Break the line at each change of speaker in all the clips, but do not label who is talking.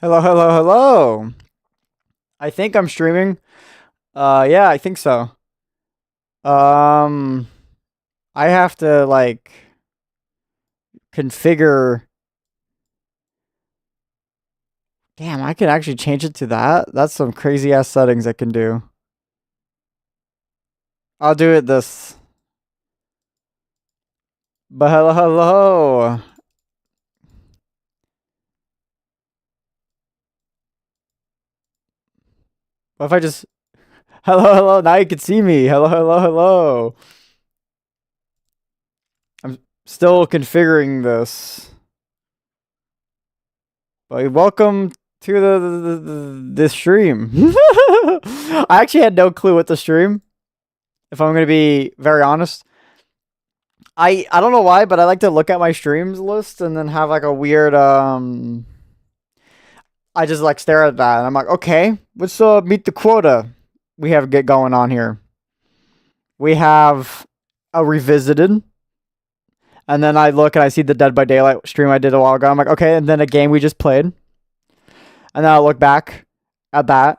Hello, hello, hello. I think I'm streaming. Yeah, I think so. Um, I have to like configure. Damn, I can actually change it to that. That's some crazy ass settings I can do. I'll do it this. But hello, hello. What if I just hello, hello? Now you can see me. Hello, hello, hello. I'm still configuring this. But welcome to this stream. I actually had no clue what to stream. If I'm gonna be very honest, I don't know why, but I like to look at my streams list and then have like a weird I just like stare at that and I'm like, okay, let's meet the quota we have get going on here. We have a revisited, and then I look and I see the Dead by Daylight stream I did a while ago. I'm like, okay, and then a game we just played, and then I look back at that,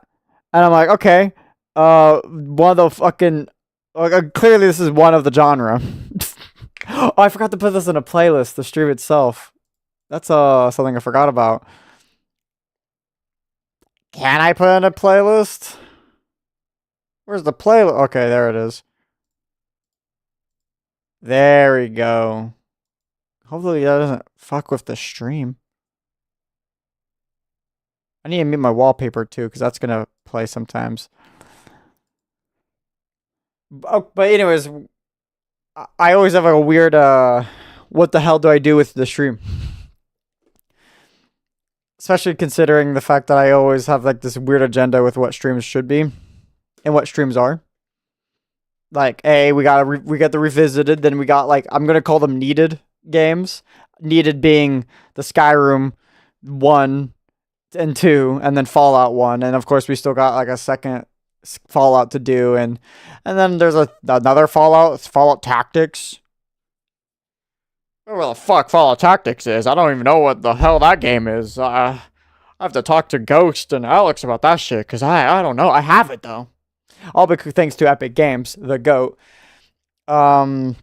and I'm like, okay, one of the fucking clearly this is one of the genre. Oh, I forgot to put this in a playlist, the stream itself. That's something I forgot about. Can I put in a playlist? Where's the playlist? Okay, there it is. There we go. Hopefully that doesn't fuck with the stream. I need to mute my wallpaper too, because that's gonna play sometimes. Oh, but anyways, I always have a weird what the hell do I do with the stream? Especially considering the fact that I always have like this weird agenda with what streams should be and what streams are. Like, hey, we got the revisited, then we got like I'm gonna call them needed games. Needed being the Skyrim 1 and 2, and then Fallout 1, and of course we still got like a second Fallout to do, and then there's another Fallout Tactics. Well, the fuck Fallout Tactics is? I don't even know what the hell that game is. I have to talk to Ghost and Alex about that shit, because I don't know. I have it, though. All thanks to Epic Games, the GOAT. And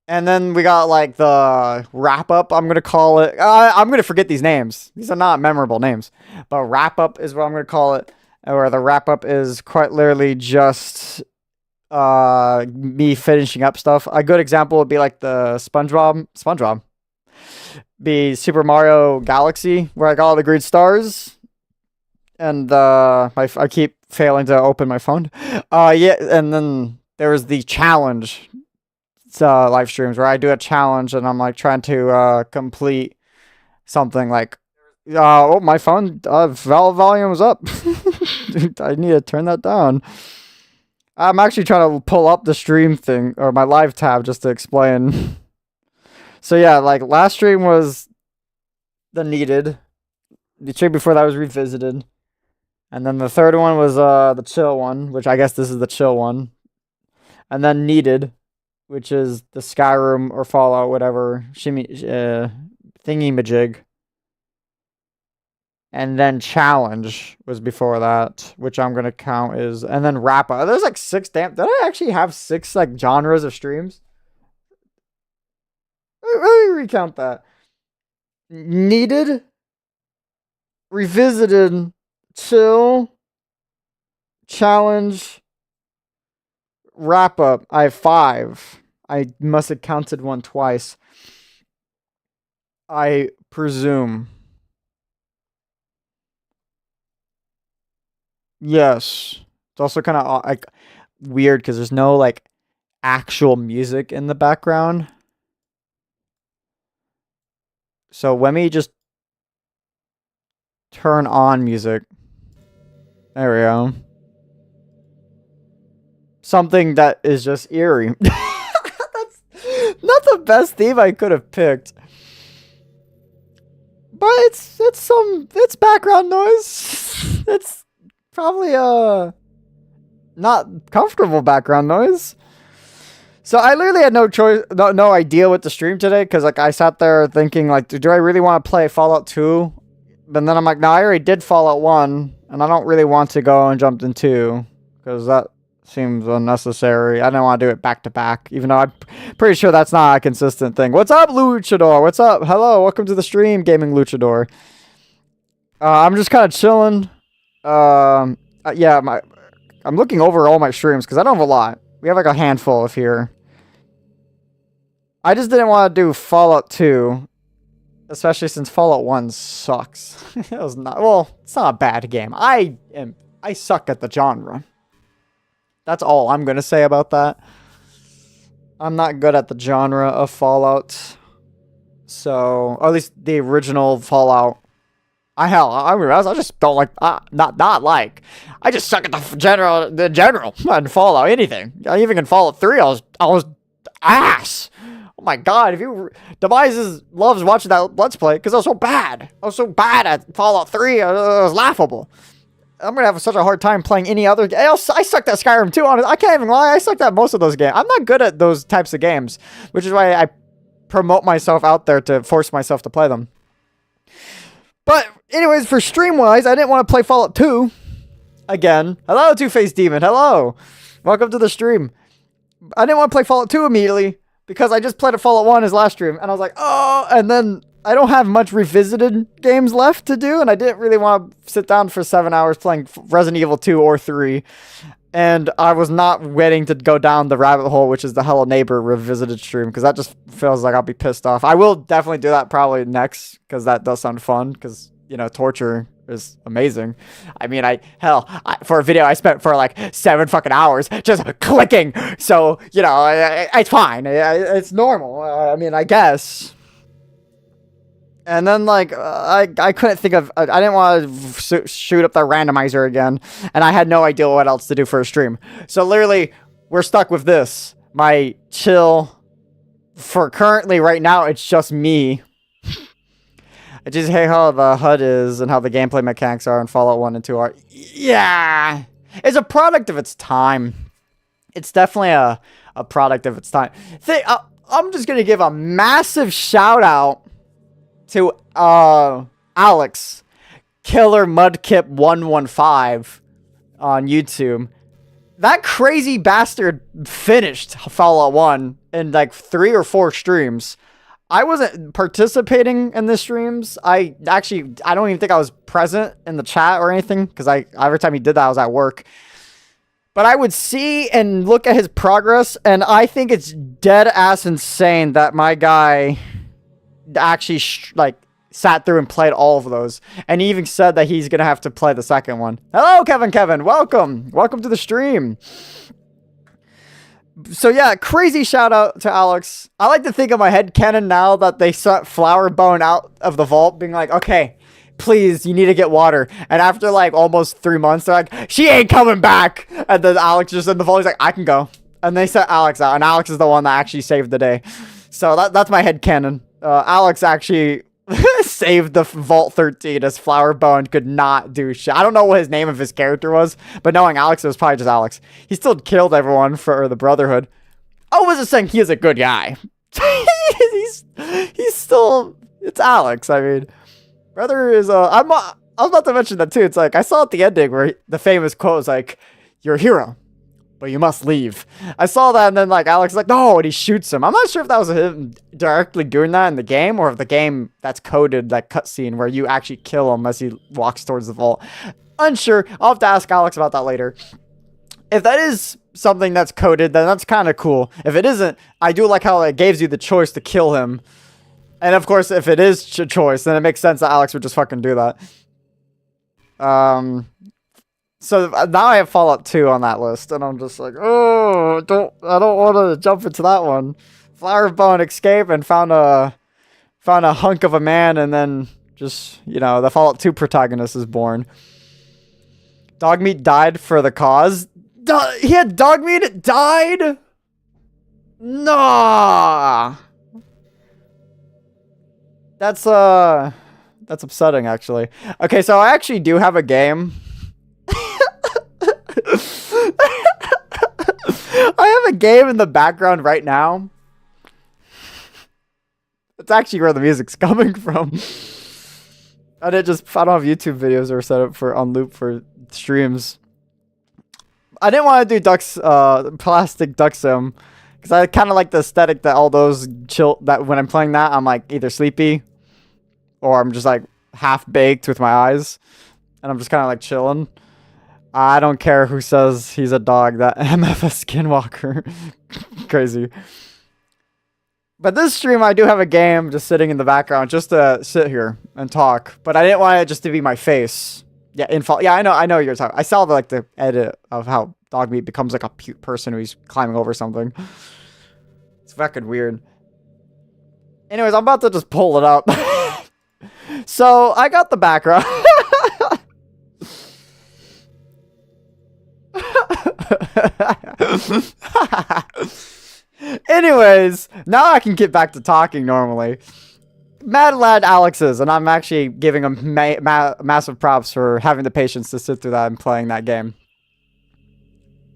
then we got, like, the wrap-up, I'm going to call it. I'm going to forget these names. These are not memorable names. But wrap-up is what I'm going to call it. Where the wrap-up is quite literally just me finishing up stuff. A good example would be like the SpongeBob be Super Mario Galaxy, where I got all the green stars, and I keep failing to open my phone. Yeah, and then there was the challenge live streams where I do a challenge and I'm like trying to complete something like oh, my phone volume is up. I need to turn that down. I'm actually trying to pull up the stream thing or my live tab just to explain. So yeah, like last stream was the needed. The stream before that was revisited. And then the third one was the chill one, which I guess this is the chill one. And then needed, which is the Skyrim or Fallout, whatever thingy majig. And then challenge was before that, which I'm gonna count is, and then wrap up. There's like 6 damn. Did I actually have 6 like genres of streams? Let me recount that. Needed, revisited, chill, challenge, wrap up. I have 5. I must have counted one twice. I presume. Yes. It's also kind of like weird because there's no like actual music in the background. So let me just turn on music. There we go. Something that is just eerie. That's not the best theme I could have picked. But it's background noise. It's probably not comfortable background noise. So I literally had no choice, no idea what to stream today, because like I sat there thinking like, do I really want to play Fallout 2 But then I'm like, no, I already did Fallout 1, and I don't really want to go and jump in 2, because that seems unnecessary. I don't want to do it back to back, even though I'm pretty sure that's not a consistent thing. What's up, Luchador? What's up? Hello, welcome to the stream, Gaming Luchador. I'm just kind of chilling. Yeah, I'm looking over all my streams, because I don't have a lot. We have like a handful of here. I just didn't want to do Fallout 2. Especially since Fallout 1 sucks. It was not, well, it's not a bad game. I suck at the genre. That's all I'm going to say about that. I'm not good at the genre of Fallout. So, or at least the original Fallout. I just don't like, not like. I just suck at the general in Fallout, anything. Even in Fallout 3, I was ass. Oh my god, if you Devices loves watching that Let's Play because I was so bad. I was so bad at Fallout 3, it was laughable. I'm gonna have such a hard time playing any other game. I sucked at Skyrim too, honestly. I can't even lie, I sucked at most of those games. I'm not good at those types of games, which is why I promote myself out there to force myself to play them. But anyways, for stream-wise, I didn't want to play Fallout 2 again. Hello, Two-Faced Demon, hello! Welcome to the stream. I didn't want to play Fallout 2 immediately, because I just played a Fallout 1 his last stream, and I was like, oh, and then I don't have much revisited games left to do, and I didn't really want to sit down for 7 hours playing Resident Evil 2 or 3, and I was not waiting to go down the rabbit hole, which is the Hello Neighbor revisited stream, because that just feels like I'll be pissed off. I will definitely do that probably next, because that does sound fun, because, you know, torture is amazing. I mean, for a video I spent for like 7 fucking hours just clicking. So, you know, it's fine. It's normal. I mean, I guess. And then like, I couldn't think of, I didn't want to shoot up the randomizer again. And I had no idea what else to do for a stream. So literally, we're stuck with this. My chill, for currently right now, it's just me. I just hate how the HUD is and how the gameplay mechanics are in Fallout 1 and 2 are. Yeah! It's a product of its time. It's definitely a product of its time. I'm just going to give a massive shout out to Alex, Killer Mudkip 115 on YouTube. That crazy bastard finished Fallout 1 in like 3 or 4 streams. I wasn't participating in the streams. I don't even think I was present in the chat or anything, because every time he did that, I was at work. But I would see and look at his progress, and I think it's dead ass insane that my guy actually sat through and played all of those. And he even said that he's gonna have to play the second one. Hello, Kevin. Welcome to the stream. So yeah, crazy shout out to Alex. I like to think of my headcanon now that they sent Flower Bone out of the vault being like, okay, please, you need to get water. And after like almost 3 months, they're like, she ain't coming back. And then Alex just in the vault, he's like, I can go. And they sent Alex out, and Alex is the one that actually saved the day. So that's my headcanon. Alex actually saved the Vault 13 as Flower Bone could not do shit. I don't know what his name of his character was, but knowing Alex, it was probably just Alex. He still killed everyone for the Brotherhood. I wasn't saying he is a good guy. he's still, it's Alex. I mean, brother is I was about to mention that too. It's like, I saw at the ending where the famous quote was like, you're a hero, but you must leave. I saw that, and then like Alex is like, no, and he shoots him. I'm not sure if that was him directly doing that in the game, or if the game that's coded, that cutscene where you actually kill him as he walks towards the vault. Unsure. I'll have to ask Alex about that later. If that is something that's coded, then that's kind of cool. If it isn't, I do like how it gives you the choice to kill him. And of course, if it is a choice, then it makes sense that Alex would just fucking do that. So now I have Fallout 2 on that list, and I'm just like, oh, I don't want to jump into that one. Flower Bone escaped and found a hunk of a man, and then just, you know, the Fallout 2 protagonist is born. Dogmeat died for the cause. He had Dogmeat, it died? Nah. That's upsetting, actually. Okay, so I actually do have a game. I have a game in the background right now. That's actually where the music's coming from. I don't have YouTube videos or set up for on loop for streams. I didn't want to do plastic duck sim because I kind of like the aesthetic that all those that when I'm playing that I'm like either sleepy or I'm just like half baked with my eyes and I'm just kind of like chilling. I don't care who says he's a dog. That MFS Skinwalker, crazy. But this stream, I do have a game just sitting in the background just to sit here and talk. But I didn't want it just to be my face. Yeah, yeah, I know you're talking. I saw the edit of how dog meat becomes like a person who's climbing over something. It's fucking weird. Anyways, I'm about to just pull it up. So I got the background. Anyways, now I can get back to talking normally. Mad Lad Alex is, and I'm actually giving him massive props for having the patience to sit through that and playing that game.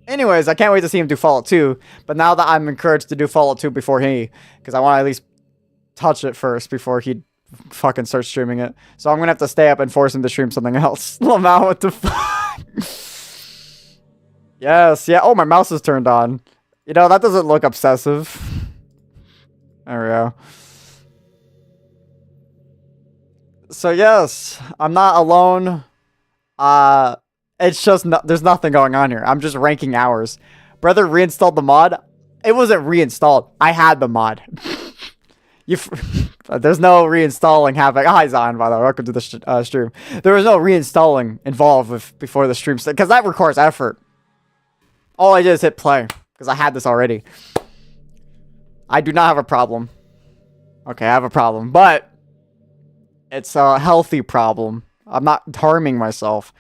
Anyways, I can't wait to see him do Fallout 2, but now that I'm encouraged to do Fallout 2 before because I want to at least touch it first before he fucking starts streaming it. So I'm gonna have to stay up and force him to stream something else. Lamau, what the fuck? Yes, yeah. Oh, my mouse is turned on. You know, that doesn't look obsessive. There we go. So yes, I'm not alone. It's just there's nothing going on here. I'm just ranking hours. Brother reinstalled the mod. It wasn't reinstalled. I had the mod. There's no reinstalling happening. Hi Zion, by the way. Welcome to the stream. There was no reinstalling involved before the stream started because that requires effort. All I did is hit play because I had this already. I do not have a problem. Okay, I have a problem, but it's a healthy problem. I'm not harming myself.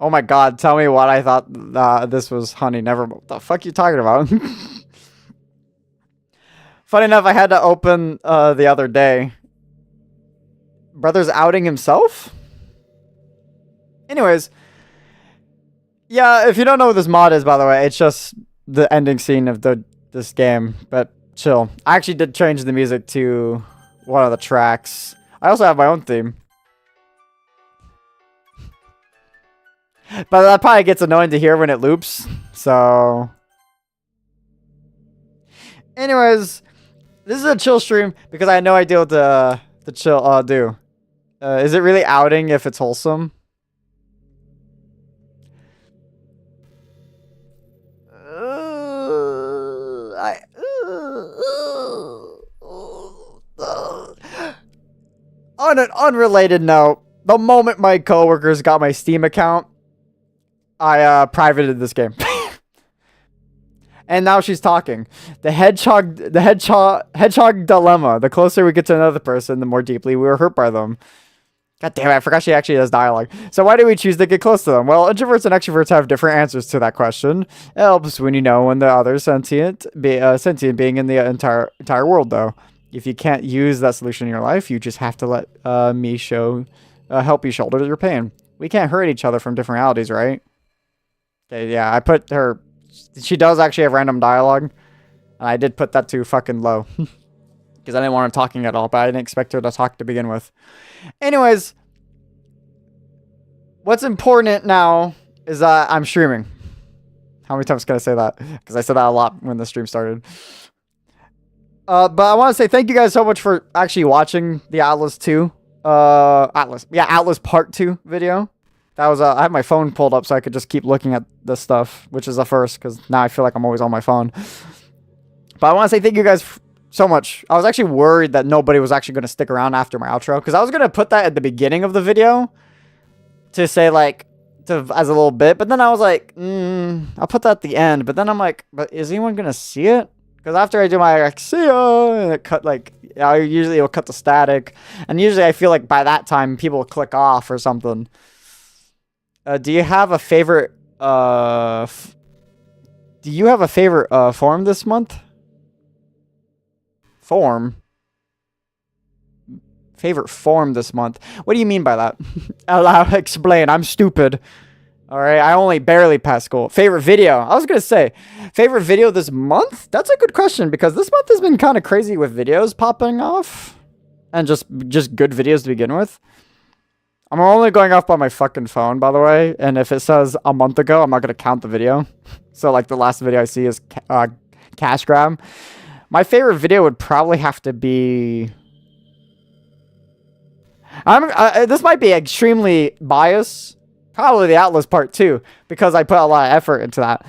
Oh my god, tell me what I thought this was honey. Never. What the fuck are you talking about? Funny enough, I had to open the other day. Brother's outing himself? Anyways. Yeah, if you don't know what this mod is, by the way, it's just the ending scene of this game. But chill. I actually did change the music to one of the tracks. I also have my own theme. But that probably gets annoying to hear when it loops. So... Anyways, this is a chill stream because I had no idea what the chill do. Is it really outing if it's wholesome? On an unrelated note, the moment my coworkers got my Steam account, I privated this game. And now she's talking. The hedgehog dilemma. The closer we get to another person, the more deeply we were hurt by them. God damn it, I forgot she actually has dialogue. So why do we choose to get close to them? Well, introverts and extroverts have different answers to that question. It helps when you know when the other sentient being in the entire world, though. If you can't use that solution in your life, you just have to let me help you shoulder your pain. We can't hurt each other from different realities, right? Okay, yeah, I put her... She does actually have random dialogue. And I did put that to fucking low. Because I didn't want her talking at all, but I didn't expect her to talk to begin with. Anyways, what's important now is I'm streaming. How many times can I say that? Because I said that a lot when the stream started. But I want to say thank you guys so much for actually watching the Atlas 2. Atlas Part 2 video. That was I had my phone pulled up so I could just keep looking at this stuff, which is a first because now I feel like I'm always on my phone. But I want to say thank you guys so much. I was actually worried that nobody was actually going to stick around after my outro because I was going to put that at the beginning of the video to say as a little bit, but then I was like, I'll put that at the end. But then I'm like, but is anyone going to see it? Because after I do my see ya, and it cut usually it'll cut the static, and usually I feel like by that time people will click off or something. Do you have a favorite form this month? Favorite form this month? What do you mean by that? Explain. I'm stupid. Alright, I only barely passed school. Favorite video? I was gonna say, favorite video this month? That's a good question, because this month has been kind of crazy with videos popping off. And just good videos to begin with. I'm only going off by my fucking phone, by the way. And if it says a month ago, I'm not gonna count the video. So like the last video I see is cash grab. My favorite video would probably have to be. This might be extremely biased. Probably the Atlas part 2 because I put a lot of effort into that.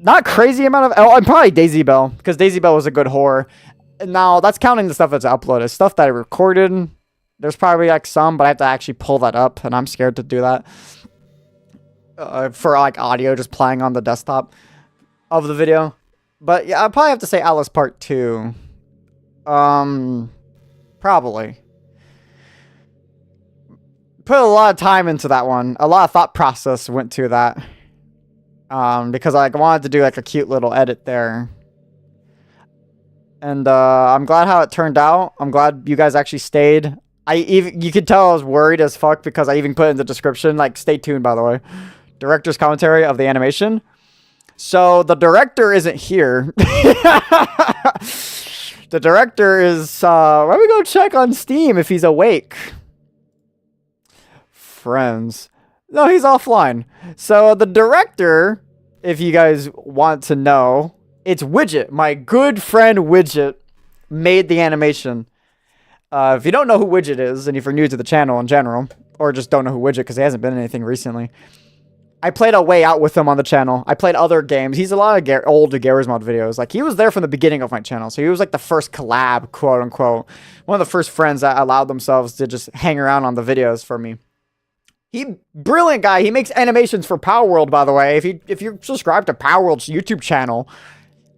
Not crazy amount of. Oh, and probably Daisy Bell because Daisy Bell was a good horror. Now that's counting the stuff that's uploaded. Stuff that I recorded. There's probably like some, but I have to actually pull that up, and I'm scared to do that. For like audio, just playing on the desktop of the video. But yeah, I probably have to say Atlas Part 2. Probably. Put a lot of time into that one. A lot of thought process went to that. Because I wanted to do like a cute little edit there. And I'm glad how it turned out. I'm glad you guys actually stayed. You could tell I was worried as fuck because I even put in the description, like, stay tuned, by the way. Director's commentary of the animation. So the director isn't here. The director is, why don't we go check on Steam if he's awake? Friends. No, he's offline. So the director, if you guys want to know, it's Widget. My good friend Widget made the animation. If you don't know who Widget is, and if you're new to the channel in general, or just don't know who Widget because he hasn't been in anything recently, I played A Way Out with him on the channel. I played other games. He's a lot of old Garry's Mod videos. Like, he was there from the beginning of my channel. So he was like the first collab, quote unquote. One of the first friends that allowed themselves to just hang around on the videos for me. Brilliant guy. He makes animations for Power World, by the way. If you're subscribed to Power World's YouTube channel,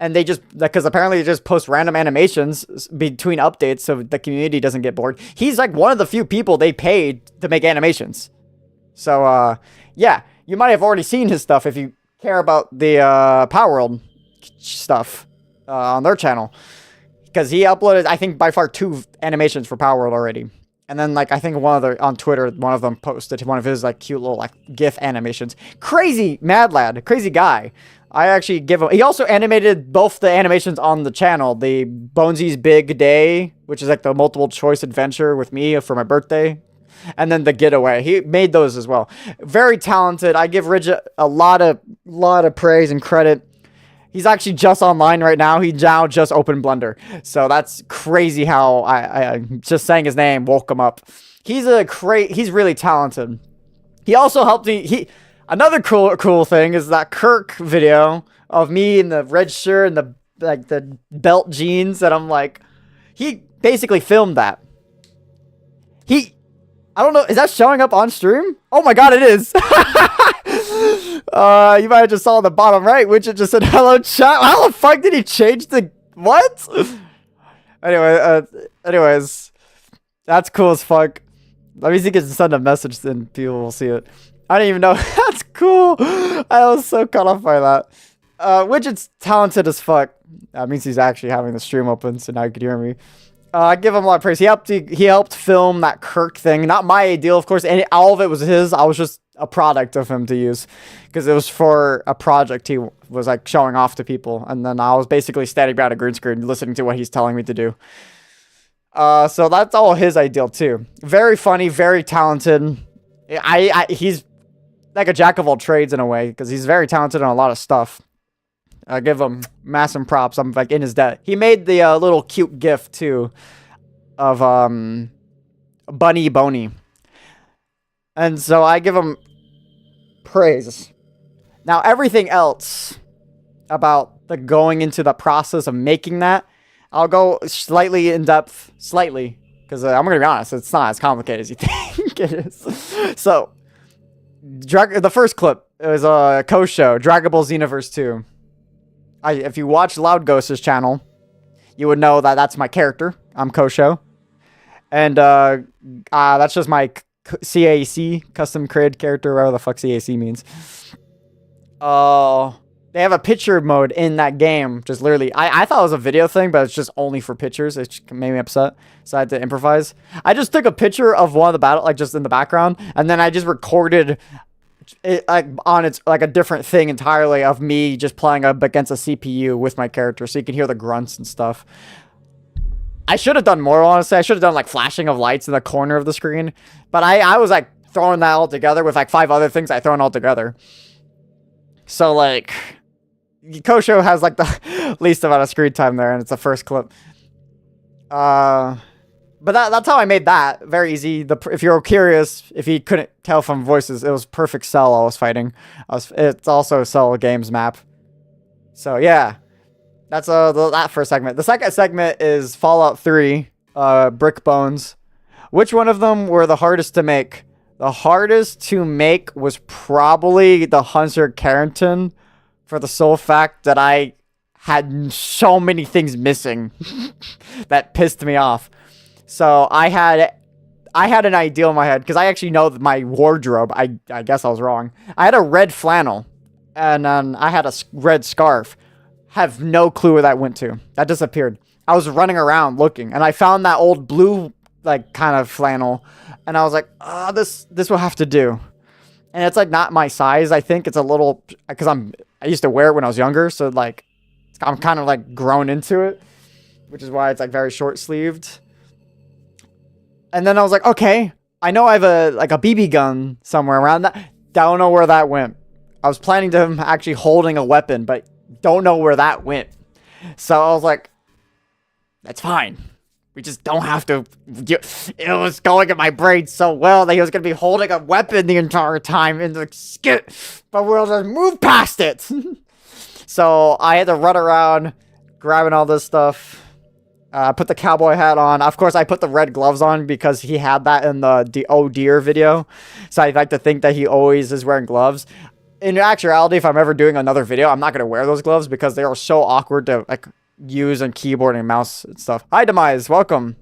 and they just, because apparently they just post random animations between updates so the community doesn't get bored. He's like one of the few people they paid to make animations. So, yeah. You might have already seen his stuff if you care about the Power World stuff on their channel. Because he uploaded, I think, by far 2 animations for Power World already. And then, like, I think on Twitter, one of them posted one of his, like, cute little, like, GIF animations. Crazy mad lad. Crazy guy. I actually give him... He also animated both the animations on the channel. The Bonesy's Big Day, which is, like, the multiple choice adventure with me for my birthday. And then the Getaway. He made those as well. Very talented. I give Ridge a lot of praise and credit. He's actually just online right now. He now just opened Blender. So that's crazy how I just saying his name woke him up. He's really talented. He also helped me. Another cool thing is that Kirk video of me in the red shirt and the belt jeans that I'm like, he basically filmed that. I don't know. Is that showing up on stream? Oh my god, it is. You might have just saw in the bottom right, which it just said, hello chat. How the fuck did he change the... What? Anyways. That's cool as fuck. Let me see if I can send a message, then people will see it. I didn't even know. That's cool. I was so caught off by that. Widget's talented as fuck. That means he's actually having the stream open, so now you can hear me. I give him a lot of praise. He helped film that Kirk thing. Not my deal, of course. All of it was his. I was just a product of him to use. Because it was for a project he was like showing off to people. And then I was basically standing behind a green screen listening to what he's telling me to do. So that's all his ideal too. Very funny, very talented. He's like a jack of all trades in a way. Because he's very talented on a lot of stuff. I give him massive props. I'm like in his debt. He made the little cute gif too of Bunny Boney. And so I give him praise. Now everything else about the going into the process of making that, I'll go slightly in depth, because I'm going to be honest, it's not as complicated as you think it is. So, the first clip, it was a co-show, Dragon Ball Xenoverse 2. If you watch Loud Ghost's channel, you would know that that's my character. I'm Kosho. And that's just my CAC, custom created character, whatever the fuck CAC means. They have a picture mode in that game. Just literally, I thought it was a video thing, but it's just only for pictures. It made me upset, so I had to improvise. I just took a picture of one of the battle, like just in the background, and then I just recorded it like on its like a different thing entirely of me just playing up against a CPU with my character, so you can hear the grunts and stuff. I should have done more, honestly. I should have done like flashing of lights in the corner of the screen. But I was like throwing that all together with like 5 other things I thrown all together. So like, Kosho has like the least amount of screen time there, and it's the first clip. But that's how I made that. Very easy. If you're curious, if you couldn't tell from voices, it was perfect Cell I was fighting. It's also a Cell Games map. So yeah, that's that first segment. The second segment is Fallout 3, Brick Bones. Which one of them were the hardest to make? The hardest to make was probably the Hunter Carrington, for the sole fact that I had so many things missing that pissed me off. So I had an idea in my head, because I actually know my wardrobe. I guess I was wrong. I had a red flannel, and then I had a red scarf. Have no clue where that went to. That disappeared. I was running around looking, and I found that old blue, like, kind of flannel, and I was like, oh, this will have to do. And it's like not my size. I think it's a little, because I used to wear it when I was younger, so like I'm kind of like grown into it, which is why it's like very short sleeved. And then I was like, okay, I know I have a BB gun somewhere around that. Don't know where that went. I was planning to actually holding a weapon, but don't know where that went. So I was like, that's fine. We just don't have to. It was going in my brain so well that he was going to be holding a weapon the entire time in the skit, but we'll just move past it. So I had to run around grabbing all this stuff. Put the cowboy hat on. Of course, I put the red gloves on because he had that in the Oh Dear video. So I'd like to think that he always is wearing gloves. In actuality, if I'm ever doing another video, I'm not going to wear those gloves because they are so awkward to like use on keyboard and mouse and stuff. Hi, Demise. Welcome.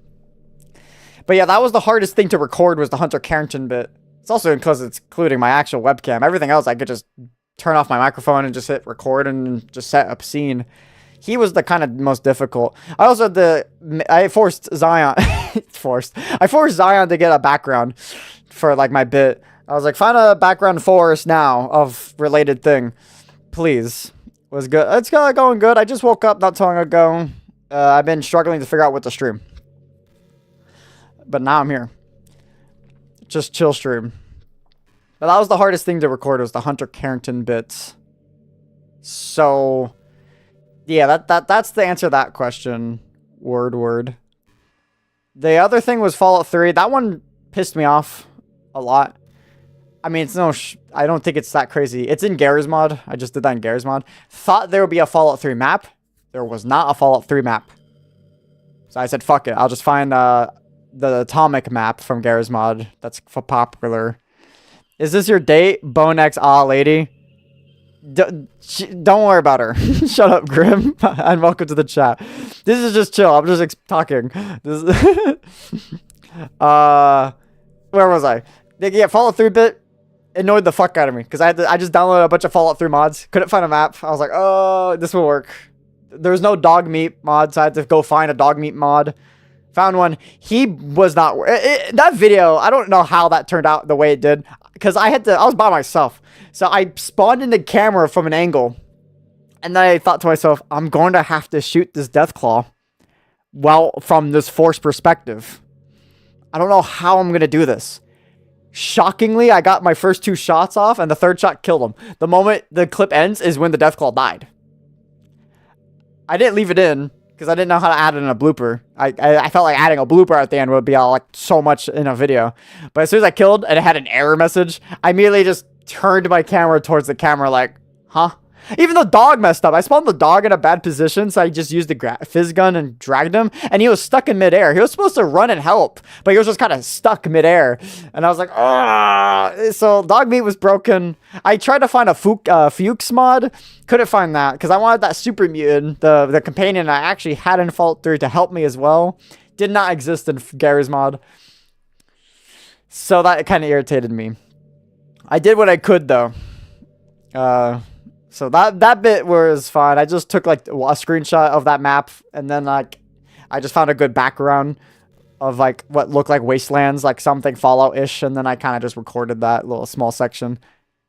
But yeah, that was the hardest thing to record, was the Hunter Carrington bit. It's also because it's including my actual webcam. Everything else, I could just turn off my microphone and just hit record and just set up scene. He was the kind of most difficult. I also I forced Zion. I forced Zion to get a background for like my bit. I was like, find a background for us now of related thing, please. Was good. It's going good. I just woke up not too long ago. I've been struggling to figure out what to stream, but now I'm here. Just chill stream. But that was the hardest thing to record, was the Hunter Carrington bits. So yeah, that's the answer to that question. Word. The other thing was Fallout 3. That one pissed me off a lot. I mean, it's no, I don't think it's that crazy. It's in Garry's mod. I just did that in Garry's mod. Thought there would be a Fallout 3 map. There was not a Fallout 3 map. So I said, fuck it. I'll just find the atomic map from Garry's mod. That's popular. Is this your date? Bonex, lady. Don't worry about her. Shut up, Grim. And welcome to the chat. This is just chill. I'm just talking. This where was I? Yeah, Fallout 3 bit annoyed the fuck out of me because I just downloaded a bunch of Fallout 3 mods. Couldn't find a map. I was like, oh, this will work. There's no dog meat mod, so I had to go find a dog meat mod. Found one. He was not. That video, I don't know how that turned out the way it did, because I was by myself. So I spawned in the camera from an angle, and then I thought to myself, I'm going to have to shoot this Deathclaw from this forced perspective. I don't know how I'm going to do this. Shockingly, I got my first 2 shots off, and the third shot killed him. The moment the clip ends is when the Deathclaw died. I didn't leave it in because I didn't know how to add it in a blooper. I felt like adding a blooper at the end would be like so much in a video. But as soon as I killed and it had an error message, I immediately just turned my camera towards the camera like, huh? Even the dog messed up. I spawned the dog in a bad position, so I just used the fizz gun and dragged him, and he was stuck in midair. He was supposed to run and help, but he was just kind of stuck midair, and I was like, ah! So dog meat was broken. I tried to find a Fuchs mod. Couldn't find that, because I wanted that super mutant, the companion I actually had in Fallout 3 to help me as well. Did not exist in Garry's mod. So that kind of irritated me. I did what I could, though. So that bit was fine. I just took like a screenshot of that map, and then like I just found a good background of like what looked like wastelands, like something Fallout-ish, and then I kind of just recorded that little small section.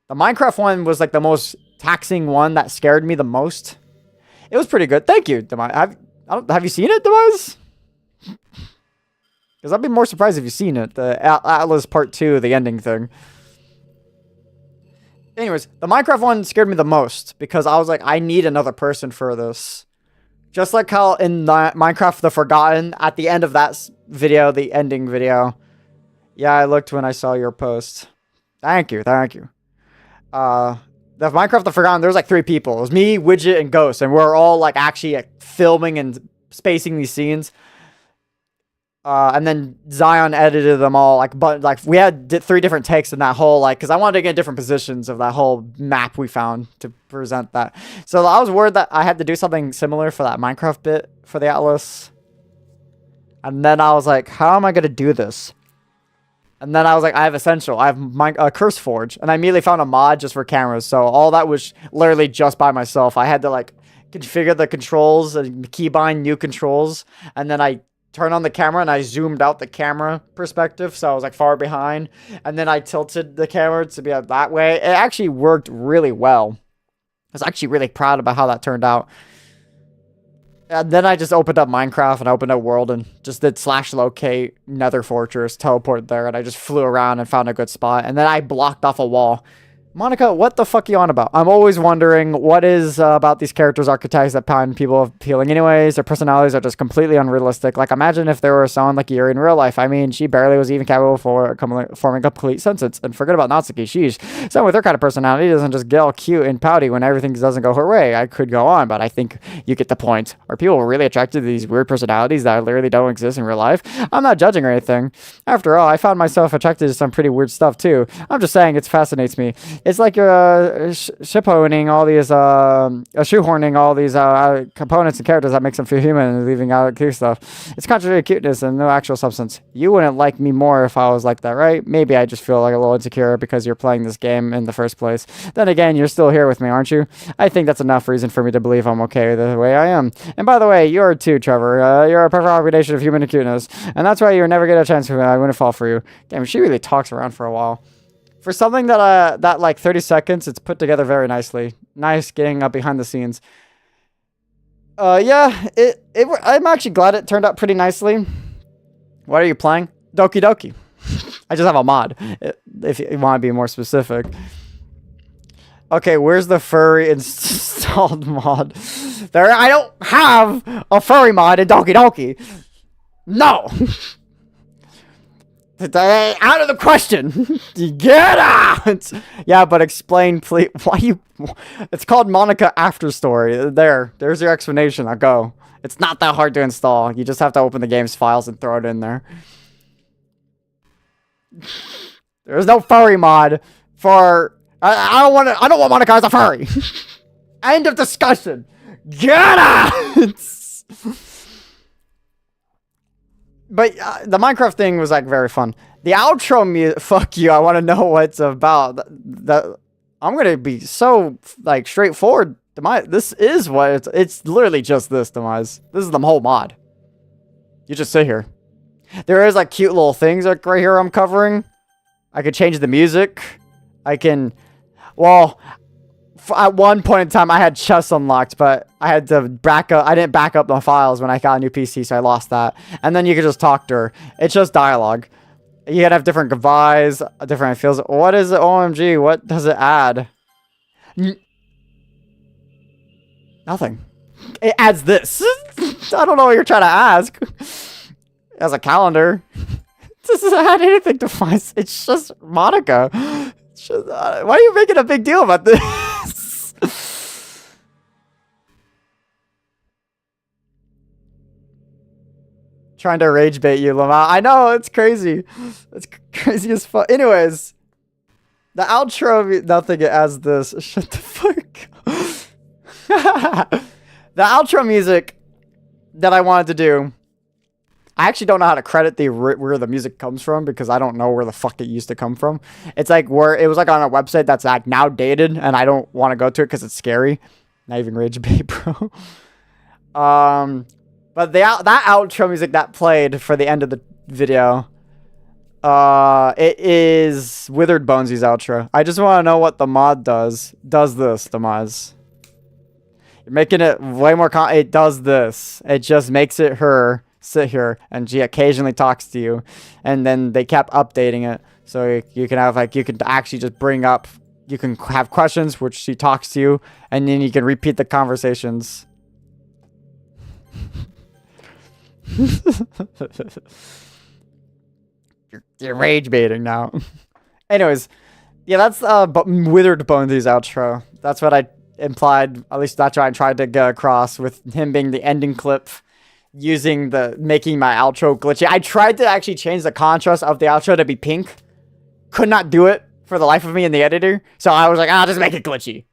The Minecraft one was like the most taxing one that scared me the most. It was pretty good. Thank you, Demise. Have you seen it, Demise? Because I'd be more surprised if you've seen it. The Atlas Part 2, the ending thing. Anyways, the Minecraft one scared me the most because I was like, I need another person for this. Just like how in the Minecraft The Forgotten, at the end of that video, the ending video. Yeah, I looked when I saw your post. Thank you, thank you. The Minecraft The Forgotten, there was like 3 people. It was me, Widget, and Ghost. And we're all like actually filming and spacing these scenes. And then Zion edited them all, like we had 3 different takes in that whole, like, because I wanted to get different positions of that whole map we found to present that. So I was worried that I had to do something similar for that Minecraft bit for the Atlas. And then I was like, how am I going to do this? And then I was like, I have Essential. I have Curse Forge. And I immediately found a mod just for cameras. So all that was literally just by myself. I had to, like, configure the controls and keybind new controls. And then I turn on the camera and I zoomed out the camera perspective, so I was like far behind, and then I tilted the camera to be that way. It actually worked really well. I was actually really proud about how that turned out. And then I just opened up Minecraft and opened up World and just did /locate Nether Fortress, teleport there, and I just flew around and found a good spot, and then I blocked off a wall. Monika, what the fuck are you on about? I'm always wondering what is about these characters' archetypes that find people appealing anyways. Their personalities are just completely unrealistic. Like, imagine if there were someone like Yuri in real life. I mean, she barely was even capable for forming a complete sentence. And forget about Natsuki. Sheesh. Someone with her kind of personality doesn't just get all cute and pouty when everything doesn't go her way. I could go on, but I think you get the point. Are people really attracted to these weird personalities that literally don't exist in real life? I'm not judging or anything. After all, I found myself attracted to some pretty weird stuff too. I'm just saying it fascinates me. It's like you're shoehorning all these components and characters that makes them feel human and leaving out cute stuff. It's contrary to cuteness and no actual substance. You wouldn't like me more if I was like that, right? Maybe I just feel like a little insecure because you're playing this game in the first place. Then again, you're still here with me, aren't you? I think that's enough reason for me to believe I'm okay the way I am. And by the way, you're too, Trevor. You're a perfect combination of human and cuteness. And that's why you never get a chance for me. I wouldn't fall for you. Damn, she really talks around for a while. For something that like 30 seconds, it's put together very nicely. Nice getting up behind the scenes. Yeah, I'm actually glad it turned out pretty nicely. What are you playing? Doki Doki. I just have a mod, if you want to be more specific. Okay, where's the furry installed mod? I don't have a furry mod in Doki Doki. No. Out of the question. Get out. Yeah, but explain, please. Why you? It's called Monika After Story. There's your explanation. I'll go. It's not that hard to install. You just have to open the game's files and throw it in there. There's no furry mod for. I don't want Monika as a furry. End of discussion. Get out. But the Minecraft thing was like very fun. The outro music, fuck you. I want to know what it's about. I'm gonna be so like straightforward. This is what it's literally just this, Demise. This is the whole mod. You just sit here. There is like cute little things like right here I'm covering. I could change the music. I can, well, at one point in time I had chests unlocked, but I had to back up. I didn't back up the files when I got a new PC, so I lost that. And then you could just talk to her. It's just dialogue. You gotta have different goodbyes, different feels. What is it? OMG, what does it add? Nothing. It adds this. I don't know what you're trying to ask. As a calendar. It doesn't add anything to my... It's just Monika. It's just, why are you making a big deal about this? Trying to rage bait you, Lama. I know, it's crazy. It's crazy as fuck. Anyways. The outro, nothing as this. Shut the fuck up. The outro music that I wanted to do, I actually don't know how to credit where the music comes from because I don't know where the fuck it used to come from. It's like where it was like on a website that's like now dated, and I don't want to go to it because it's scary. Not even rage bait, bro. But that outro music that played for the end of the video, it is Withered Bonesy's outro. I just want to know what the mod does. Does this, Demise? You're making it way more it does this. It just makes it her sit here, and she occasionally talks to you, and then they kept updating it, so you can have like you can actually just bring up, you can have questions which she talks to you, and then you can repeat the conversations. You're rage baiting now. Anyways, yeah, that's Withered Bones' outro. That's what I implied. At least that's what I tried to get across with him being the ending clip, making my outro glitchy. I tried to actually change the contrast of the outro to be pink. Could not do it for the life of me in the editor. So I was like, I'll just make it glitchy.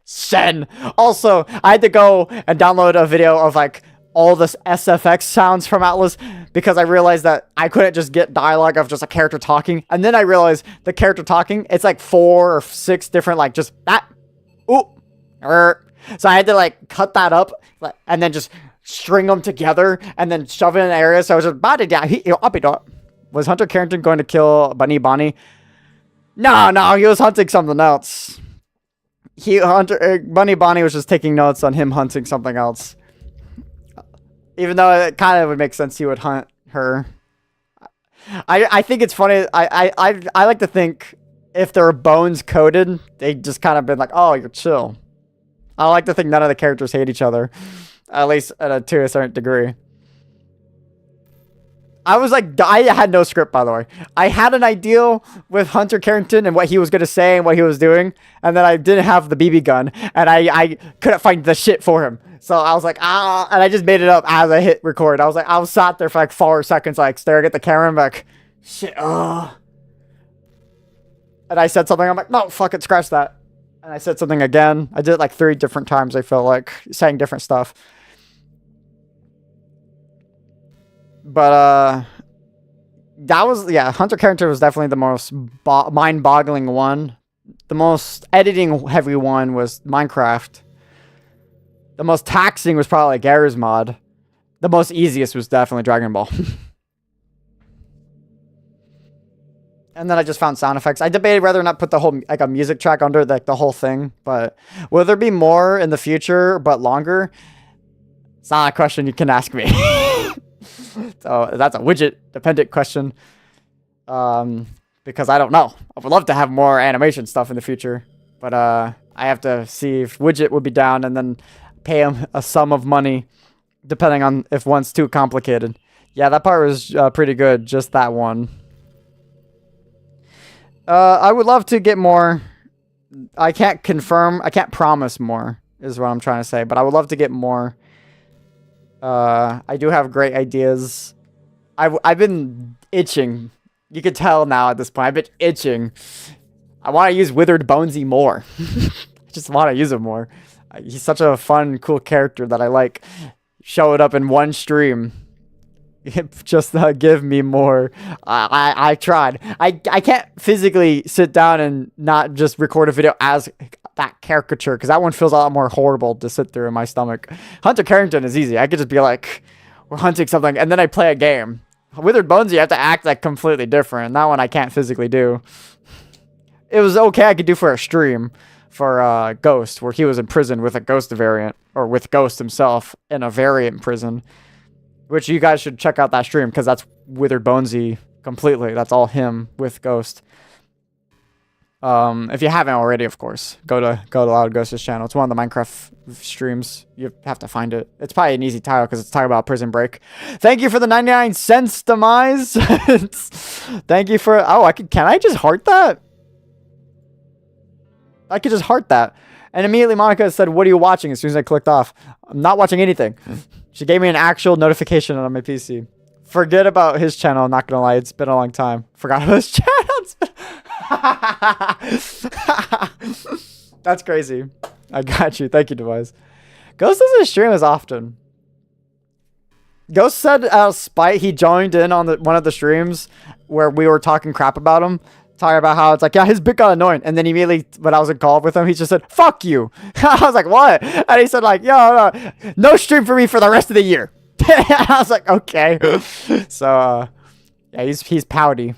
Shen. Also, I had to go and download a video of like all this SFX sounds from Atlas because I realized that I couldn't just get dialogue of just a character talking. And then I realized the character talking, it's like 4 or 6 different, like just that. Ooh. So I had to like cut that up and then just string them together and then shove it in an area. So I was just, was Hunter Carrington going to kill Bunny Bonnie? No, he was hunting something else. Bunny Bonnie was just taking notes on him hunting something else. Even though it kind of would make sense he would hunt her. I think it's funny. I like to think if they're bones coded, they just kind of been like, oh, you're chill. I like to think none of the characters hate each other. At least to a certain degree. I was like, I had no script, by the way. I had an idea with Hunter Carrington and what he was going to say and what he was doing. And then I didn't have the BB gun. And I couldn't find the shit for him. So I was like, and I just made it up as I hit record. I was like, I was sat there for like 4 seconds, like staring at the camera and like, shit, And I said something. I'm like, no, fuck it, scratch that. And I said something again. I did it like 3 different times. I felt like saying different stuff. But, that was, yeah, Hunter Carrington was definitely the most mind-boggling one. The most editing-heavy one was Minecraft. The most taxing was probably Garry's Mod. The most easiest was definitely Dragon Ball. And then I just found sound effects. I debated whether or not put the whole, like, a music track under the whole thing. But will there be more in the future, but longer? It's not a question you can ask me. So that's a widget-dependent question. Because I don't know. I would love to have more animation stuff in the future. But I have to see if widget would be down and then pay him a sum of money, depending on if one's too complicated. Yeah, that part was pretty good. Just that one. I would love to get more. I can't confirm. I can't promise more, is what I'm trying to say. But I would love to get more. I do have great ideas. I've been itching. You could tell now at this point. I've been itching. I want to use Withered Bonesy more. I just want to use him more. He's such a fun, cool character that I like. Show it up in one stream. Just give me more. I tried. I can't physically sit down and not just record a video as that caricature, because that one feels a lot more horrible to sit through in my stomach. Hunter Carrington is easy. I could just be like, we're hunting something, and then I play a game. Withered Bones, you have to act like completely different. That one I can't physically do. It was okay I could do for a stream for Ghost, where he was in prison with a Ghost variant, or with Ghost himself in a variant prison. Which you guys should check out that stream, because that's Withered Bonesy completely. That's all him with Ghost. If you haven't already, of course, go to Loud Ghost's channel. It's one of the Minecraft streams. You have to find it. It's probably an easy title because it's talking about Prison Break. Thank you for the 99 cents, Demise. Thank you for. Oh, can I just heart that? I could just heart that. And immediately Monika said, "What are you watching?" As soon as I clicked off. I'm not watching anything. She gave me an actual notification on my PC. Forget about his channel. I'm not gonna lie, it's been a long time. Forgot about his channel. That's crazy. I got you. Thank you, Device. Ghost doesn't stream as often. Ghost said out of spite he joined in on one of the streams where we were talking crap about him. Talking about how it's like, yeah, his bit got annoying. And then immediately, when I was in call with him, he just said, fuck you. I was like, what? And he said, like, yo, no stream for me for the rest of the year. I was like, okay. So, yeah, he's pouty.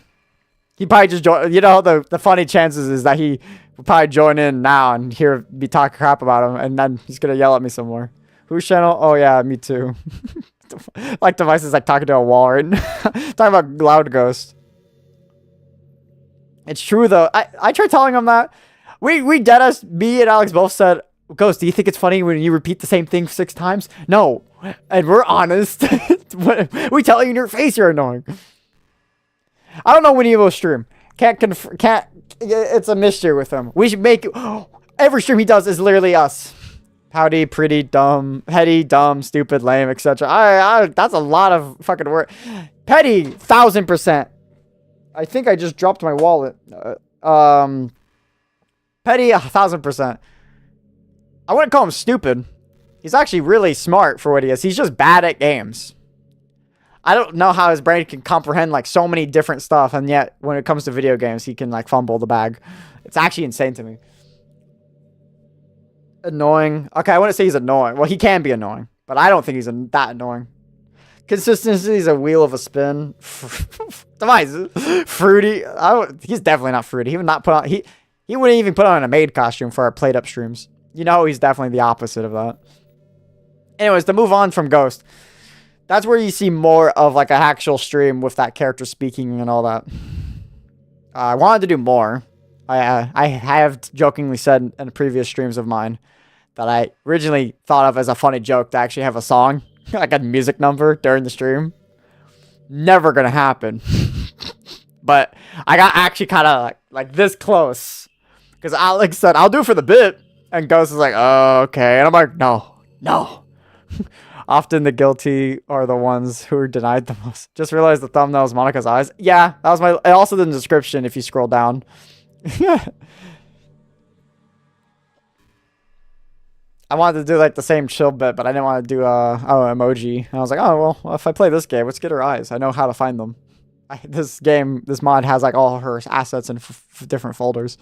He probably just joined. You know, the funny chances is that he will probably join in now and hear me talk crap about him. And then he's going to yell at me some more. Whose channel? Oh, yeah, me too. Like devices like talking to a wall, right? Talking about loud ghost. It's true though. I tried telling him that. We dead us. Me and Alex both said, Ghost, do you think it's funny when you repeat the same thing 6 times? No. And we're honest. We tell you in your face you're annoying. I don't know when he will stream. Can't. It's a mystery with him. We should make every stream he does is literally us. Pouty, pretty, dumb, petty, dumb, stupid, lame, etc. That's a lot of fucking work. Petty, 1000%. I think I just dropped my wallet. Petty, 1000%. I wouldn't call him stupid. He's actually really smart for what he is. He's just bad at games. I don't know how his brain can comprehend like so many different stuff, and yet when it comes to video games, he can like fumble the bag. It's actually insane to me. Annoying. Okay, I wouldn't say he's annoying. Well, he can be annoying, but I don't think he's that annoying. Consistency is a wheel of a spin. Device. Fruity. He's definitely not fruity. He would not put on. He wouldn't even put on a maid costume for our played up streams. You know, he's definitely the opposite of that. Anyways, to move on from Ghost, that's where you see more of like an actual stream with that character speaking and all that. I wanted to do more. I have jokingly said in previous streams of mine that I originally thought of as a funny joke to actually have a song, like a music number during the stream. Never gonna happen. But I got actually kind of like this close. Because Alex said, I'll do it for the bit. And Ghost is like, oh, okay. And I'm like, no. Often the guilty are the ones who are denied the most. Just realized the thumbnail is Monika's eyes. Yeah, that was my... Also in the description if you scroll down. I wanted to do like the same chill bit, but I didn't want to do emoji. And I was like, oh, well, if I play this game, let's get her eyes. I know how to find them. This mod has like all her assets in different folders.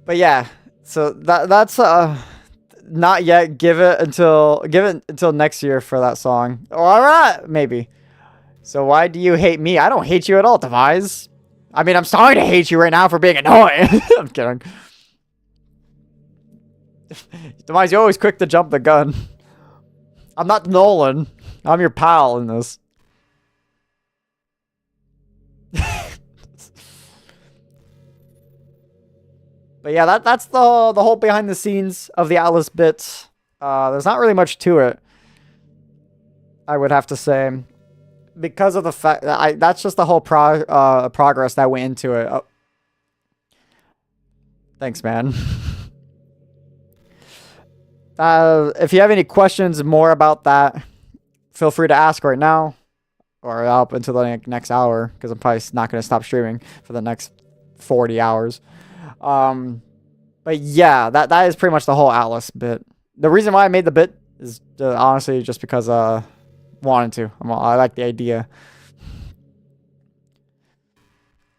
But yeah, so that's not yet. Give it until next year for that song. All right, maybe. So why do you hate me? I don't hate you at all, Devise. I mean, I'm sorry to hate you right now for being annoying. I'm kidding. Devise, you're always quick to jump the gun. I'm not Nolan. I'm your pal in this. But yeah, that's the whole behind the scenes of the Atlas bits. There's not really much to it, I would have to say, because of the fact that that's just the whole progress that went into it. Oh. Thanks, man. If you have any questions more about that, feel free to ask right now, or up until the next hour, because I'm probably not going to stop streaming for the next 40 hours. But yeah, that is pretty much the whole Atlas bit. The reason why I made the bit is honestly just because wanted to. I like the idea.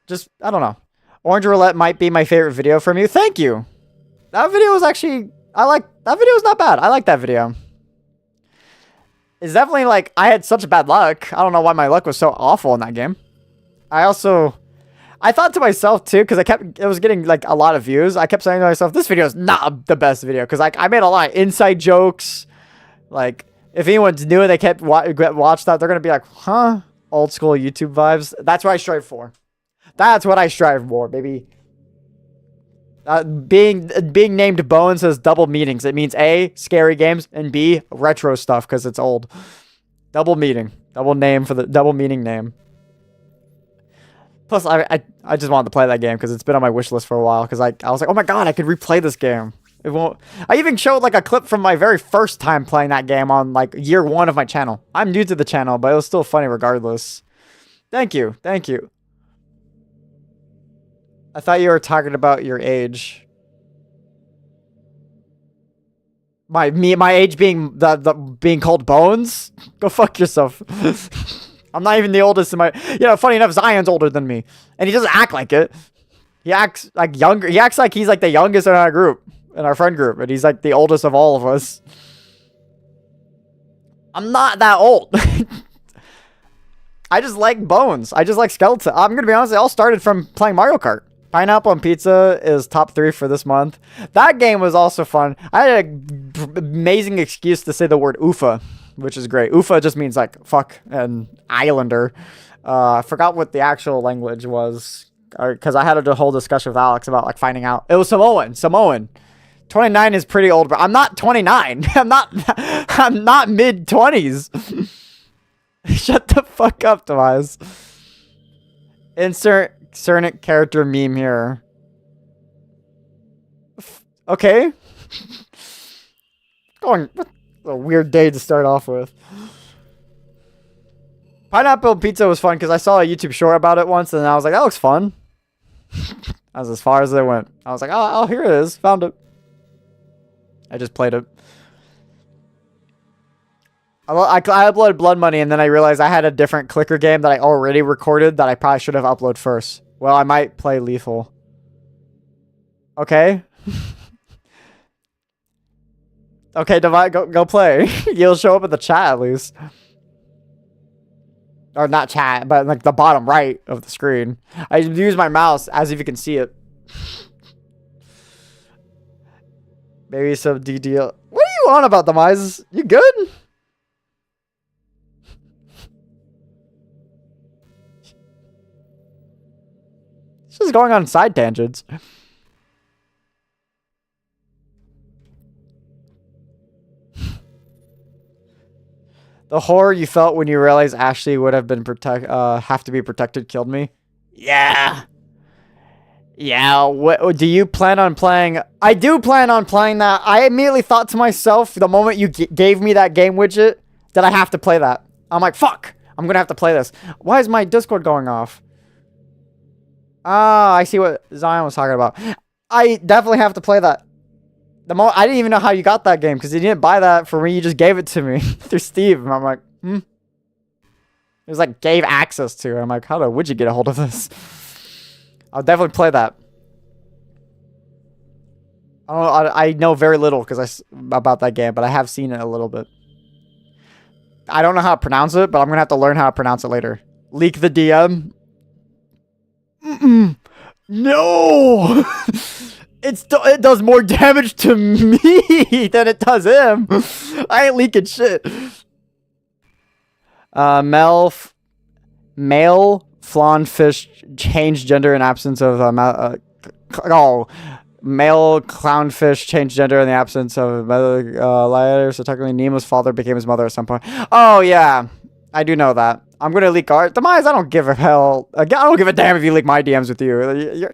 Just I don't know. Orange Roulette might be my favorite video from you. Thank you. That video was actually that video was not bad. I like that video. It's definitely like I had such bad luck. I don't know why my luck was so awful in that game. I thought to myself too, because it was getting like a lot of views. I kept saying to myself, this video is not the best video, because like I made a lot of inside jokes. Like if anyone's new and they kept watch that, they're gonna be like, huh, old school YouTube vibes. That's what I strive for. That's what I strive for, baby. Being named Bones has double meanings. It means A, scary games, and B, retro stuff because it's old. Double meaning, double name for the double meaning name. Plus, I just wanted to play that game because it's been on my wish list for a while. Because I was like, oh my god, I could replay this game. It won't. I even showed like a clip from my very first time playing that game on like year 1 of my channel. I'm new to the channel, but it was still funny regardless. Thank you, thank you. I thought you were talking about your age. My age being being called Bones? Go fuck yourself. I'm not even the oldest in my... funny enough, Zion's older than me. And he doesn't act like it. He acts like younger. He acts like he's like the youngest in our group. In our friend group. And he's like the oldest of all of us. I'm not that old. I just like Bones. I just like Skeleton. I'm going to be honest. It all started from playing Mario Kart. Pineapple on Pizza is top 3 for this month. That game was also fun. I had an amazing excuse to say the word oofa, which is great. Oofa just means like fuck and islander. I forgot what the actual language was because I had a whole discussion with Alex about like finding out. It was Samoan. Samoan. 29 is pretty old, but I'm not 29. I'm not mid 20s. Shut the fuck up, Tobias. Insert Cernic character meme here. Okay. What a weird day to start off with. Pineapple pizza was fun because I saw a YouTube short about it once and I was like, that looks fun. That was as far as it went. I was like, oh, here it is. Found it. I just played it. I uploaded Blood Money and then I realized I had a different clicker game that I already recorded that I probably should have uploaded first. Well, I might play Lethal. Okay. Okay, Divide, go play. You'll show up in the chat at least. Or not chat, but like the bottom right of the screen. I use my mouse as if you can see it. Maybe some DDL. What are you on about, Demise? You good? Just going on side tangents. The horror you felt when you realized Ashley would have been have to be protected killed me. Yeah. Yeah, what do you plan on playing? I do plan on playing that. I immediately thought to myself the moment you gave me that game widget that I have to play that. I'm like, fuck, I'm gonna have to play this. Why is my Discord going off? Ah, I see what Zion was talking about. I definitely have to play that. I didn't even know how you got that game because you didn't buy that for me. You just gave it to me through Steve. And I'm like, It was like gave access to it. I'm like, would you get a hold of this? I'll definitely play that. I know very little about that game, but I have seen it a little bit. I don't know how to pronounce it, but I'm gonna have to learn how to pronounce it later. Leak the DM. No. It does more damage to me than it does him. I ain't leaking shit. Male flawnfish changed gender in absence of male clownfish changed gender in the absence of liar. So technically, Nemo's father became his mother at some point. Oh yeah, I do know that. I'm gonna leak art. Demise, I don't give a hell. I don't give a damn if you leak my DMs with you.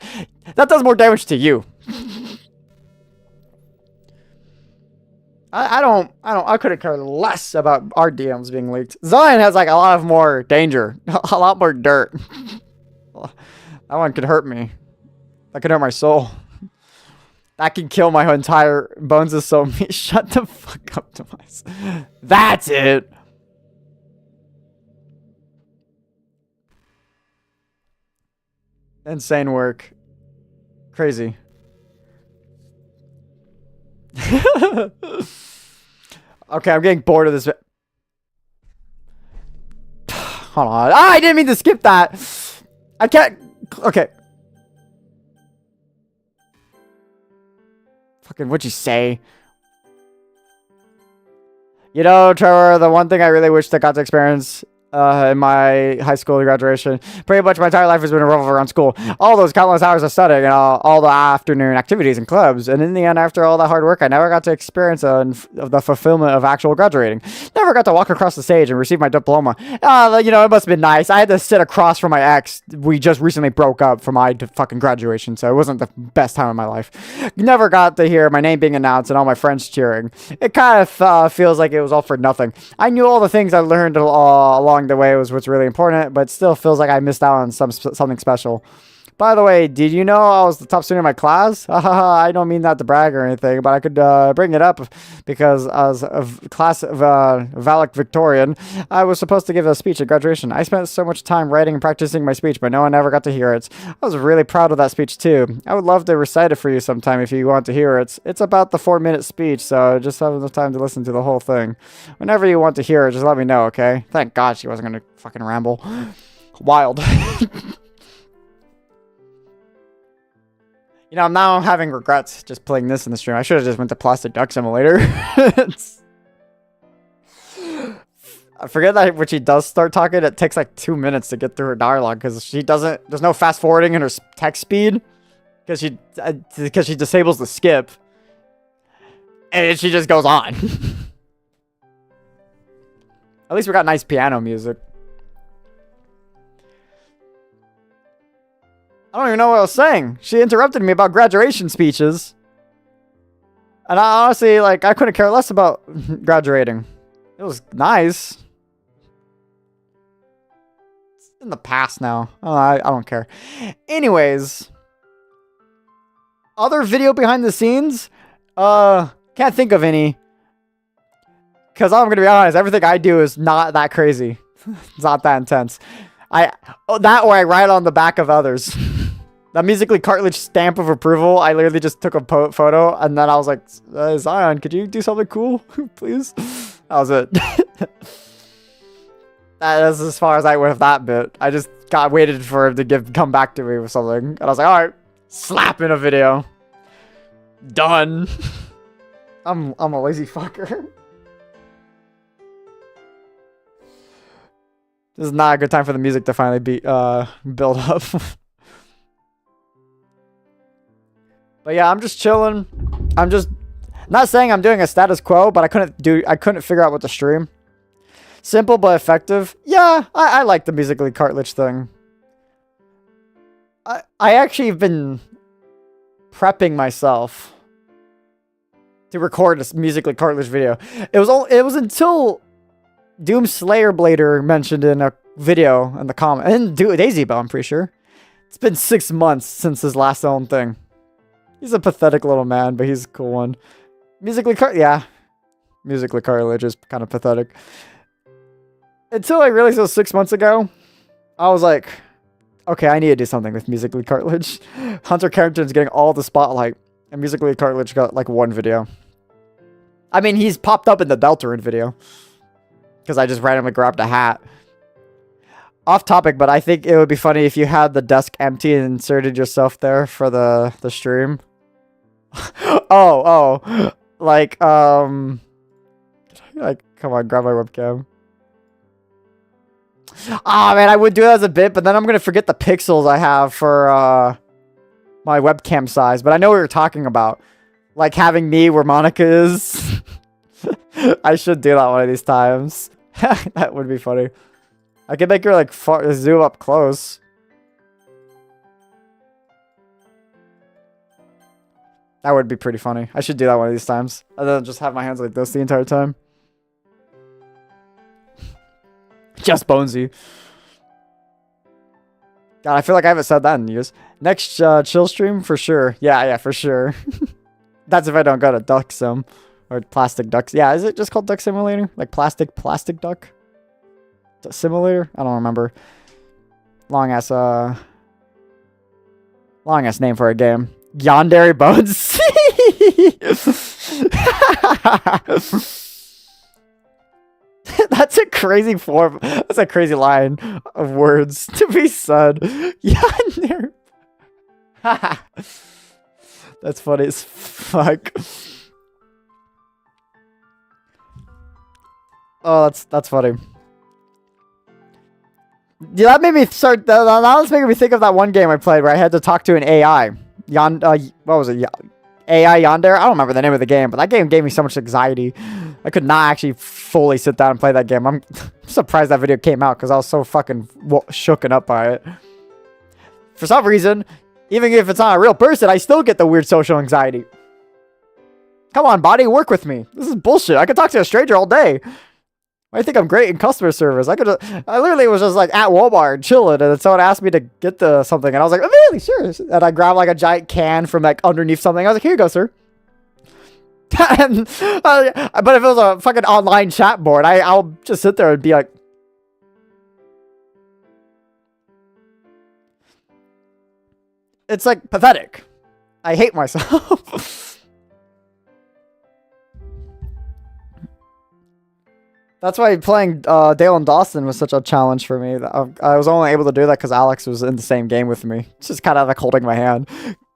That does more damage to you. I couldn't care less about our DMs being leaked. Zion has like a lot of more danger, a lot more dirt. That one could hurt me. That could hurt my soul. That can kill my entire Bones is so me. Shut the fuck up, Demise. That's it. Insane work. Crazy. Okay, I'm getting bored of this. Hold on. Ah, I didn't mean to skip that. I can't. Okay. Fucking, what'd you say? You know, Trevor, the one thing I really wish I got to experience in my high school graduation. Pretty much my entire life has been revolved around school. All those countless hours of studying and all the afternoon activities and clubs. And in the end, after all that hard work, I never got to experience the fulfillment of actual graduating. Never got to walk across the stage and receive my diploma. You know, it must have been nice. I had to sit across from my ex. We just recently broke up for my fucking graduation, so it wasn't the best time of my life. Never got to hear my name being announced and all my friends cheering. It kind of feels like it was all for nothing. I knew all the things I learned along the way was what's really important, but still feels like I missed out on something special. By the way, did you know I was the top student in my class? I don't mean that to brag or anything, but I could bring it up because as a class of valedictorian, I was supposed to give a speech at graduation. I spent so much time writing and practicing my speech, but no one ever got to hear it. I was really proud of that speech too. I would love to recite it for you sometime if you want to hear it. It's about the 4-minute speech, so just have enough time to listen to the whole thing. Whenever you want to hear it, just let me know, okay? Thank God she wasn't gonna fucking ramble. Wild. You know, now I'm having regrets just playing this in the stream. I should have just went to Plastic Duck Simulator. I forget that when she does start talking, it takes like 2 minutes to get through her dialogue because she doesn't. There's no fast forwarding in her text speed because she disables the skip, and she just goes on. At least we got nice piano music. I don't even know what I was saying. She interrupted me about graduation speeches. And I honestly, like, I couldn't care less about graduating. It was nice. It's in the past now. Oh, I don't care. Anyways. Other video behind the scenes? Can't think of any. Because I'm going to be honest, everything I do is not that crazy. It's not that intense. That or I write on the back of others. That Musically Cartilage stamp of approval, I literally just took a photo, and then I was like, Zion, could you do something cool, please? That was it. That is as far as I went with that bit. I just waited for him to come back to me with something, and I was like, alright, slap in a video. Done. I'm a lazy fucker. This is not a good time for the music to finally build up. But yeah, I'm just chilling. I'm just not saying I'm doing a status quo, but I couldn't figure out what to stream. Simple but effective. Yeah, I like the Musically Cartilage thing. I actually have been prepping myself to record a Musically Cartilage video. It was until Doom Slayer Blader mentioned in a video in the comment, and Daisy Bell, I'm pretty sure. It's been 6 months since his last own thing. He's a pathetic little man, but he's a cool one. Musically Cartilage is kind of pathetic. Until I realized it was 6 months ago, I was like, okay, I need to do something with Musically Cartilage. Hunter Carrington's getting all the spotlight, and Musically Cartilage got like 1 video. I mean, he's popped up in the Deltarune video. Because I just randomly grabbed a hat. Off topic, but I think it would be funny if you had the desk empty and inserted yourself there for the stream. Like, come on, grab my webcam. Ah, man, I would do that as a bit, but then I'm gonna forget the pixels I have for, my webcam size. But I know what you're talking about. Like, having me where Monika is. I should do that one of these times. That would be funny. I could make her like zoom up close. That would be pretty funny. I should do that one of these times. And then just have my hands like this the entire time. Just Bonesy. God, I feel like I haven't said that in years. Next chill stream for sure. Yeah, for sure. That's if I don't go to Duck Sim. Or Plastic Ducks. Yeah, is it just called Duck Simulator? Like Plastic Duck? Simulator? I don't remember. Long ass name for a game. Yandere Bones. That's a crazy form. That's a crazy line of words to be said. Yandere. That's funny as fuck. Oh, that's funny. Yeah, that made me start. Now it's making me think of that one game I played where I had to talk to an AI. What was it? AI Yandere? I don't remember the name of the game, but that game gave me so much anxiety. I could not actually fully sit down and play that game. I'm surprised that video came out because I was so fucking shooken up by it. For some reason, even if it's not a real person, I still get the weird social anxiety. Come on, body, work with me. This is bullshit. I could talk to a stranger all day. I think I'm great in customer service. I literally was just like at Walmart chilling, and then someone asked me to get something, and I was like, oh, really, sure. And I grabbed like a giant can from like underneath something. I was like, here you go, sir. But if it was a fucking online chat board, I'll just sit there and be like, it's like pathetic. I hate myself. That's why playing Dale and Dawson was such a challenge for me. I was only able to do that because Alex was in the same game with me. It's just kind of like holding my hand.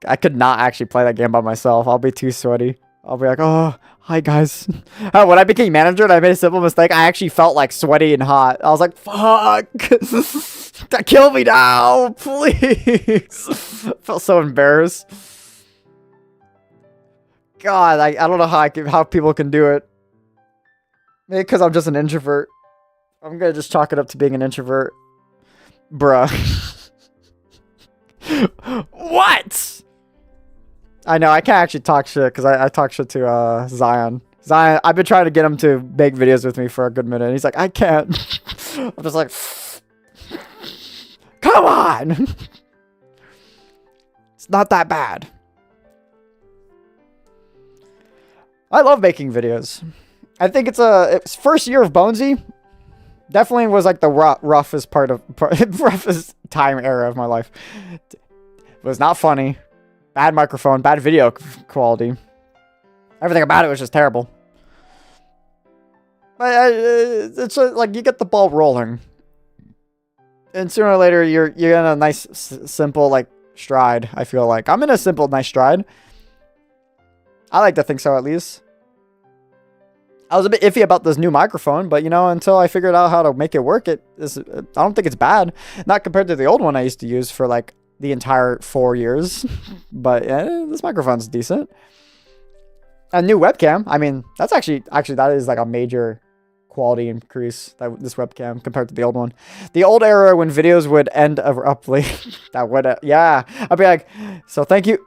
I could not actually play that game by myself. I'll be too sweaty. I'll be like, oh, hi guys. When I became manager and I made a simple mistake, I actually felt like sweaty and hot. I was like, fuck. Kill me now, please. I felt so embarrassed. God, I don't know how people can do it. Maybe because I'm just an introvert. I'm gonna just chalk it up to being an introvert. Bruh. What? I know, I can't actually talk shit because I talk shit to Zion. Zion, I've been trying to get him to make videos with me for a good minute. And he's like, I can't. I'm just like, come on. It's not that bad. I love making videos. I think it's first year of Bonesy. Definitely was like the roughest roughest time era of my life. It was not funny. Bad microphone, bad video quality. Everything about it was just terrible. But it's like you get the ball rolling. And sooner or later you're in a nice simple like stride, I feel like. I'm in a simple nice stride. I like to think so, at least. I was a bit iffy about this new microphone, but, you know, until I figured out how to make it work, I don't think it's bad. Not compared to the old one I used to use for, like, the entire 4 years. But, yeah, this microphone's decent. A new webcam. I mean, that's actually, that is, like, a major quality increase, this webcam, compared to the old one. The old era when videos would end abruptly. That would, yeah. I'd be like, so thank you.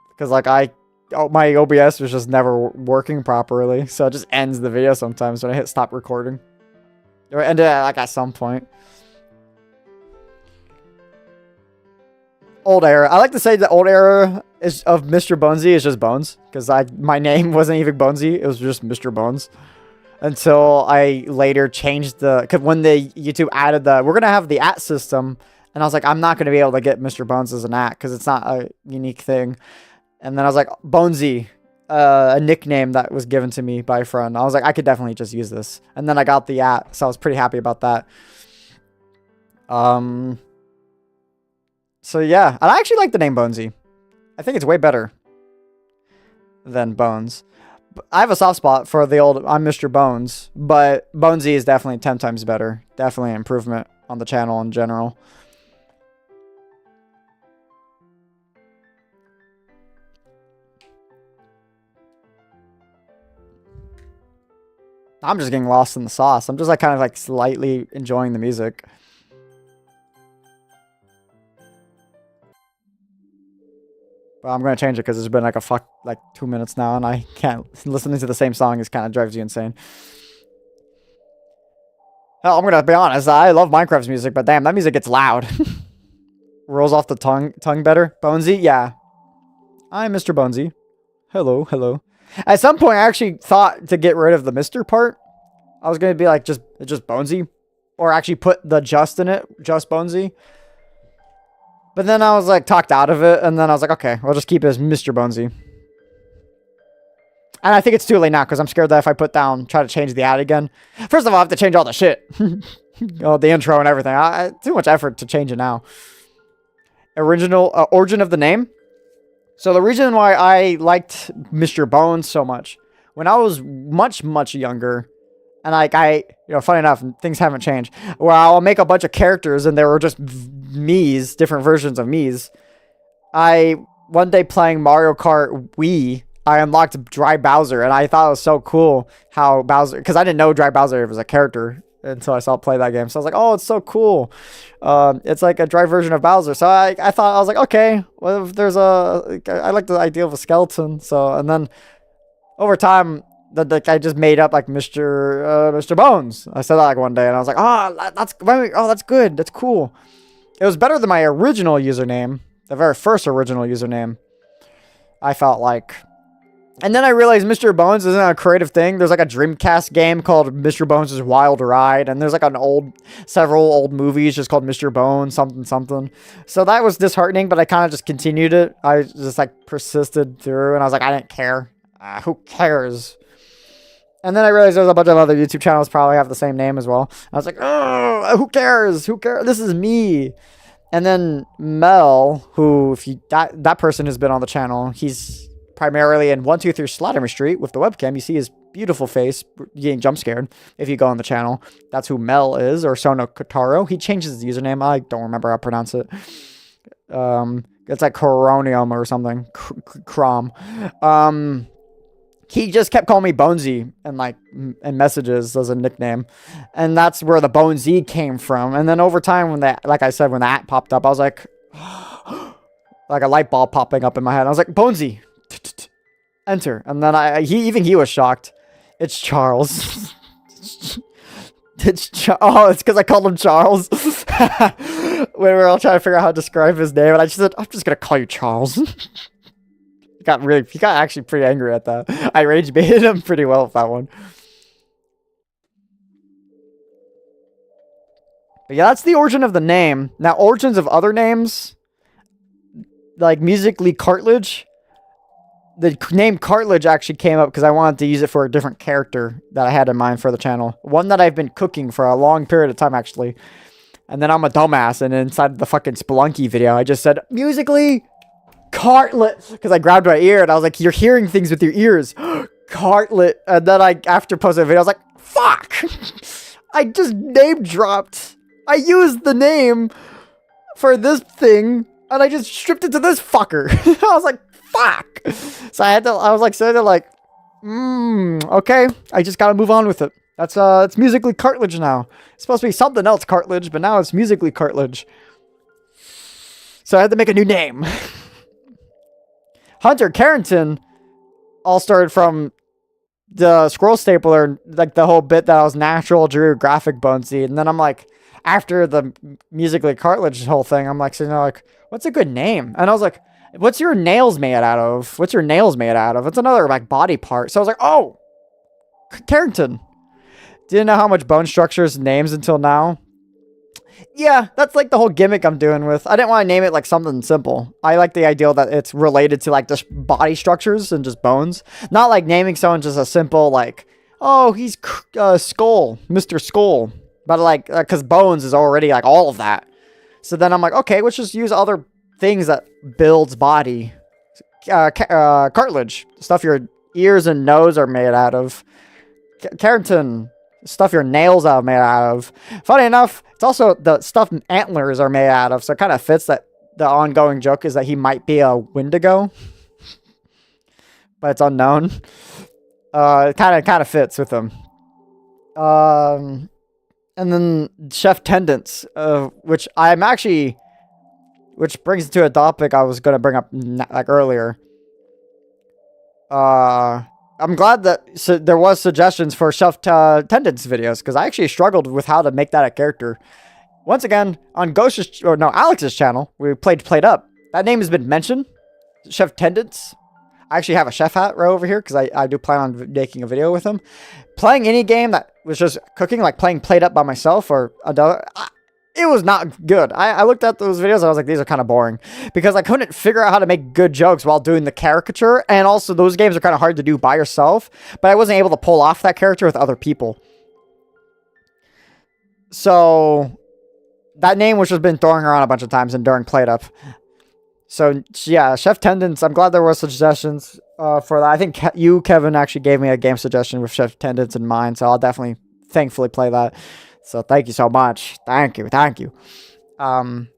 Because, like, my OBS was just never working properly. So it just ends the video sometimes when I hit stop recording. Or end it like at some point. Old era. I like to say the old era is of Mr.Bonesy is just Bones. Because my name wasn't even Bonesy. It was just Mr. Bones. Until I later changed cause when the YouTube added we're going to have the @ system. And I was like, I'm not going to be able to get Mr. Bones as an @ because it's not a unique thing. And then I was like, Bonesy, a nickname that was given to me by a friend. I was like, I could definitely just use this. And then I got the @ so I was pretty happy about that. So yeah, I actually like the name Bonesy. I think it's way better than Bones. I have a soft spot for the old I'm Mr. Bones, but Bonesy is definitely 10 times better. Definitely an improvement on the channel in general. I'm just getting lost in the sauce. I'm just like kind of like slightly enjoying the music. But I'm going to change it because it's been like 2 minutes now and I can't. Listening to the same song is kind of drives you insane. Hell, I'm going to be honest. I love Minecraft's music, but damn, that music gets loud. Rolls off the tongue better. Bonesy? Yeah. I'm Mr. Bonesy. Hello, hello. At some point, I actually thought to get rid of the Mr. part. I was going to be like, just Bonesy. Or actually put the just in it. Just Bonesy. But then I was like, talked out of it. And then I was like, okay, I'll just keep it as Mr. Bonesy. And I think it's too late now. Because I'm scared that if I try to change the @ again. First of all, I have to change all the shit. The intro and everything. Too much effort to change it now. Origin of the name. So the reason why I liked Mr. Bones so much, when I was much, much younger, and like funny enough, things haven't changed, where I'll make a bunch of characters and there were just me's, different versions of me's. One day playing Mario Kart Wii, I unlocked Dry Bowser, and I thought it was so cool how Bowser, because I didn't know Dry Bowser was a character until I saw it play that game. So I was like, oh, it's so cool. It's like a dry version of Bowser. So I thought, I was like, okay, well, if there's I like the idea of a skeleton. So, and then over time, I just made up like Mr. Bones. I said that like one day and I was like, that's good. That's cool. It was better than my original username, the very first original username. I felt like. And then I realized Mr. Bones isn't a creative thing. There's like a Dreamcast game called Mr. Bones' Wild Ride. And there's like several old movies just called Mr. Bones, something, something. So that was disheartening, but I kind of just continued it. I just like persisted through and I was like, I didn't care. Who cares? And then I realized there's a bunch of other YouTube channels probably have the same name as well. I was like, oh, who cares? Who cares? This is me. And then Mel, who if you that person has been on the channel, he's primarily in 123 Latimer Street with the webcam. You see his beautiful face getting jump scared if you go on the channel. That's who Mel is, or Sono Kotaro. He changes his username. I don't remember how to pronounce it. It's like Coronium or something. Crom. He just kept calling me Bonesy and messages as a nickname. And that's where the Bonesy came from. And then over time when that, like I said, when the at popped up, I was like, like a light bulb popping up in my head. I was like, Bonesy, enter. And then he was shocked. It's Charles. It's because I called him Charles. When we were all trying to figure out how to describe his name. And I just said, I'm just going to call you Charles. He got actually pretty angry at that. I rage baited him pretty well with that one. But yeah, that's the origin of the name. Now, origins of other names, like Musically Cartilage. The name Cartilage actually came up because I wanted to use it for a different character that I had in mind for the channel. One that I've been cooking for a long period of time, actually. And then I'm a dumbass, and inside the fucking Spelunky video, I just said, Musically Cartlet, because I grabbed my ear, and I was like, you're hearing things with your ears. Cartlet. And then after posting the video, I was like, fuck! I just name dropped. I used the name for this thing, and I just stripped it to this fucker. I was like, fuck! So I was like, sitting there like, okay, I just gotta move on with it. It's Musically Cartilage now. It's supposed to be something else Cartilage, but now it's Musically Cartilage. So I had to make a new name. Hunter Carrington all started from the scroll stapler, like the whole bit that was natural, drew graphic Bonesy. And then I'm like, after the Musically Cartilage whole thing, I'm like, sitting there like, what's a good name? And I was like, what's your nails made out of? What's your nails made out of? It's another like body part. So I was like, oh, Carrington. Didn't know how much bone structures names until now. Yeah, that's like the whole gimmick I'm doing with. I didn't want to name it like something simple. I like the idea that it's related to like just body structures and just bones. Not like naming someone just a simple like, oh, he's Skull, Mr. Skull. But like, because bones is already like all of that. So then I'm like, okay, let's just use other things that builds body. Cartilage, stuff your ears and nose are made out of. Keratin, stuff your nails are made out of. Funny enough, it's also the stuff antlers are made out of, so it kind of fits that the ongoing joke is that he might be a Wendigo. But it's unknown. It kind of fits with him. And then Chef Tendance, which brings it to a topic I was going to bring up like earlier. I'm glad that there was suggestions for Chef Tendance videos, because I actually struggled with how to make that a character. Once again, on Alex's channel, we played up. That name has been mentioned. Chef Tendance. I actually have a chef hat right over here, because I do plan on making a video with him. Playing any game that was just cooking, like playing Played Up by myself or another, it was not good. I looked at those videos and I was like, these are kind of boring. Because I couldn't figure out how to make good jokes while doing the caricature. And also, those games are kind of hard to do by yourself. But I wasn't able to pull off that character with other people. So, that name was just been throwing around a bunch of times and during Played Up. So, yeah, Chef Tendance, I'm glad there were suggestions for that. I think you, Kevin, actually gave me a game suggestion with Chef Tendance in mind. So, I'll definitely, thankfully, play that. So thank you so much. Thank you. And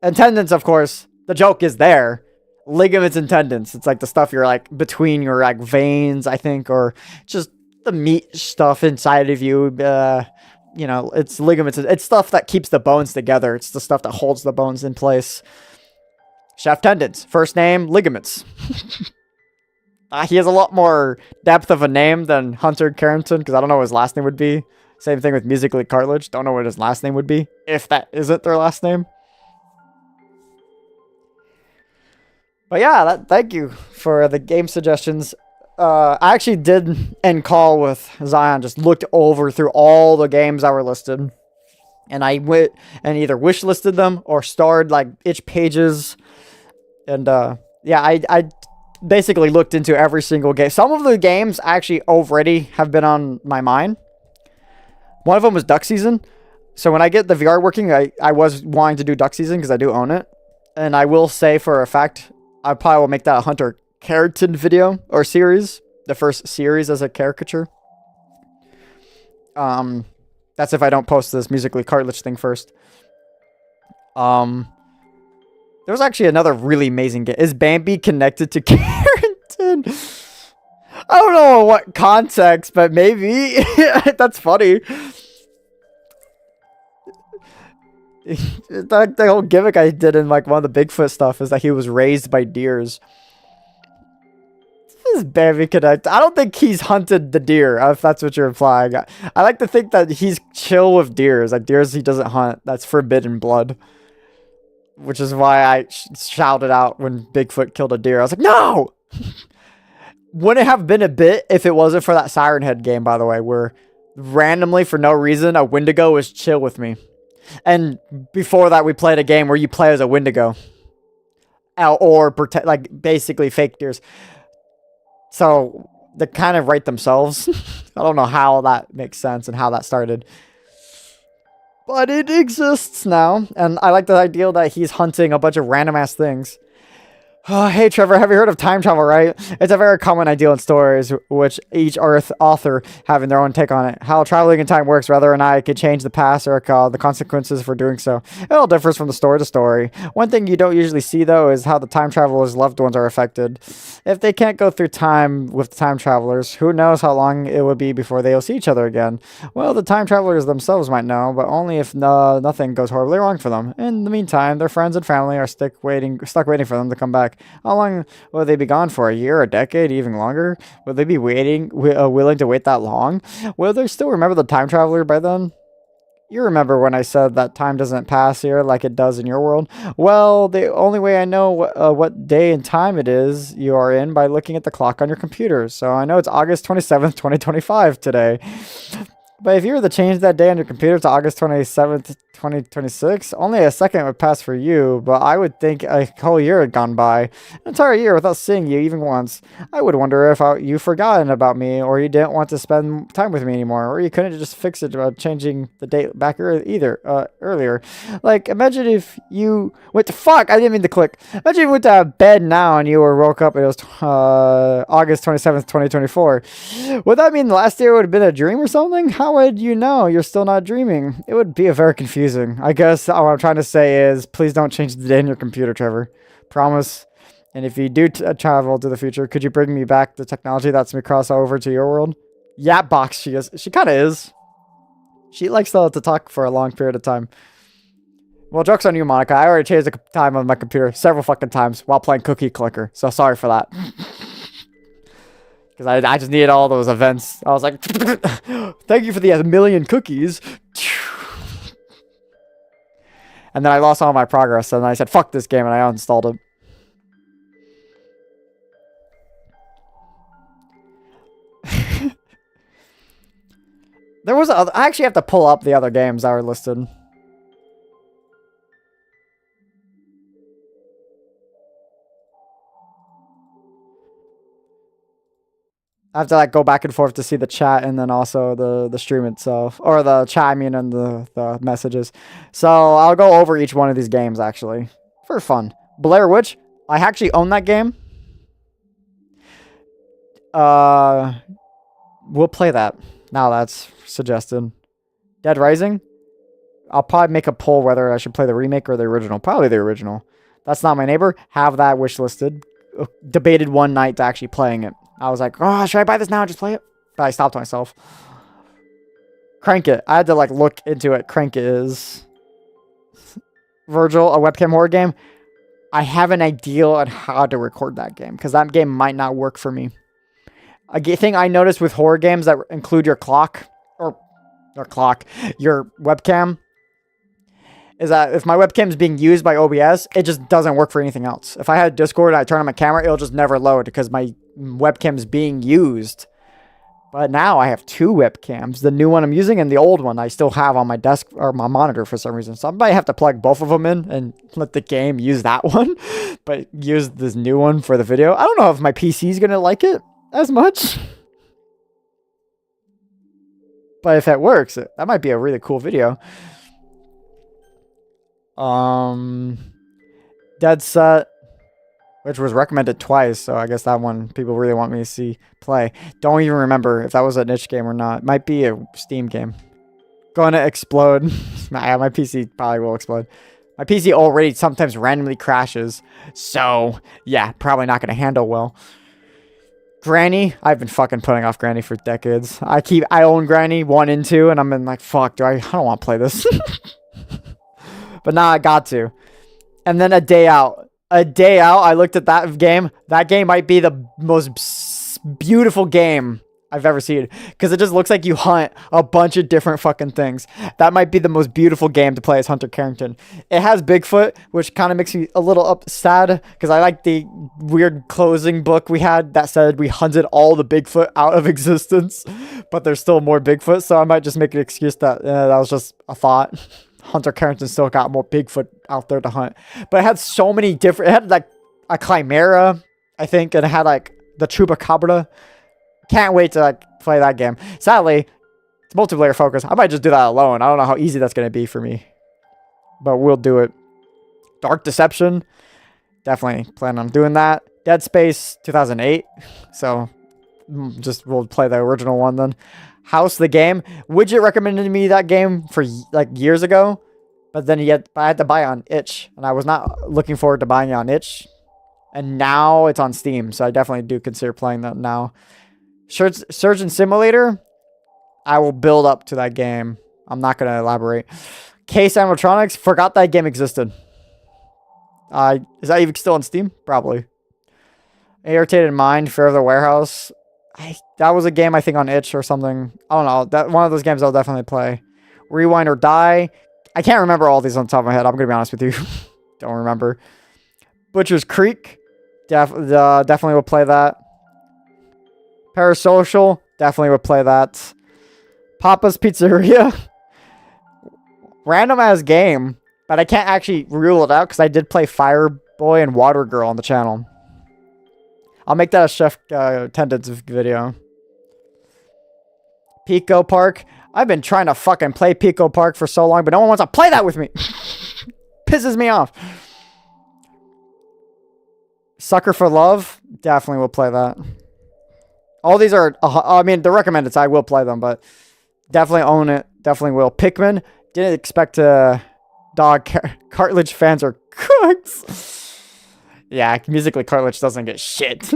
tendons, of course, the joke is there. Ligaments and tendons. It's like the stuff you're like between your like veins, I think, or just the meat stuff inside of you. It's ligaments. It's stuff that keeps the bones together. It's the stuff that holds the bones in place. Chef Tendance. First name, Ligaments. He has a lot more depth of a name than Hunter Carrington, because I don't know what his last name would be. Same thing with Musically Cartilage. Don't know what his last name would be, if that isn't their last name. But yeah, thank you for the game suggestions. I actually did end call with Zion, just looked over through all the games that were listed. And I went and either wish listed them or starred like itch pages. And yeah, I basically looked into every single game. Some of the games actually already have been on my mind. One of them was Duck Season. So when I get the VR working, I was wanting to do duck season because I do own it. And I will say for a fact, I probably will make that a Hunter Keratin video or series. The first series as a caricature. That's if I don't post this Musically cartilage thing first. There was actually another really amazing game. Is Bambi connected to Carrington? I don't know what context, but maybe. That's funny. The whole gimmick I did in like one of the Bigfoot stuff is that he was raised by deers. Is Bambi connected? I don't think he's hunted the deer, if that's what you're implying. I like to think that he's chill with deers. Like deers he doesn't hunt. That's forbidden blood. Which is why I shouted out when Bigfoot killed a deer. I was like, no! Wouldn't have been a bit if it wasn't for that Siren Head game, by the way, where randomly, for no reason, a Wendigo was chill with me. And before that, we played a game where you play as a Wendigo. Or protect, like, basically fake deers. So, they kind of write themselves. I don't know how that makes sense and how that started. But it exists now. And I like the idea that he's hunting a bunch of random ass things. Hey Trevor, have you heard of time travel, right? It's a very common idea in stories, which each author having their own take on it. How traveling in time works, whether or not it could change the past or the consequences for doing so. It all differs from the story to story. One thing you don't usually see, though, is how the time traveler's loved ones are affected. If they can't go through time with the time travelers, who knows how long it would be before they'll see each other again? Well, the time travelers themselves might know, but only if nothing goes horribly wrong for them. In the meantime, their friends and family are stuck waiting for them to come back. How long will they be gone for? A year, a decade, even longer? Will they be willing to wait that long? Will they still remember the time traveler by then? You remember when I said that time doesn't pass here like it does in your world? Well, the only way I know what day and time it is you are in by looking at the clock on your computer. So I know it's August 27th, 2025 today. But if you were to change that day on your computer to August 27th, 2026, only a second would pass for you, but I would think a whole year had gone by. An entire year without seeing you even once. I would wonder if you've forgotten about me, or you didn't want to spend time with me anymore, or you couldn't just fix it by changing the date back earlier. Like, imagine if you went to fuck, I didn't mean to click. Imagine if you went to bed now and you woke up and it was August 27th, 2024. Would that mean the last year would have been a dream or something? How would you know you're still not dreaming? It would be a very confusing. I guess what I'm trying to say is, please don't change the day in your computer, Trevor. Promise. And if you do travel to the future, could you bring me back the technology that's me cross over to your world? Yeah, box. She kind of is. She likes to talk for a long period of time. Well, joke's on you, Monica. I already changed the time on my computer several fucking times while playing Cookie Clicker. So sorry for that. Because I just needed all those events. I was like, thank you for the million cookies. And then I lost all my progress, and I said, fuck this game, and I uninstalled it. There was I actually have to pull up the other games that were listed. I have to like go back and forth to see the chat and then also the stream itself, or the chat, I mean, and the messages. So I'll go over each one of these games actually for fun. Blair Witch, I actually own that game. We'll play that. Now that's suggested. Dead Rising, I'll probably make a poll whether I should play the remake or the original. Probably the original. That's Not My Neighbor. Have that wish listed. Debated one night to actually playing it. I was like, oh, should I buy this now and just play it? But I stopped myself. Crank It. I had to like look into it. Crank It is Virgil, a webcam horror game. I have an idea on how to record that game because that game might not work for me. A thing I noticed with horror games that include your your webcam, is that if my webcam is being used by OBS, it just doesn't work for anything else. If I had Discord and I turn on my camera, it'll just never load because my webcam is being used. But now I have two webcams, the new one I'm using and the old one I still have on my desk or my monitor for some reason. So I might have to plug both of them in and let the game use that one, but use this new one for the video. I don't know if my PC is going to like it as much. But if it works, that might be a really cool video. Dead Set, which was recommended twice, so I guess that one people really want me to see play. Don't even remember if that was an itch game or not. Might be a Steam game. Gonna explode. My PC probably will explode. My PC already sometimes randomly crashes, so yeah, probably not gonna handle well. Granny, I've been fucking putting off Granny for decades. I own Granny 1 and 2, and I'm in like, fuck, I don't want to play this. But now I got to. And then A Day Out. A Day Out, I looked at that game. That game might be the most beautiful game I've ever seen. Because it just looks like you hunt a bunch of different fucking things. That might be the most beautiful game to play as Hunter Carrington. It has Bigfoot, which kind of makes me a little sad. Because I like the weird closing book we had that said we hunted all the Bigfoot out of existence. But there's still more Bigfoot. So I might just make an excuse that that was just a thought. Hunter Carrington still got more Bigfoot out there to hunt. But it had so many different... It had like a Chimera, I think. And it had like the Chupacabra. Can't wait to like play that game. Sadly, it's multiplayer focused. I might just do that alone. I don't know how easy that's going to be for me. But we'll do it. Dark Deception. Definitely plan on doing that. Dead Space 2008. So just we'll play the original one then. House the game. Widget recommended me that game for like years ago, but then I had to buy it on itch, and I was not looking forward to buying it on itch, and now it's on Steam, so I definitely do consider playing that now. Surgeon Simulator, I will build up to that game. I'm not going to elaborate. Case Animatronics, forgot that game existed. Is that even still on Steam? Probably. Irritated Mind, Fear of the Warehouse. That was a game I think on itch or something. I don't know. That one of those games I'll definitely play. Rewind or Die. I can't remember all these on the top of my head. I'm gonna be honest with you. Don't remember. Butcher's Creek. Definitely will play that. Parasocial. Definitely will play that. Papa's Pizzeria. Random ass game, but I can't actually rule it out because I did play Fireboy and Water Girl on the channel. I'll make that a chef attendance video. Pico Park. I've been trying to fucking play Pico Park for so long, but no one wants to play that with me. Pisses me off. Sucker for Love. Definitely will play that. All these are, I mean, they're recommended, so I will play them, but definitely own it. Definitely will. Pikmin. Didn't expect to... Dog cartilage fans are cooks. Yeah, Musically Cartilage doesn't get shit.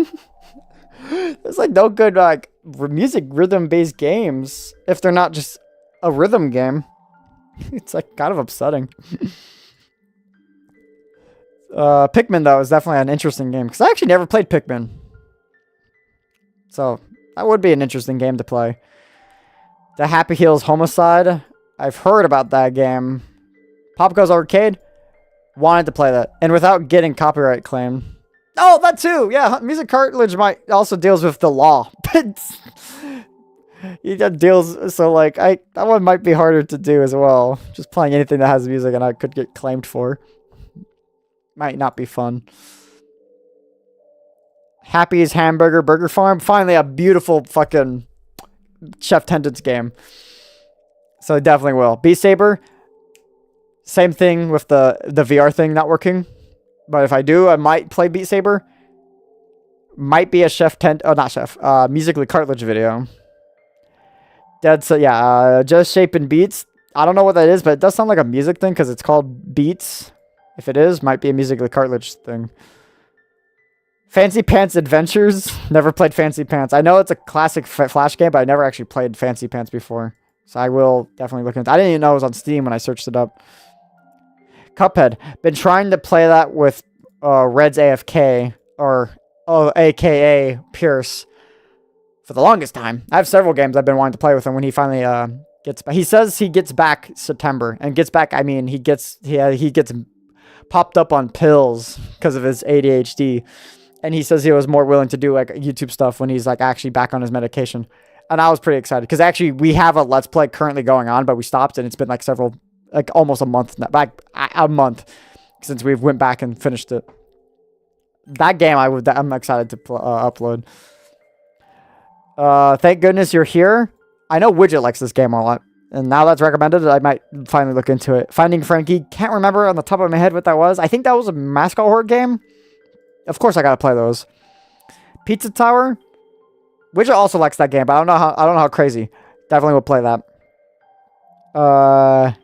There's like no good like music rhythm based games if they're not just a rhythm game. It's like kind of upsetting. Pikmin though is definitely an interesting game because I actually never played Pikmin, so that would be an interesting game to play. The Happy Heels Homicide. I've heard about that game. Pop Goes Arcade. Wanted to play that, and without getting copyright claim. Oh, that too. Yeah, Music Cartilage might also deals with the law. He deals, so like that one might be harder to do as well. Just playing anything that has music and I could get claimed for. Might not be fun. Happy's Hamburger Burger Farm. Finally, a beautiful fucking Chef Tendance game. So definitely will. Beat Saber. Same thing with the VR thing not working. But if I do, I might play Beat Saber. Might be a Musically Cartilage video. Just Shaping Beats. I don't know what that is, but it does sound like a music thing because it's called Beats. If it is, might be a Musically Cartilage thing. Fancy Pants Adventures. Never played Fancy Pants. I know it's a classic Flash game, but I never actually played Fancy Pants before. So I will definitely look into it. I didn't even know it was on Steam when I searched it up. Cuphead. Been trying to play that with Red's AFK, or aka Pierce, for the longest time. I have several games I've been wanting to play with him when he finally gets back. He says he gets back September. And gets back, I mean, he gets popped up on pills because of his ADHD. And he says he was more willing to do like YouTube stuff when he's like actually back on his medication. And I was pretty excited because actually we have a Let's Play currently going on, but we stopped and it's been like almost a month, a month since we went back and finished it. That game I'm excited to upload. Thank goodness you're here. I know Widget likes this game a lot. And now that's recommended, I might finally look into it. Finding Frankie. Can't remember on the top of my head what that was. I think that was a mascot horror game. Of course I gotta play those. Pizza Tower. Widget also likes that game, but I don't know how crazy. Definitely will play that.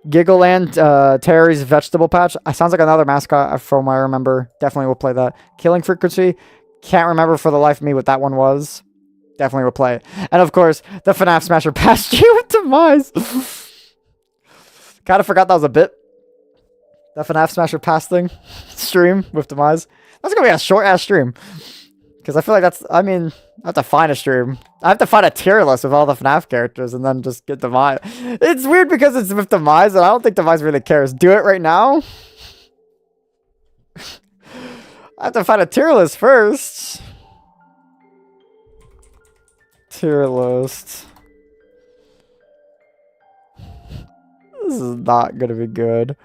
Giggleland, Terry's Vegetable Patch. Sounds like another mascot from what I remember. Definitely will play that. Killing Frequency. Can't remember for the life of me what that one was. Definitely will play it. And of course, the FNAF Smasher Pass G with Demise. Kind of forgot that was a bit. The FNAF Smasher Pass thing. Stream with Demise. That's going to be a short ass stream. Because I feel like I have to find a stream. I have to find a tier list with all the FNAF characters and then just get Demise. It's weird because it's with Demise and I don't think Demise really cares. Do it right now? I have to find a tier list first. Tier list. This is not gonna be good.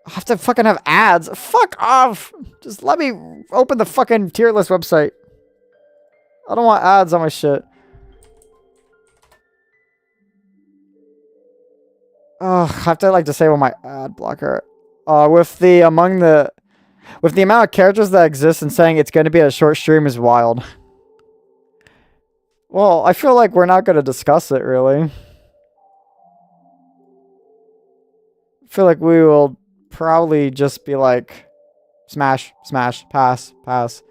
I have to fucking have ads. Fuck off! Just let me open the fucking tier list website. I don't want ads on my shit. Oh, I have to disable my ad blocker. With the amount of characters that exist and saying it's going to be a short stream is wild. Well, I feel like we're not going to discuss it, really. I feel like we will probably just be like, smash, smash, pass, pass.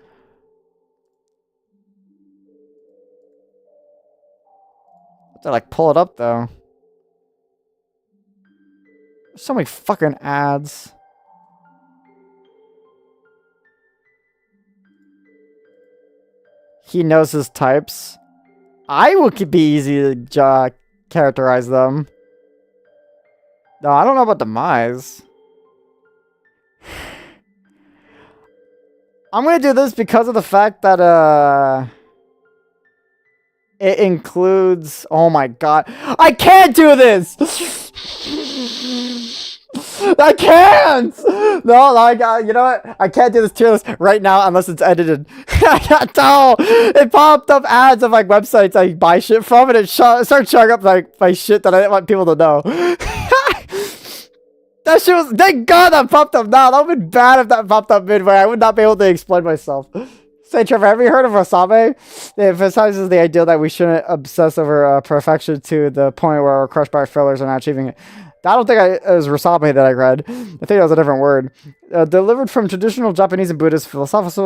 I have to pull it up, though. There's so many fucking ads. He knows his types. I will be easy to characterize them. No, I don't know about Demise. I'm gonna do this because of the fact that it includes. Oh my god, I can't do this. I can't! No, you know what? I can't do this tier list right now unless it's edited. No! It popped up ads of websites I buy shit from and it started showing up my shit that I didn't want people to know. That shit was... Thank God that popped up now. That would have been bad if that popped up midway. I would not be able to explain myself. Say, Trevor, have you heard of Wasabi? It emphasizes the idea that we shouldn't obsess over perfection to the point where we're crushed by our failures and not achieving it. I don't think it was Wasabi that I read. I think that was a different word. Delivered from traditional Japanese and Buddhist philosophers,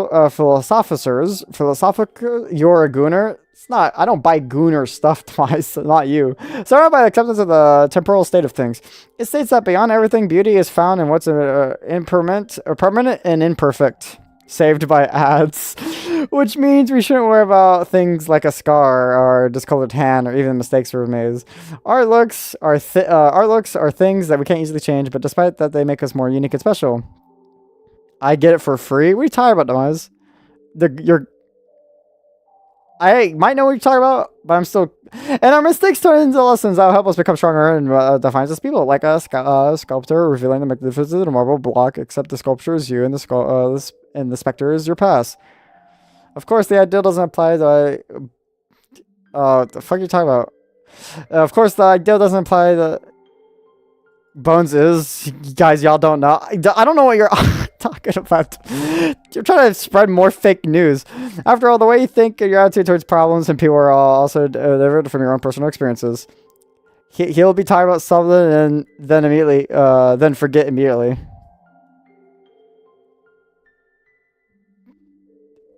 you're a gooner. It's not. I don't buy gooner stuff twice. Not you. Surrounded by the acceptance of the temporal state of things. It states that beyond everything, beauty is found in what's permanent and imperfect. Saved by ads, which means we shouldn't worry about things like a scar or discolored hand or even mistakes we've made. Our looks are things that we can't easily change, but despite that, they make us more unique and special. I get it for free. What are you talking about, Demise? I might know what you're talking about, but I'm still... And our mistakes turn into lessons that will help us become stronger and define us as people. Like a sculptor revealing the magnificence of the marble block, except the sculpture is you and the specter is your past. Of course, the ideal doesn't apply to... the fuck are you talking about? Of course, the ideal doesn't apply to... Bones is... Guys, y'all don't know. I don't know what you're talking about. You're trying to spread more fake news. After all, the way you think and your attitude towards problems and people are also delivered from your own personal experiences. He'll be talking about something and then immediately... then forget immediately.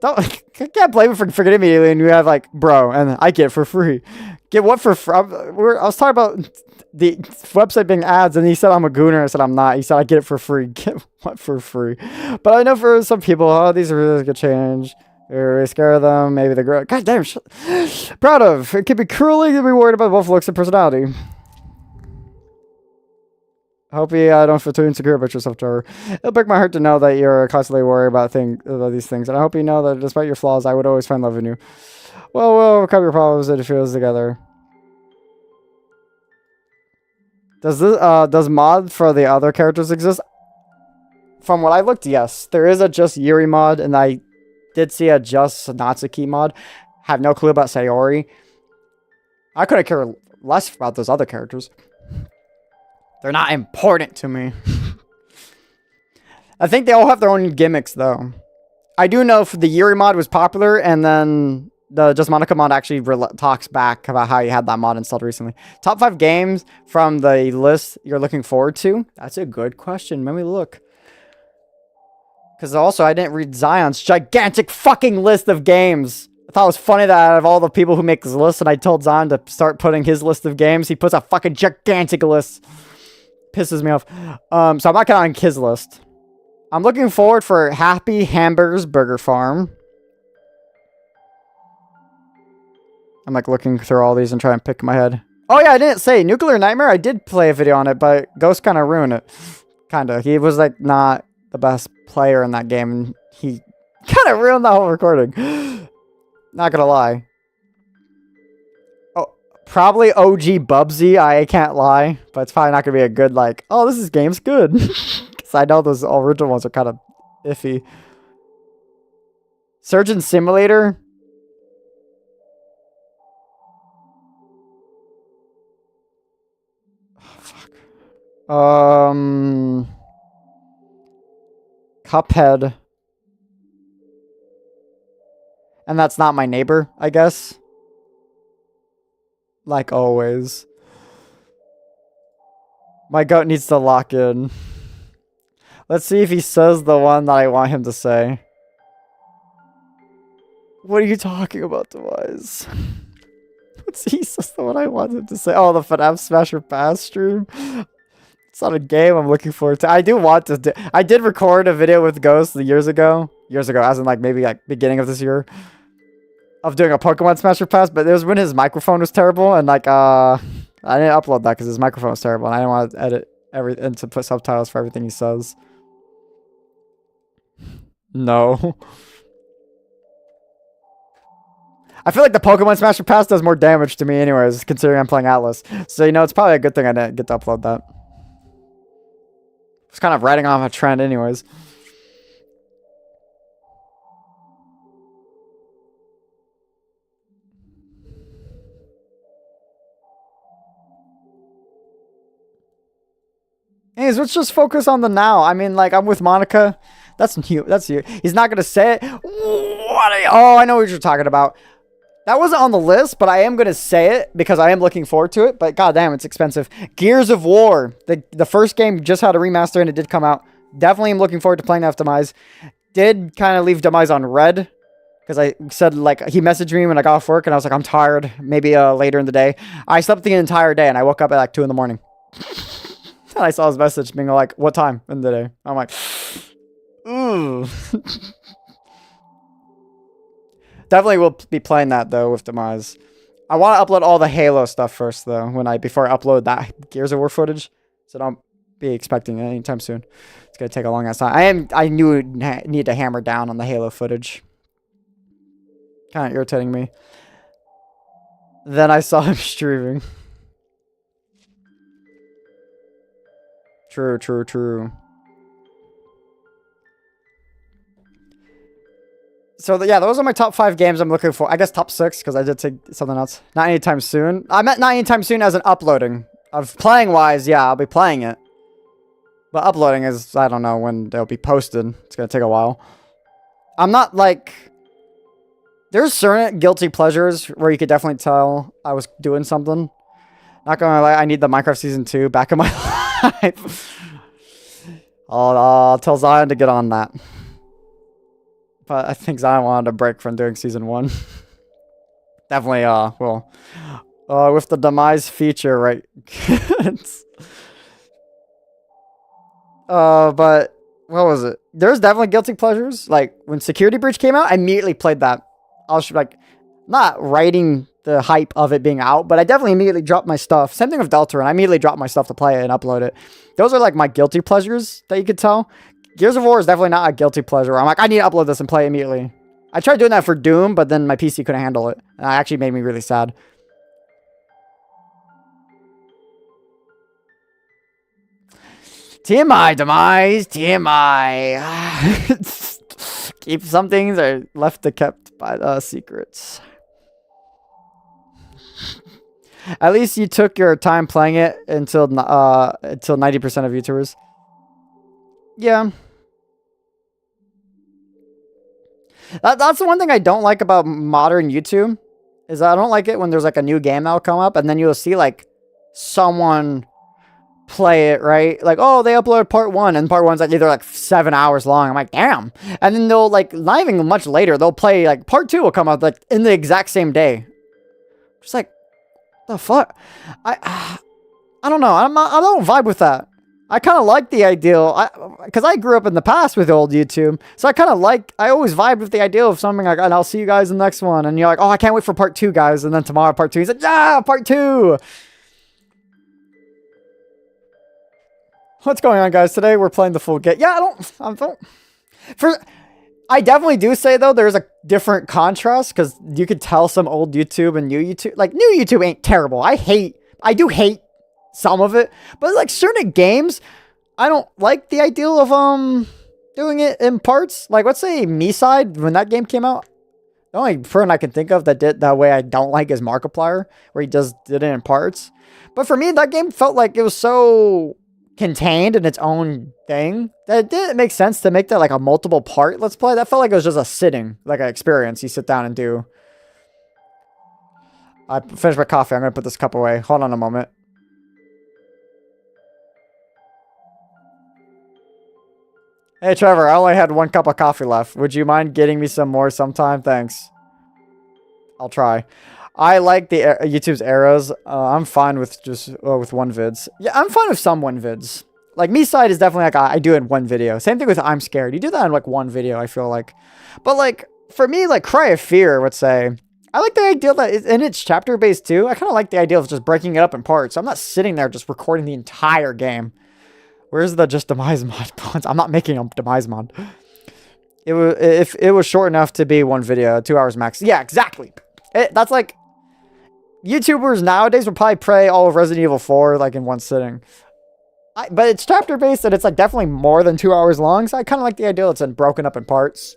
I can't blame him for forgetting immediately, and you have bro, and I get it for free. Get what for free? I was talking about the website being ads, and he said I'm a gooner. I said I'm not. He said I get it for free. Get what for free? But I know for some people, these are really good change. Or scare them. Maybe they're grow. God damn. Proud of. It can be cruelly to be worried about both looks and personality. I hope you don't feel too insecure about yourself, Trevor. It'll break my heart to know that you're constantly worried about these things. And I hope you know that despite your flaws, I would always find love in you. Well, we'll overcome your problems and feel together. Does mod for the other characters exist? From what I looked, yes. There is a Just Yuri mod, and I did see a Just Natsuki mod. Have no clue about Sayori. I could have cared less about those other characters. They're not important to me. I think they all have their own gimmicks, though. I do know if the Yuri mod was popular, and then the Just Monika mod actually talks back about how you had that mod installed recently. Top 5 games from the list you're looking forward to? That's a good question. Let me look. Because also, I didn't read Zion's gigantic fucking list of games. I thought it was funny that out of all the people who make this list, and I told Zion to start putting his list of games, he puts a fucking gigantic list. Pisses me off. So I'm not counting his list. I'm looking forward for Happy Hamburger's Burger Farm. I'm like looking through all these and trying to pick in my head. Oh yeah, I didn't say Nuclear Nightmare. I did play a video on it, but Ghost kind of ruined it. Kinda. He was like not the best player in that game, and he kind of ruined the whole recording. Not gonna lie. Oh, probably OG Bubsy. I can't lie, but it's probably not gonna be a good like. Oh, this game's good. Because I know those original ones are kind of iffy. Surgeon Simulator. Cuphead. And That's Not My Neighbor, I guess. Like always. My goat needs to lock in. Let's see if he says the one that I want him to say. What are you talking about, Demise? Let's see, he says the one I want him to say. Oh, the FNAF Smasher Pass stream. It's not a game I'm looking forward to. I do want to do. I did record a video with Ghost years ago. Years ago, as in like maybe like beginning of this year. Of doing a Pokemon Smasher Pass, but it was when his microphone was terrible, and like I didn't upload that because his microphone was terrible, and I didn't want to edit and to put subtitles for everything he says. No. I feel like the Pokemon Smasher Pass does more damage to me anyways, considering I'm playing Atlas. So, you know, it's probably a good thing I didn't get to upload that. It's kind of riding off a trend anyways. Anyways, let's just focus on the now. I mean, like, I'm with Monika. That's you. That's you. He's not going to say it. Oh, I know what you're talking about. That wasn't on the list, but I am going to say it because I am looking forward to it. But goddamn, it's expensive. Gears of War. The first game just had a remaster and it did come out. Definitely am looking forward to playing that Demise. Did kind of leave Demise on red. Because I said, like, he messaged me when I got off work and I was like, I'm tired. Maybe later in the day. I slept the entire day and I woke up at like 2 in the morning. And I saw his message being like, what time in the day? I'm like, ooh. Definitely will be playing that though with Demise. I want to upload all the Halo stuff first though before I upload that Gears of War footage. So don't be expecting it anytime soon. It's gonna take a long ass time. I knew need to hammer down on the Halo footage. Kind of irritating me. Then I saw him streaming. True, true, true. So, yeah, those are my top 5 games I'm looking for. I guess top 6, because I did take something else. Not anytime soon. I meant not anytime soon as in uploading. Of playing-wise, yeah, I'll be playing it. But uploading is, I don't know when they'll be posted. It's going to take a while. I'm not, like... There's certain guilty pleasures where you could definitely tell I was doing something. Not gonna lie, I need the Minecraft Season 2 back in my life. I'll tell Zion to get on that. But I think Zion wanted a break from doing Season 1. Definitely, well, with the Demise feature, right? But, what was it? There's definitely guilty pleasures. Like, when Security Breach came out, I immediately played that. I was, like, not writing the hype of it being out, but I definitely immediately dropped my stuff. Same thing with Deltarune. I immediately dropped my stuff to play it and upload it. Those are, like, my guilty pleasures that you could tell. Gears of War is definitely not a guilty pleasure. I'm like, I need to upload this and play it immediately. I tried doing that for Doom, but then my PC couldn't handle it. And it actually made me really sad. TMI, Demise, TMI. Keep some things are left to kept by the secrets. At least you took your time playing it until 90% of YouTubers. Yeah. That's the one thing I don't like about modern YouTube is I don't like it when there's like a new game that'll come up and then you'll see like someone play it, right? Like, oh, they uploaded part 1 and part 1's like either like 7 hours long. I'm like, damn. And then they'll like not even much later, they'll play like part 2 will come out like in the exact same day. Just like the fuck? I don't know. I don't vibe with that. I kind of like the ideal, because I grew up in the past with old YouTube, so I always vibe with the idea of something like, and I'll see you guys in the next one, and you're like, oh, I can't wait for part 2, guys, and then tomorrow part 2, he's like, yeah, part 2. What's going on, guys? Today we're playing the full game. Yeah, I definitely do say though, there's a different contrast because you could tell some old YouTube and new YouTube, like new YouTube ain't terrible. I do hate some of it, but like certain games, I don't like the ideal of doing it in parts. Like let's say Me Side when that game came out, the only person I can think of that did that way I don't like is Markiplier, where he did it in parts. But for me, that game felt like it was so contained in its own thing that it didn't make sense to make that like a multiple part let's play. That felt like it was just a sitting, like an experience you sit down and do. I finished my coffee. I'm gonna put this cup away. Hold on a moment. Hey Trevor, I only had 1 cup of coffee left. Would you mind getting me some more sometime? Thanks. I'll try. I like the YouTube's arrows. I'm fine with just with one vids. Yeah, I'm fine with some one vids. Like Me Side is definitely like I do it in one video. Same thing with I'm Scared. You do that in like one video, I feel like. But like for me, like Cry of Fear would say, I like the idea that in its chapter based too. I kind of like the idea of just breaking it up in parts. I'm not sitting there just recording the entire game. Where's the just demise mod? I'm not making a demise mod. It was if it was short enough to be one video, 2 hours max. Yeah, exactly. That's like YouTubers nowadays would probably play all of Resident Evil 4 like in one sitting. But it's chapter based and it's like definitely more than 2 hours long. So I kind of like the idea it's broken up in parts.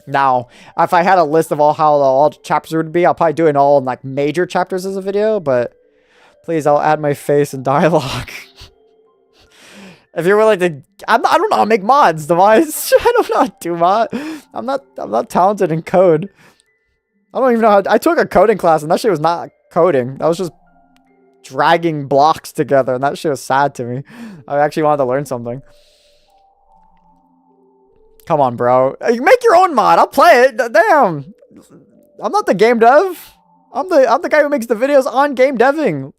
Now, if I had a list of all the chapters would be, I'll probably do it all in like major chapters as a video. But please, I'll add my face and dialogue. If you're willing to, I don't know how to make mods, demise. I don't know how to do mod. I'm not talented in code. I don't even know how. I took a coding class and that shit was not coding. That was just dragging blocks together, and that shit was sad to me. I actually wanted to learn something. Come on, bro. You make your own mod. I'll play it. Damn. I'm not the game dev. I'm the guy who makes the videos on game deving.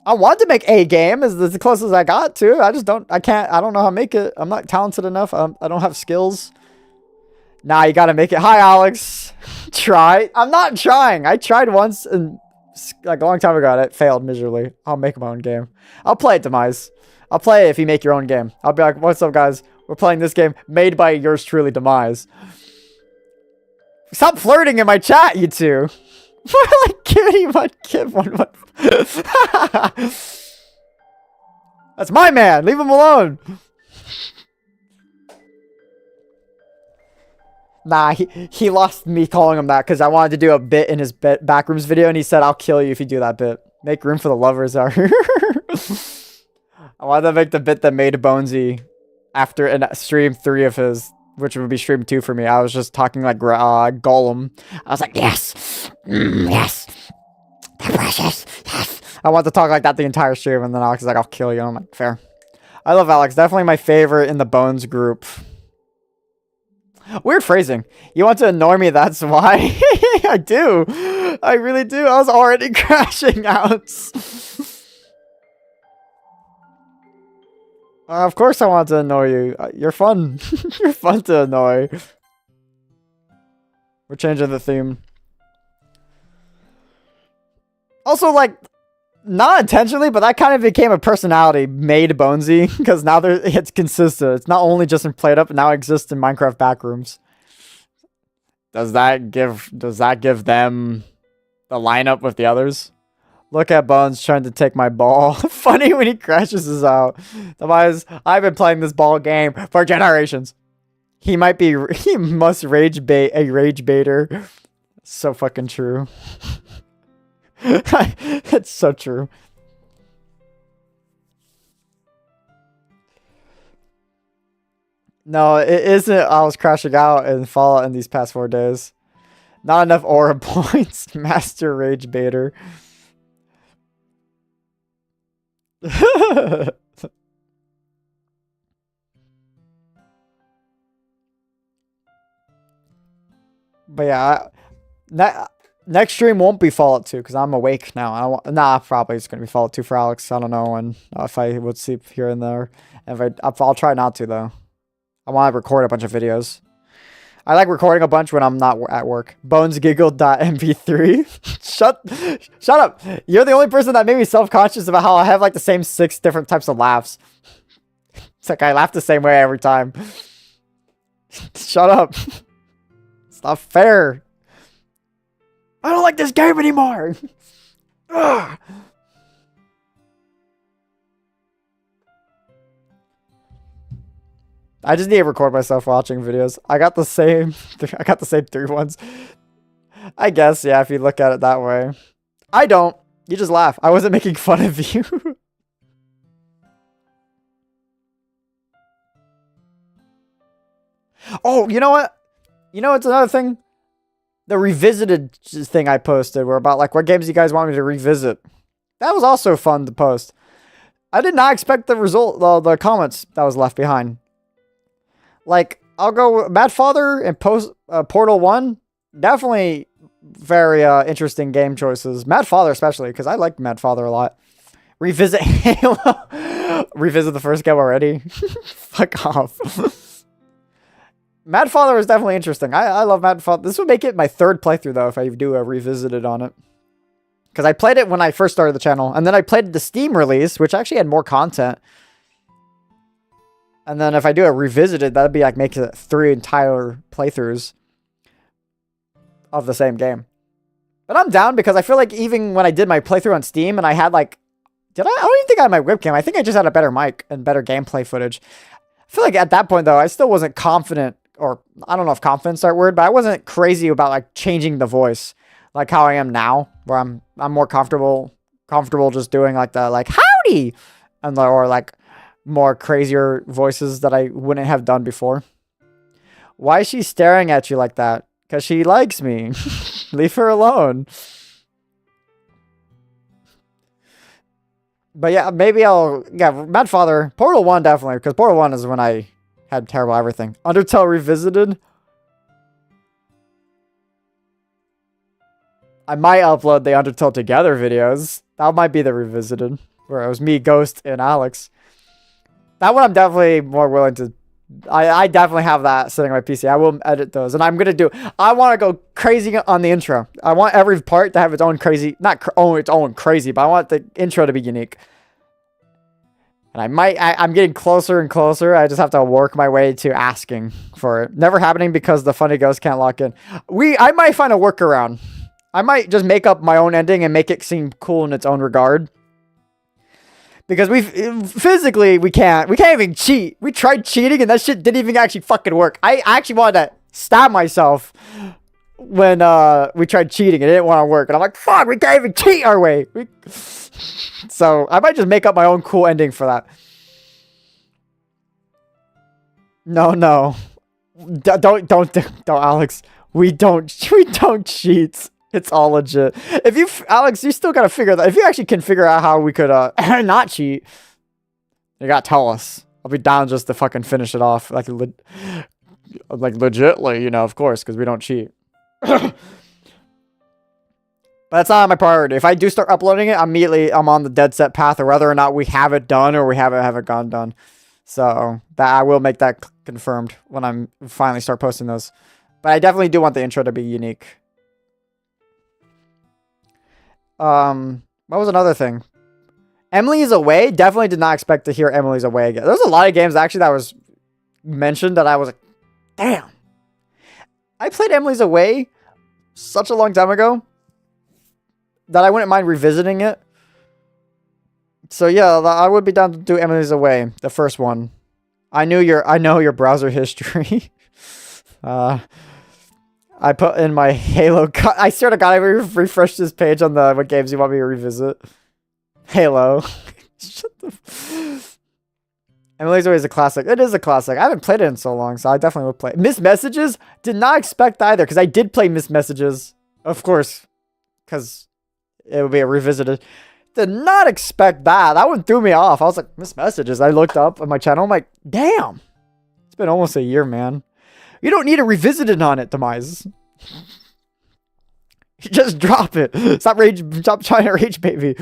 I want to make a game as the closest I got to. I don't know how to make it. I'm not talented enough. I don't have skills. Nah, you gotta make it. Hi, Alex. Try. I'm not trying. I tried once and like a long time ago and it failed miserably. I'll make my own game. I'll play it, Demise. I'll play it if you make your own game. I'll be like, what's up, guys? We're playing this game made by yours truly, Demise. Stop flirting in my chat, you two. We're like cutie mud kid one. That's my man. Leave him alone. Nah, he lost me calling him that because I wanted to do a bit in his backrooms video, and he said, I'll kill you if you do that bit. Make room for the lovers are. I wanted to make the bit that made Bonesy after stream 3 of his, which would be stream 2 for me. I was just talking like Gollum. I was like, yes, yes, they're precious, yes. I want to talk like that the entire stream, and then Alex is like, I'll kill you. I'm like, fair. I love Alex. Definitely my favorite in the Bones group. Weird phrasing. You want to annoy me, that's why. I do. I really do. I was already crashing out. Of course I want to annoy you. You're fun. You're fun to annoy. We're changing the theme. Also, like, not intentionally, but that kind of became a personality made Bonesy because now it's consistent. It's not only just in Played Up, it now exists in Minecraft Backrooms. Does that give them the lineup with the others? Look at Bones trying to take my ball. Funny when he crashes us out. Otherwise, I've been playing this ball game for generations. He must rage bait a rage baiter. So fucking true. It's so true. No, it isn't. I was crashing out in Fallout in these past 4 days. Not enough aura points. Master Rage Baiter. But yeah, next stream won't be Fallout 2 because I'm awake now. Probably it's gonna be Fallout 2 for Alex. I don't know when if I would sleep here and there. I'll try not to though. I want to record a bunch of videos. I like recording a bunch when I'm not at work. Bonesgiggle.mp3. Shut up. You're the only person that made me self-conscious about how I have like the same 6 different types of laughs. It's like I laugh the same way every time. Shut up. It's not fair. I don't like this game anymore. Ugh. I just need to record myself watching videos. I got the same 3 ones. I guess, yeah, if you look at it that way. I don't. You just laugh. I wasn't making fun of you. Oh, you know what? You know, it's another thing. The revisited thing I posted were about like what games you guys want me to revisit. That was also fun to post. I did not expect the result, the comments that was left behind. Like, I'll go Mad Father and Portal 1. Definitely very interesting game choices. Mad Father especially, because I like Mad Father a lot. Revisit Halo. Revisit the first game already. Fuck off. Mad Father is definitely interesting. I love Mad Father. This would make it my 3rd playthrough, though, if I do a revisited on it. Because I played it when I first started the channel. And then I played the Steam release, which actually had more content. And then if I do a revisited, that'd be like making it 3 entire playthroughs of the same game. But I'm down because I feel like even when I did my playthrough on Steam and I had like... I don't even think I had my webcam. I think I just had a better mic and better gameplay footage. I feel like at that point, though, I still wasn't confident, or I don't know if confident's the right word, but I wasn't crazy about like changing the voice like how I am now, where I'm more comfortable just doing like the like howdy and or like more crazier voices that I wouldn't have done before. Why is she staring at you like that? Because she likes me. Leave her alone. But yeah, maybe Mad Father, Portal 1 definitely, because Portal 1 is when I had terrible everything. Undertale Revisited. I might upload the Undertale Together videos. That might be the Revisited, where it was me, Ghost, and Alex. That one I'm definitely more willing to... I definitely have that sitting on my PC. I will edit those. And I'm going to do... I want to go crazy on the intro. I want every part to have its own crazy... Not its own crazy, but I want the intro to be unique. And I'm getting closer and closer. I just have to work my way to asking for it. Never happening because the funny ghost can't lock in. I might find a workaround. I might just make up my own ending and make it seem cool in its own regard. Because physically, we can't even cheat. We tried cheating and that shit didn't even actually fucking work. I actually wanted to stab myself when we tried cheating. It didn't want to work. And I'm like, fuck, we can't even cheat our way. So I might just make up my own cool ending for that. No. Don't, Alex. We don't cheat. It's all legit. Alex, you still gotta figure that. If you actually can figure out how we could not cheat, you gotta tell us. I'll be down just to fucking finish it off, like legitly, you know, of course, because we don't cheat. But that's not my priority. If I do start uploading it, immediately I'm on the dead set path of whether or not we have it done or we haven't gone done. So that I will make that confirmed when I'm finally start posting those. But I definitely do want the intro to be unique. What was another thing? Emily's Away? Definitely did not expect to hear Emily's Away again. There's a lot of games actually that was mentioned that I was like, damn. I played Emily's Away such a long time ago that I wouldn't mind revisiting it. So yeah, I would be down to do Emily's Away, the first one. I know your browser history. I put in my Halo. I swear to God, I refreshed this page on the what games you want me to revisit. Halo. Shut the. Emily's always a classic. It is a classic. I haven't played it in so long, so I definitely would play. Missed Messages? Did not expect either, because I did play Missed Messages. Of course. Because it would be a revisited. Did not expect that. That one threw me off. I was like, Missed Messages. I looked up on my channel. I'm like, damn. It's been almost a year, man. You don't need a revisited on it, Demise. Just drop it. Stop trying to rage, baby.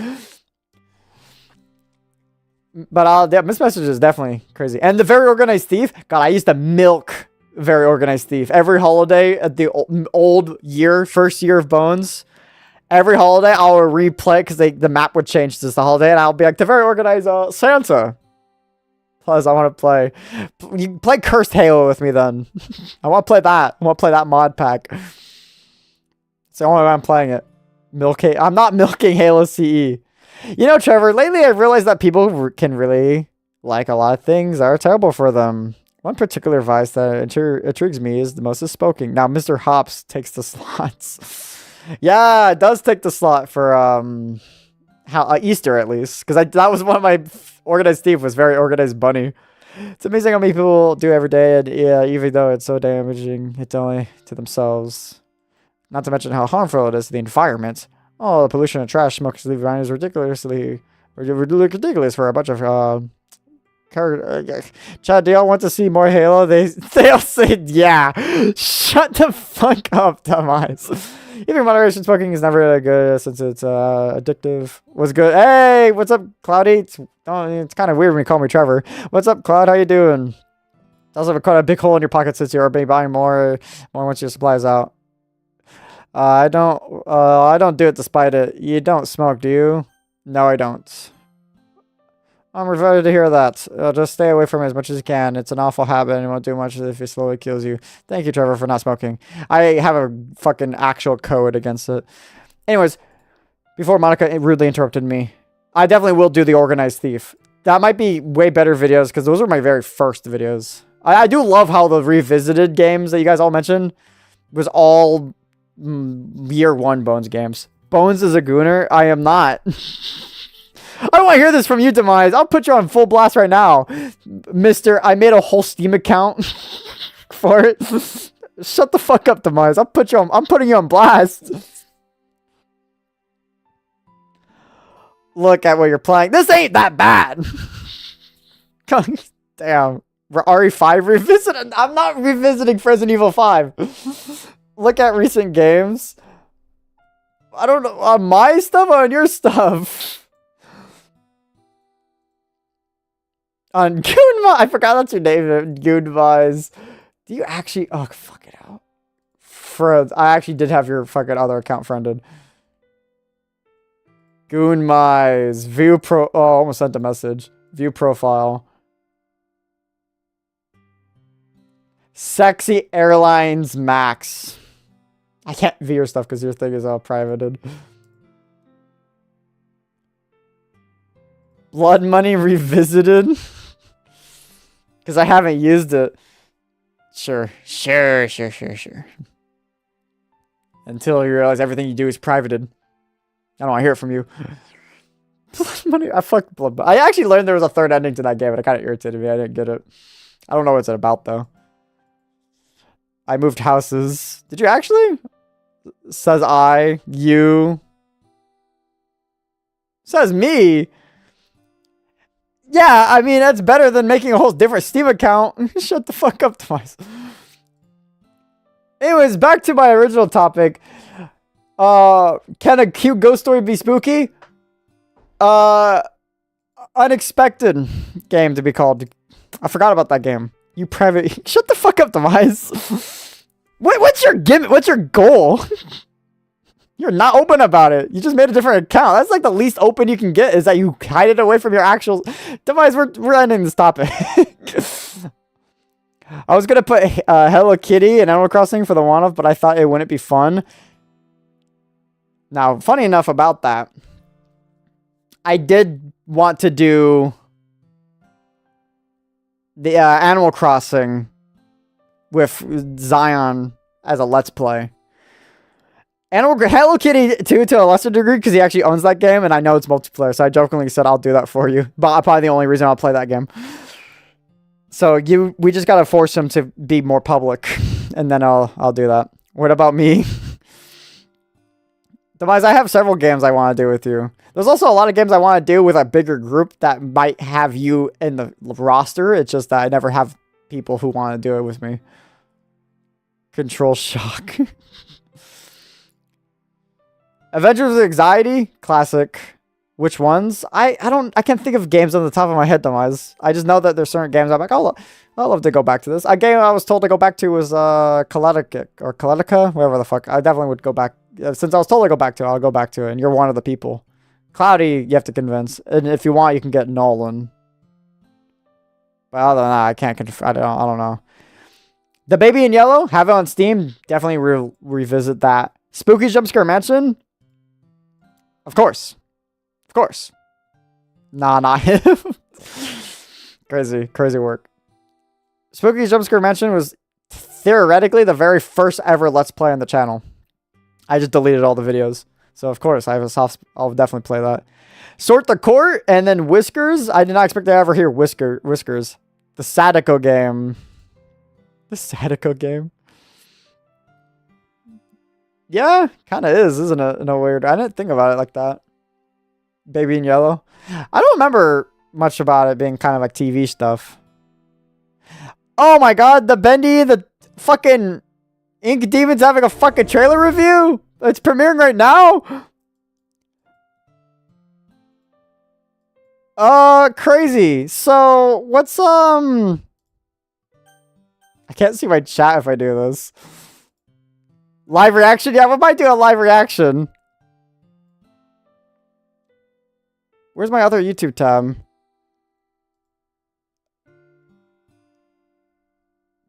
But yeah, Missed Message is definitely crazy. And the Very Organized Thief. God, I used to milk Very Organized Thief. Every holiday at the old year, first year of Bones. Every holiday, I would replay because the map would change this the holiday. And I'll be like, the Very Organized Santa. Plus, I want to play. You play Cursed Halo with me then. I want to play that. I want to play that mod pack. It's the only way I'm playing it. I'm not milking Halo CE. You know, Trevor, lately I've realized that people can really like a lot of things that are terrible for them. One particular vice that intrigues me is the most is smoking. Now, Mr. Hops takes the slots. Yeah, it does take the slot for Easter, at least. Because that was one of my organized thief was Very Organized Bunny. It's amazing how many people do every day, and yeah, even though it's so damaging, it's only to themselves. Not to mention how harmful it is to the environment. Oh, the pollution and trash smokers leave behind is ridiculous for a bunch of Chad, do y'all want to see more Halo? They all say yeah. Shut the fuck up, dumbass. Even moderation smoking is never really good since it's addictive. What's good? Hey, what's up, Cloudy? It's kind of weird when you call me Trevor. What's up, Cloud? How you doing? Also have quite a big hole in your pocket since you're buying more once your supply is out. I don't do it despite it. You don't smoke, do you? No, I don't. I'm ready to hear that. Just stay away from it as much as you can. It's an awful habit and it won't do much if it slowly kills you. Thank you, Trevor, for not smoking. I have a fucking actual code against it. Anyways, before Monika rudely interrupted me, I definitely will do the Organized Thief. That might be way better videos because those were my very first videos. I do love how the revisited games that you guys all mentioned was all year one Bones games. Bones is a gooner? I am not. I want to hear this from you, Demise. I'll put you on full blast right now. Mister, I made a whole Steam account for it. Shut the fuck up, Demise. I'm putting you on blast. Look at what you're playing. This ain't that bad. Damn. RE5 revisited. I'm not revisiting Resident Evil 5. Look at recent games. I don't know. On my stuff or on your stuff? On Goonvise. I forgot that's your name. Goonvise. Do you actually... Oh, fuck it out. Friends. I actually did have your fucking other account friended. Goonvise. View pro... Oh, I almost sent a message. View profile. Sexy Airlines Max. I can't view your stuff because your thing is all privated. Blood Money Revisited. Because I haven't used it. Sure. Until you realize everything you do is privated. I don't want to hear it from you. Blood Money. I fucked Blood Money. I actually learned there was a third ending to that game, and it kind of irritated me. I didn't get it. I don't know what it's about, though. I moved houses. Did you actually? Says I. You. Says me. Yeah, I mean, that's better than making a whole different Steam account. Shut the fuck up, Tomas. Anyways, back to my original topic. Can a cute ghost story be spooky? Unexpected game to be called. I forgot about that game. You private. Shut the fuck up, Demise. What's your gimmick? What's your goal? You're not open about it. You just made a different account. That's like the least open you can get is that you hide it away from your actual... Demise, we're ending this topic. I was going to put Hello Kitty and Animal Crossing for the one-off, but I thought it wouldn't be fun. Now, funny enough about that, I did want to do the Animal Crossing with Zion as a let's play. And Hello Kitty 2 to a lesser degree because he actually owns that game and I know it's multiplayer. So I jokingly said I'll do that for you. But probably the only reason I'll play that game. So we just gotta force him to be more public. And then I'll do that. What about me? Demise, I have several games I want to do with you. There's also a lot of games I want to do with a bigger group that might have you in the roster. It's just that I never have people who want to do it with me. Control Shock. Avengers of Anxiety, classic. Which ones? I can't think of games on the top of my head, Demise. I just know that there's certain games I'm like, I'd love to go back to this. A game I was told to go back to was Kaletica, whatever the fuck. I definitely would go back. Since I was told to go back to it, I'll go back to it. And you're one of the people. Cloudy, you have to convince. And if you want, you can get Nolan. But other than that, I can't. I don't know. The Baby in Yellow, have it on Steam. Definitely revisit that. Spooky Jumpscare Mansion. Of course. Of course. Nah, not him. Crazy work. Spooky Jumpscare Mansion was theoretically the very first ever Let's Play on the channel. I just deleted all the videos. So, of course, I have a soft... I'll definitely play that. Sort the Court, and then Whiskers. I did not expect to ever hear Whiskers. The Sadako game. The Sadako game. Yeah, kind of is, isn't it? In a weird... I didn't think about it like that. Baby in Yellow. I don't remember much about it being kind of like TV stuff. Oh my god, the Bendy, the fucking Ink Demon's having a fucking trailer review? It's premiering right now? Crazy. So, what's, I can't see my chat if I do this. Live reaction? Yeah, we might do a live reaction. Where's my other YouTube tab?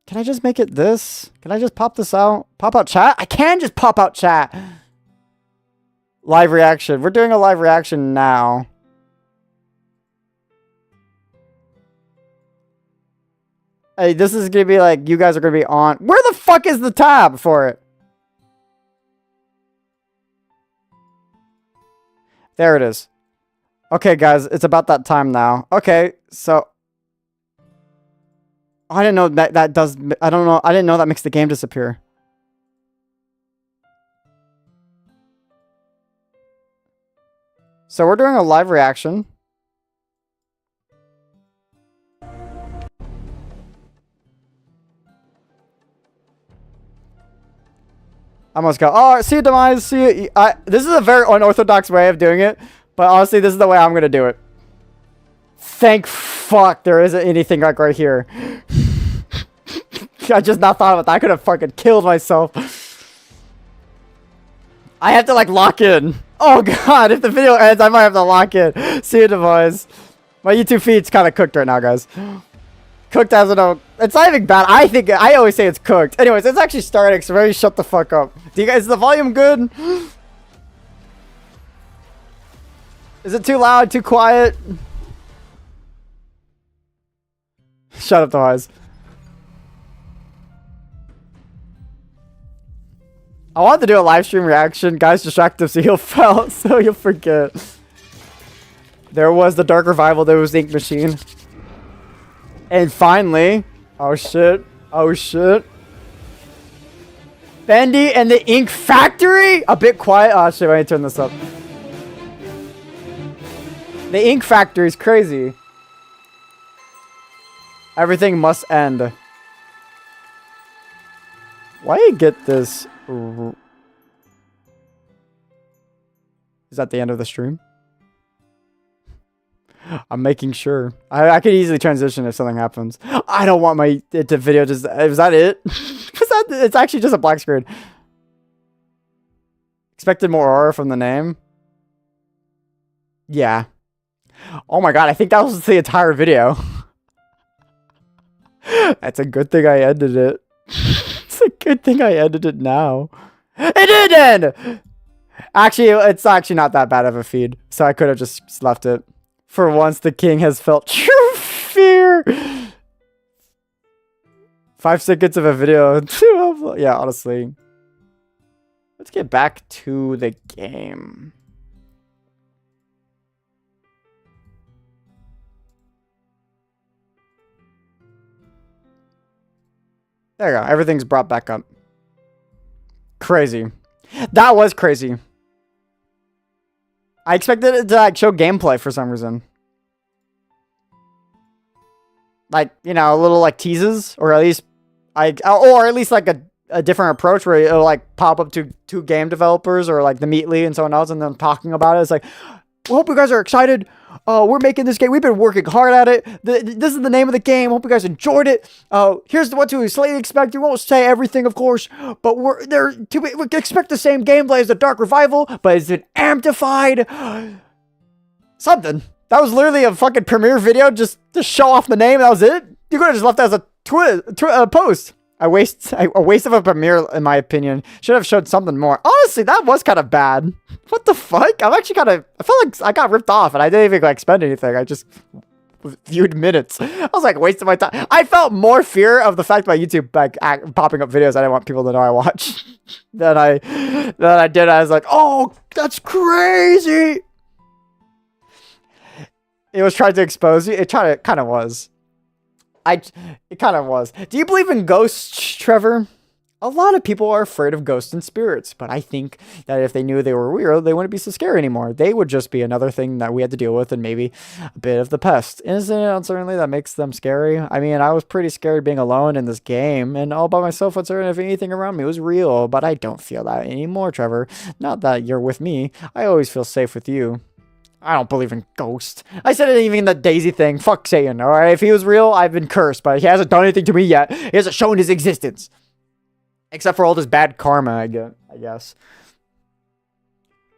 Can I just make it this? Can I just pop this out? Pop out chat? I can just pop out chat. Live reaction. We're doing a live reaction now. Hey, this is going to be like, you guys are going to be on. Where the fuck is the tab for it? There it is. Okay, guys, it's about that time now. Okay, so... I didn't know that does... I don't know. I didn't know that makes the game disappear. So we're doing a live reaction. I must go. Oh, see you, Demise. See you. This is a very unorthodox way of doing it. But honestly, this is the way I'm going to do it. Thank fuck there isn't anything like right here. I just not thought of it. I could have fucking killed myself. I have to like lock in. Oh god, if the video ends, I might have to lock in. See you, Demise. My YouTube feed's kind of cooked right now, guys. Cooked as an... It's not even bad. I always say it's cooked. Anyways, it's actually starting, so maybe shut the fuck up. Do you guys... Is the volume good? Is it too loud? Too quiet? Shut up, Demise. I wanted to do a live stream reaction. Guys distracted so you'll forget. There was the Dark Revival. There was the Ink Machine. And finally... Oh shit. Oh shit. Bendy and the Ink Factory? A bit quiet. Oh shit, let me turn this up. The Ink Factory is crazy. Everything must end. Why do you get this? Is that the end of the stream? I'm making sure. I could easily transition if something happens. I don't want my video just... Was that it? It's actually just a black screen. Expected more aura from the name? Yeah. Oh my god, I think that was the entire video. That's a good thing I ended it. It's a good thing I ended it now. It did end! Actually, it's actually not that bad of a feed. So I could have just left it. For once, the king has felt true fear. 5 seconds of a video. Yeah, honestly. Let's get back to the game. There you go. Everything's brought back up. Crazy. That was crazy. I expected it to like show gameplay for some reason. Like, you know, a little like teases, or at least like a different approach where it'll like pop up to two game developers or like the Meatly and someone else and them talking about it. It's like, we hope you guys are excited. We're making this game. We've been working hard at it. This is the name of the game. Hope you guys enjoyed it. Here's what to slightly expect. We won't say everything, of course, but we expect the same gameplay as the Dark Revival, but it's been amplified. Something. That was literally a fucking premiere video just to show off the name. That was it. You could have just left that as a post. A waste of a premiere, in my opinion. Should have showed something more. Honestly, that was kind of bad. What the fuck? I felt like I got ripped off and I didn't even like spend anything. I just viewed minutes. I was like wasting my time. I felt more fear of the fact my YouTube like popping up videos I didn't want people to know I watch than I did. I was like, oh, that's crazy. It was trying to expose you. It kind of was. It kind of was. Do you believe in ghosts, Trevor? A lot of people are afraid of ghosts and spirits, but I think that if they knew they were real, they wouldn't be so scary anymore. They would just be another thing that we had to deal with and maybe a bit of the pest. Isn't it uncertainty that makes them scary? I mean, I was pretty scared being alone in this game and all by myself, uncertain if anything around me was real, but I don't feel that anymore, Trevor. Not that you're with me. I always feel safe with you. I don't believe in ghosts. I said it even in the Daisy thing. Fuck Satan, alright? If he was real, I've been cursed, but he hasn't done anything to me yet. He hasn't shown his existence. Except for all this bad karma, I guess.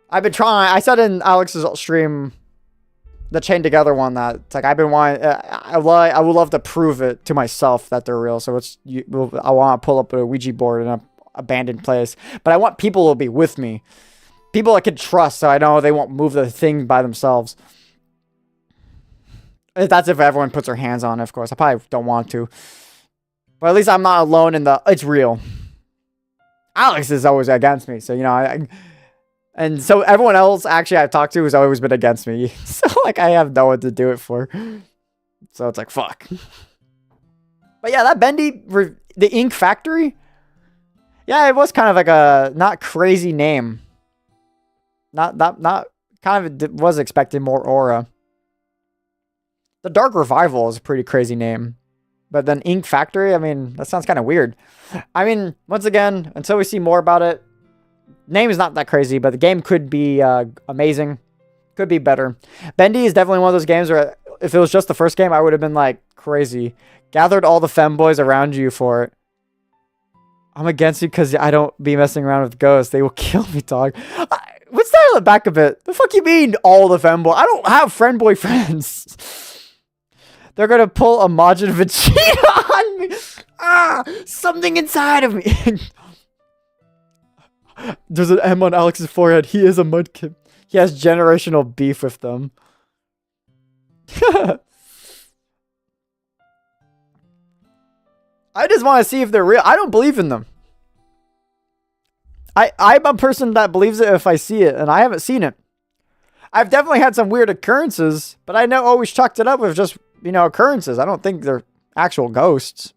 I've been trying. I said in Alex's stream, the Chained Together one, that it's like I've been wanting. I would love to prove it to myself that they're real. So I want to pull up a Ouija board in an abandoned place, but I want people to be with me. People I can trust, so I know they won't move the thing by themselves. That's if everyone puts their hands on it, of course. I probably don't want to. But at least I'm not alone in the, it's real. Alex is always against me, so, you know, and so everyone else, actually, I've talked to has always been against me. So, like, I have no one to do it for. So, it's like, fuck. But yeah, that Bendy, the Ink Factory, yeah, it was kind of like a not crazy name. Not kind of was expecting more aura. The Dark Revival is a pretty crazy name. But then Ink Factory, I mean, that sounds kind of weird. I mean, once again, until we see more about it, name is not that crazy, but the game could be amazing. Could be better. Bendy is definitely one of those games where if it was just the first game, I would have been like crazy. Gathered all the femboys around you for it. I'm against you because I don't be messing around with ghosts. They will kill me, dog. What's that on the back of it? The fuck you mean all the femboy? I don't have friend boy friends. They're gonna pull a Majin Vegeta on me. Ah, something inside of me. There's an M on Alex's forehead. He is a mudkip. He has generational beef with them. I just want to see if they're real. I don't believe in them. I'm a person that believes it if I see it, and I haven't seen it. I've definitely had some weird occurrences, but I never always chalked it up with just, you know, occurrences. I don't think they're actual ghosts.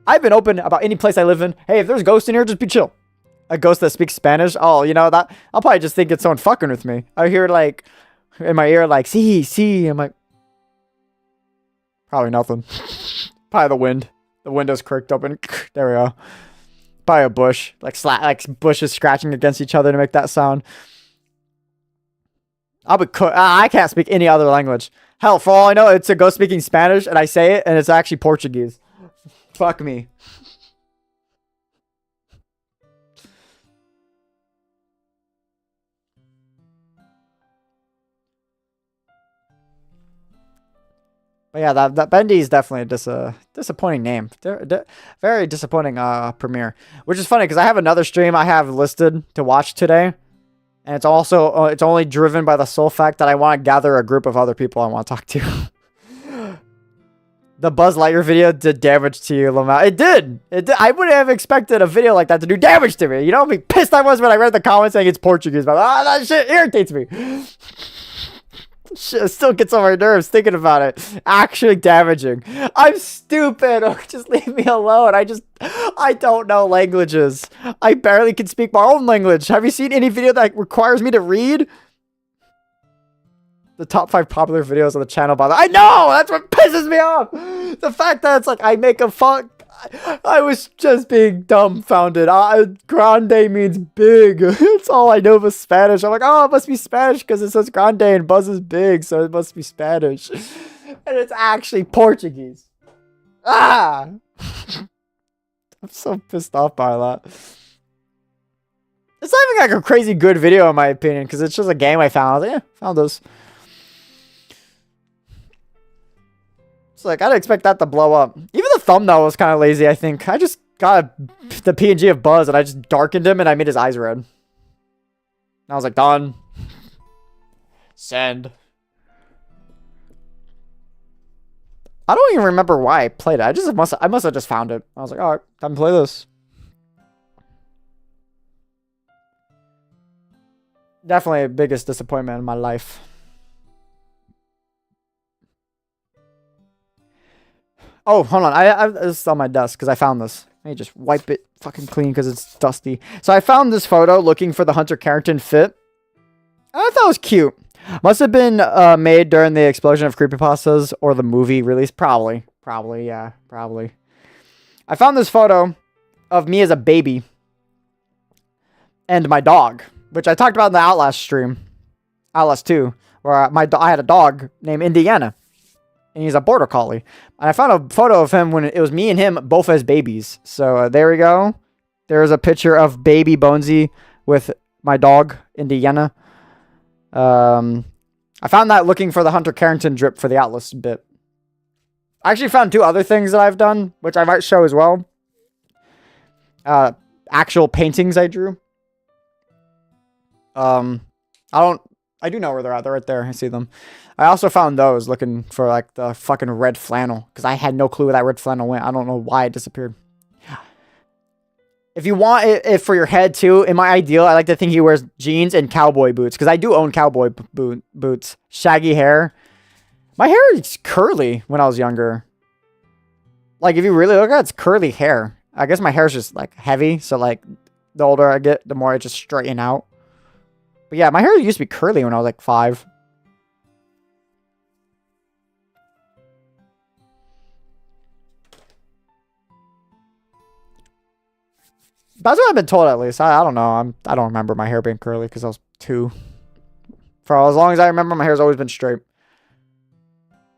I've been open about any place I live in. Hey, if there's ghosts in here, just be chill. A ghost that speaks Spanish, oh, you know, that I'll probably just think it's someone fucking with me. I hear like in my ear, like, see. I'm like, probably nothing. Probably the wind. The window's creaked open. There we go. Probably a bush. Like bushes scratching against each other to make that sound. I can't speak any other language. Hell, for all I know, it's a ghost speaking Spanish, and I say it, and it's actually Portuguese. Fuck me. But yeah, that Bendy is definitely a disappointing name. Very disappointing premiere. Which is funny because I have another stream I have listed to watch today. And it's also, it's only driven by the sole fact that I want to gather a group of other people I want to talk to. The Buzz Lightyear video did damage to you, Lamau. It did. It did. I wouldn't have expected a video like that to do damage to me. You know how pissed I was when I read the comments saying it's Portuguese. But that shit irritates me. Shit still gets on my nerves thinking about it. Actually damaging. I'm stupid. Oh, just leave me alone. I don't know languages. I barely can speak my own language. Have you seen any video that requires me to read? The top 5 popular videos on the channel, by the way. I know! That's what pisses me off! The fact that it's like, I make a fuck... I was just being dumbfounded. Grande means big. That's all I know of Spanish. I'm like, oh, it must be Spanish because it says grande and Buzz is big, so it must be Spanish. And it's actually Portuguese. Ah! I'm so pissed off by that. It's not even like a crazy good video in my opinion, because it's just a game I found. I was like, yeah, found those. It's like, I didn't expect that to blow up. Even the thumbnail was kind of lazy, I think. I just got the PNG of Buzz, and I just darkened him, and I made his eyes red. And I was like, done. Send. I don't even remember why I played it. I must have just found it. I was like, alright, time to play this. Definitely the biggest disappointment in my life. Oh, hold on. This is on my desk because I found this. Let me just wipe it fucking clean because it's dusty. So I found this photo looking for the Hunter Carrington fit. I thought it was cute. Must have been made during the explosion of creepypastas or the movie release. Probably. Probably, yeah. Probably. I found this photo of me as a baby and my dog, which I talked about in the Outlast stream. Outlast 2, where I had a dog named Indiana. And he's a border collie. And I found a photo of him when it was me and him both as babies. So there we go. There's a picture of baby Bonesy with my dog, Indiana. I found that looking for the Hunter Carrington drip for the Outlast bit. I actually found 2 other things that I've done, which I might show as well. Actual paintings I drew. I do know where they're at. They're right there. I see them. I also found those looking for like the fucking red flannel because I had no clue where that red flannel went. I don't know why it disappeared. If you want it for your head too, in my ideal, I like to think he wears jeans and cowboy boots because I do own cowboy boots. Shaggy hair. My hair is curly when I was younger. Like if you really look at it, it's curly hair. I guess my hair is just like heavy. So like the older I get, the more I just straighten out. But yeah, my hair used to be curly when I was like 5. That's what I've been told at least. I don't know. I don't remember my hair being curly because I was 2. For as long as I remember, my hair's always been straight.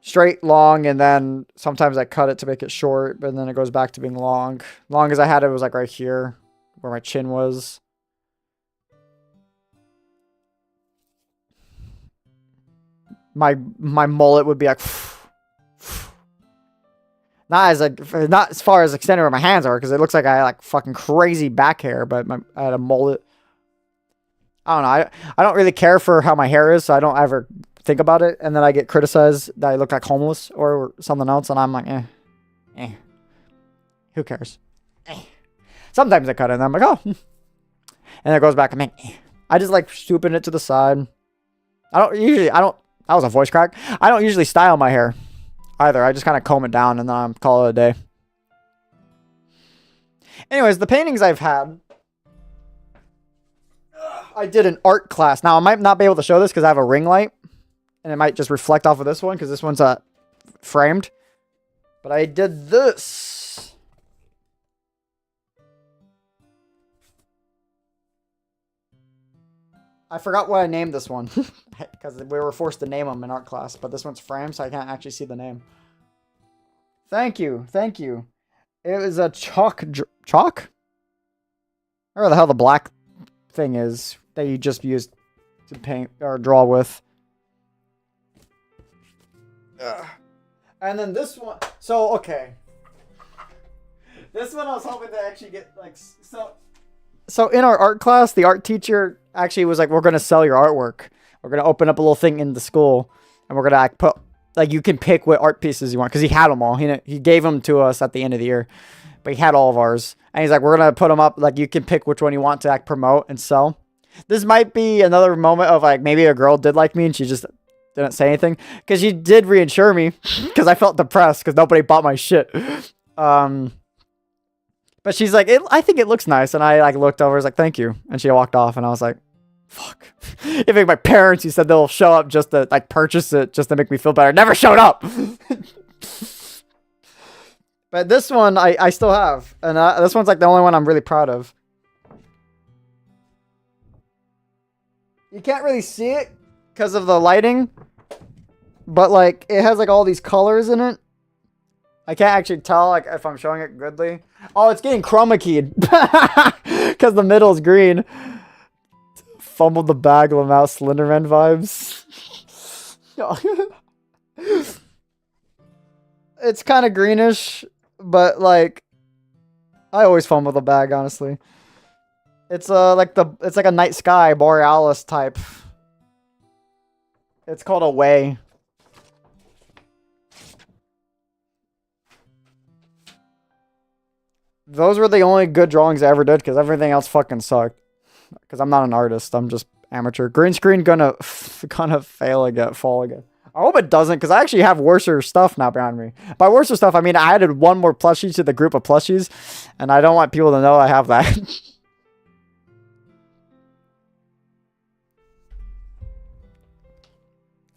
Straight, long, and then sometimes I cut it to make it short, but then it goes back to being long. Long as I had it was like right here, where my chin was. My mullet would be like not as far as extended where my hands are because it looks like I had like fucking crazy back hair, but I had a mullet. I don't know. I don't really care for how my hair is, so I don't ever think about it. And then I get criticized that I look like homeless or something else, and I'm like, who cares? Sometimes I cut it, and I'm like, oh, and it goes back. I'm like, I just like swooping it to the side. That was a voice crack. I don't usually style my hair either. I just kind of comb it down and then I call it a day. Anyways, the paintings I've had. I did an art class. Now, I might not be able to show this because I have a ring light. And it might just reflect off of this one because this one's framed. But I did this. I forgot what I named this one. Because we were forced to name them in art class. But this one's framed, so I can't actually see the name. Thank you. Thank you. It was a chalk? Where the hell the black thing is that you just used to paint or draw with. And then this one. So, okay. This one I was hoping to actually get, like, So in our art class, the art teacher actually was like, we're going to sell your artwork. We're going to open up a little thing in the school. And we're going to put like you can pick what art pieces you want because he had them all. He gave them to us at the end of the year, but he had all of ours. And he's like, we're gonna put them up. Like you can pick which one you want to like promote and sell. This might be another moment of like maybe a girl did like me and she just didn't say anything because she did reinsure me because I felt depressed because nobody bought my shit. But she's like, I think it looks nice, and I like looked over, I was like, thank you, and she walked off, and I was like, fuck. Even my parents, who said they'll show up just to like purchase it just to make me feel better, never showed up. But this one I still have, and this one's like the only one I'm really proud of. You can't really see it because of the lighting, but like it has like all these colors in it. I can't actually tell like if I'm showing it goodly. Oh, it's getting chroma keyed because the middle is green. Fumbled the bag, Lamau Slenderman vibes. It's kind of greenish, but like I always fumble the bag, honestly. It's it's like a night sky borealis type. It's called Away. Those were the only good drawings I ever did because everything else fucking sucked. Because I'm not an artist, I'm just amateur. Green screen gonna fail again, fall again. I hope it doesn't because I actually have worser stuff now behind me. By worser stuff, I mean I added one more plushie to the group of plushies, and I don't want people to know I have that.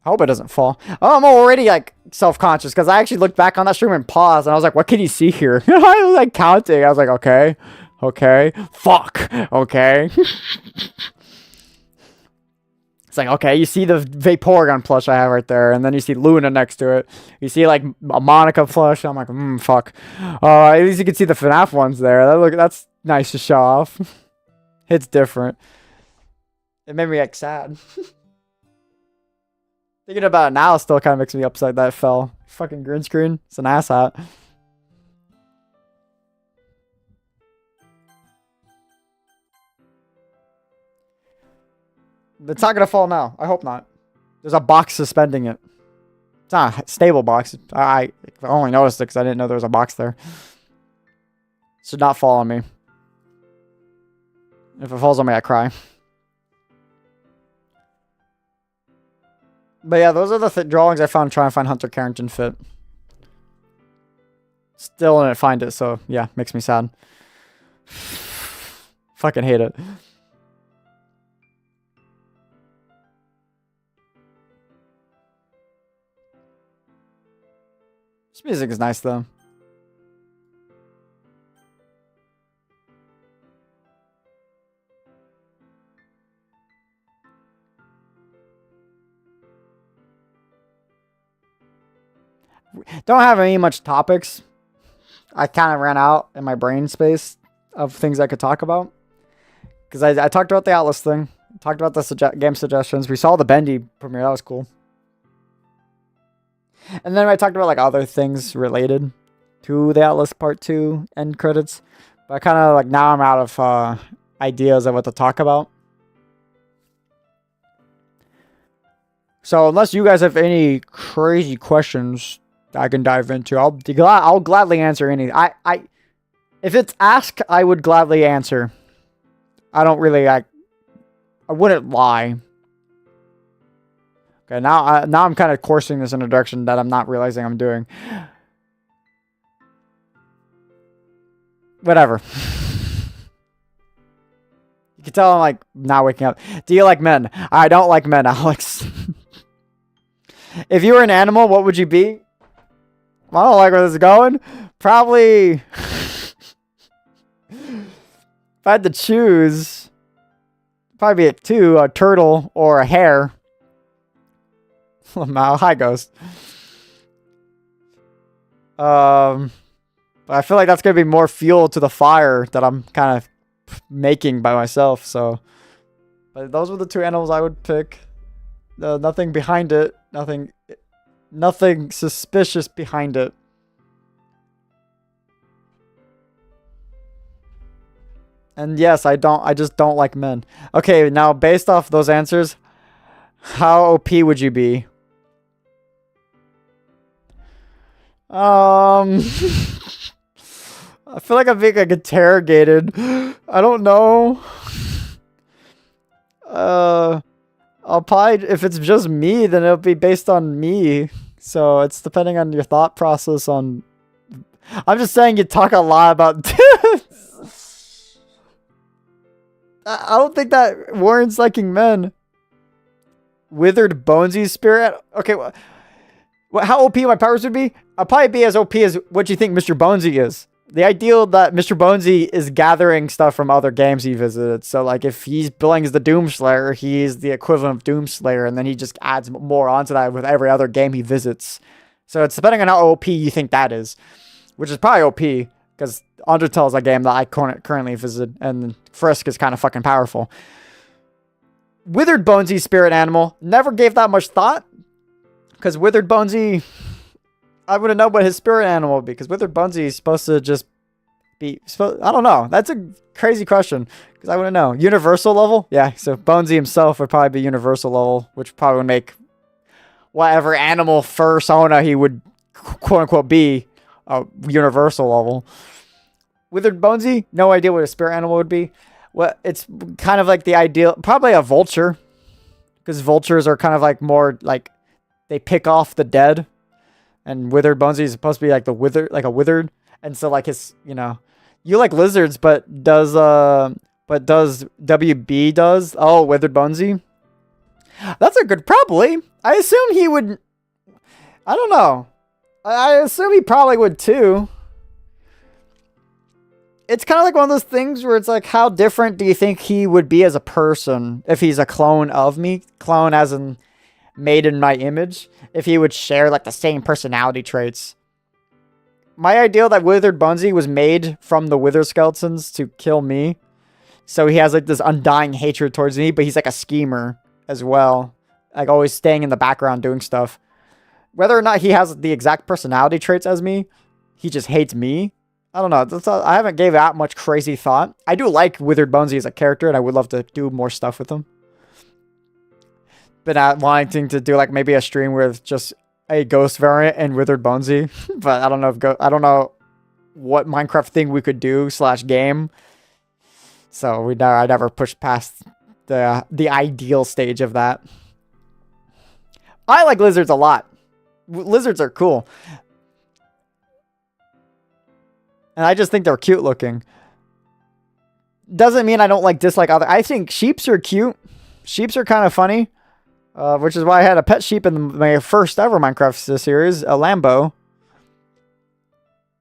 I hope it doesn't fall. Oh, I'm already like self-conscious because I actually looked back on that stream and paused and I was like, what can you see here? I was like counting. I was like, okay, fuck, okay. It's like, okay, you see the Vaporeon plush I have right there, and then you see Luna next to it. You see like a Monica plush. I'm like, fuck. At least you can see the FNAF ones there. That's nice to show off. It's different. It made me like sad. Thinking about it now still kind of makes me upset that it fell. Fucking green screen. It's an asshat. It's not gonna fall now. I hope not. There's a box suspending it. It's not a stable box. I only noticed it because I didn't know there was a box there. It should not fall on me. If it falls on me, I cry. But yeah, those are the drawings I found trying to find Hunter Carrington fit. Still didn't find it, so yeah, makes me sad. Fucking hate it. This music is nice though. Don't have any much topics. I kind of ran out in my brain space of things I could talk about. Because I talked about the Atlas thing. Talked about the game suggestions. We saw the Bendy premiere. That was cool. And then I talked about like other things related to the Atlas Part 2 end credits. But I kind of like now I'm out of ideas of what to talk about. So unless you guys have any crazy questions I can dive into, I'll gladly answer any. If it's asked, I would gladly answer. I don't really I wouldn't lie. Okay, now I'm kind of coursing this in a direction that I'm not realizing I'm doing. Whatever. You can tell I'm like not waking up. Do you like men? I don't like men, Alex. If you were an animal, what would you be? I don't like where this is going. Probably. If I had to choose, probably be a turtle or a hare. Hi, Ghost. But I feel like that's gonna be more fuel to the fire that I'm kind of making by myself. So, but those were the two animals I would pick. Nothing behind it. Nothing suspicious behind it. And yes, I just don't like men. Okay, now based off those answers, how OP would you be? Um, I feel like I'm being like interrogated. I don't know. I'll probably, if it's just me, then it'll be based on me. So it's depending on your thought process on. I'm just saying you talk a lot about. I don't think that warrants liking men. Withered Bonesy's spirit. Okay, how OP my powers would be? I'll probably be as OP as what you think Mr. Bonesy is. The ideal that Mr. Bonesy is gathering stuff from other games he visited. So, like, if he's billing as the Doomslayer, he's the equivalent of Doomslayer, and then he just adds more onto that with every other game he visits. So it's depending on how OP you think that is, which is probably OP, because Undertale is a game that I currently visit, and Frisk is kind of fucking powerful. Withered Bonesy's spirit animal, never gave that much thought, because Withered Bonesy, I wouldn't know what his spirit animal would be, because Withered Bonesy is supposed to just be, I don't know. That's a crazy question, because I wouldn't know. Universal level? Yeah, so Bonesy himself would probably be universal level, which probably would make whatever animal fursona he would quote-unquote be a universal level. Withered Bonesy, no idea what a spirit animal would be. Well, it's kind of like the ideal, probably a vulture, because vultures are kind of like more like they pick off the dead. And Withered Bonesy is supposed to be like the withered. And so like his, you like lizards, but does WB does? Oh, Withered Bonesy. That's a good, probably. I assume he would, I don't know. I assume he probably would too. It's kind of like one of those things where it's like, how different do you think he would be as a person if he's a clone of me? Clone as in made in my image, if he would share like the same personality traits. My ideal that Withered Bonesy was made from the Wither Skeletons to kill me. So he has like this undying hatred towards me, but he's like a schemer as well. Like always staying in the background doing stuff. Whether or not he has the exact personality traits as me, he just hates me. I don't know. I haven't gave that much crazy thought. I do like Withered Bonesy as a character, and I would love to do more stuff with him. Been wanting to do like maybe a stream with just a ghost variant and Withered Bonesy, but I don't know if I don't know what Minecraft thing we could do / game. So I never pushed past the ideal stage of that. I like lizards a lot. Lizards are cool, and I just think they're cute looking. Doesn't mean I don't dislike other. I think sheeps are cute. Sheeps are kind of funny. Which is why I had a pet sheep in my first ever Minecraft series, a Lambo.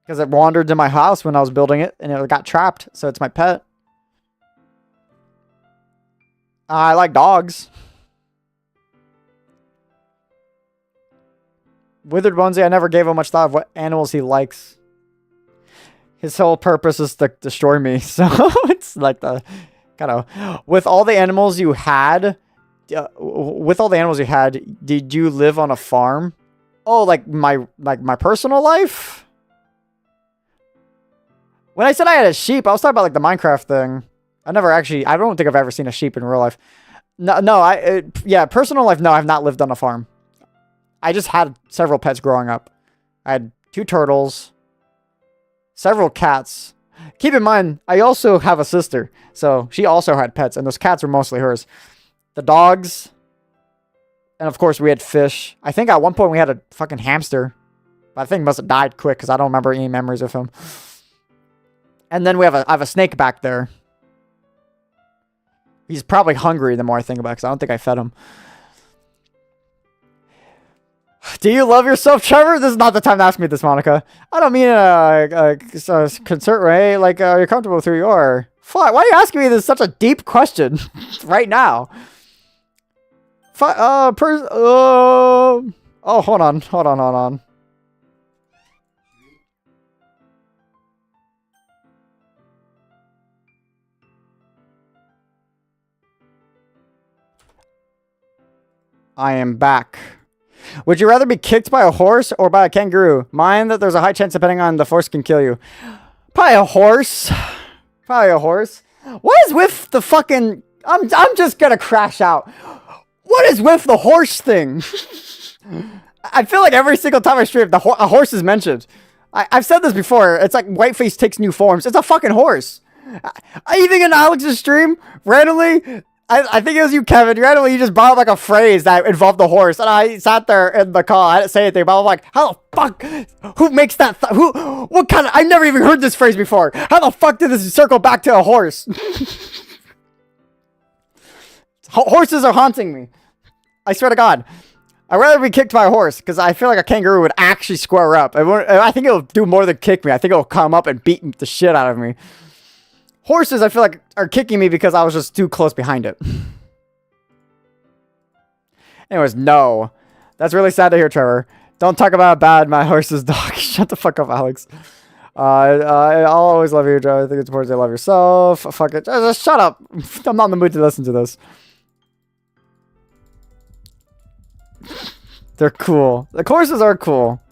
Because it wandered to my house when I was building it, and it got trapped, so it's my pet. I like dogs. Withered Bonesy, I never gave him much thought of what animals he likes. His whole purpose is to destroy me, so it's like the kind of... With all the animals you had... did you live on a farm? Oh, like my personal life? When I said I had a sheep, I was talking about like the Minecraft thing. I don't think I've ever seen a sheep in real life. No, personal life, no, I've not lived on a farm. I just had several pets growing up. I had 2 turtles, several cats. Keep in mind, I also have a sister, so she also had pets, and those cats were mostly hers. The dogs, and of course we had fish. I think at one point we had a fucking hamster, but I think he must have died quick because I don't remember any memories of him. And then I have a snake back there. He's probably hungry the more I think about it, because I don't think I fed him. Do you love yourself, Trevor? This is not the time to ask me this, Monika. I don't mean a concert way. Like, you're comfortable with who you are. Why are you asking me this such a deep question right now? Oh, hold on. I am back. Would you rather be kicked by a horse or by a kangaroo? Mind that there's a high chance depending on the force can kill you. Probably a horse. What is with the fucking... I'm just gonna crash out. What is with the horse thing? I feel like every single time I stream, a horse is mentioned. I've said this before. It's like Whiteface takes new forms. It's a fucking horse. Even in Alex's stream, randomly, I think it was you, Kevin. Randomly, you just brought up like a phrase that involved the horse, and I sat there in the call. I didn't say anything, but I'm like, how the fuck? Who makes that? What kind of? I never even heard this phrase before. How the fuck did this circle back to a horse? Horses are haunting me. I swear to God. I'd rather be kicked by a horse, because I feel like a kangaroo would actually square up. I think it'll do more than kick me. I think it'll come up and beat the shit out of me. Horses, I feel like, are kicking me because I was just too close behind it. Anyways, no. That's really sad to hear, Trevor. Don't talk about bad my horse's dog. Shut the fuck up, Alex. I'll always love you, Trevor. I think it's important to love yourself. Fuck it. Just shut up. I'm not in the mood to listen to this. They're cool. The horses are cool.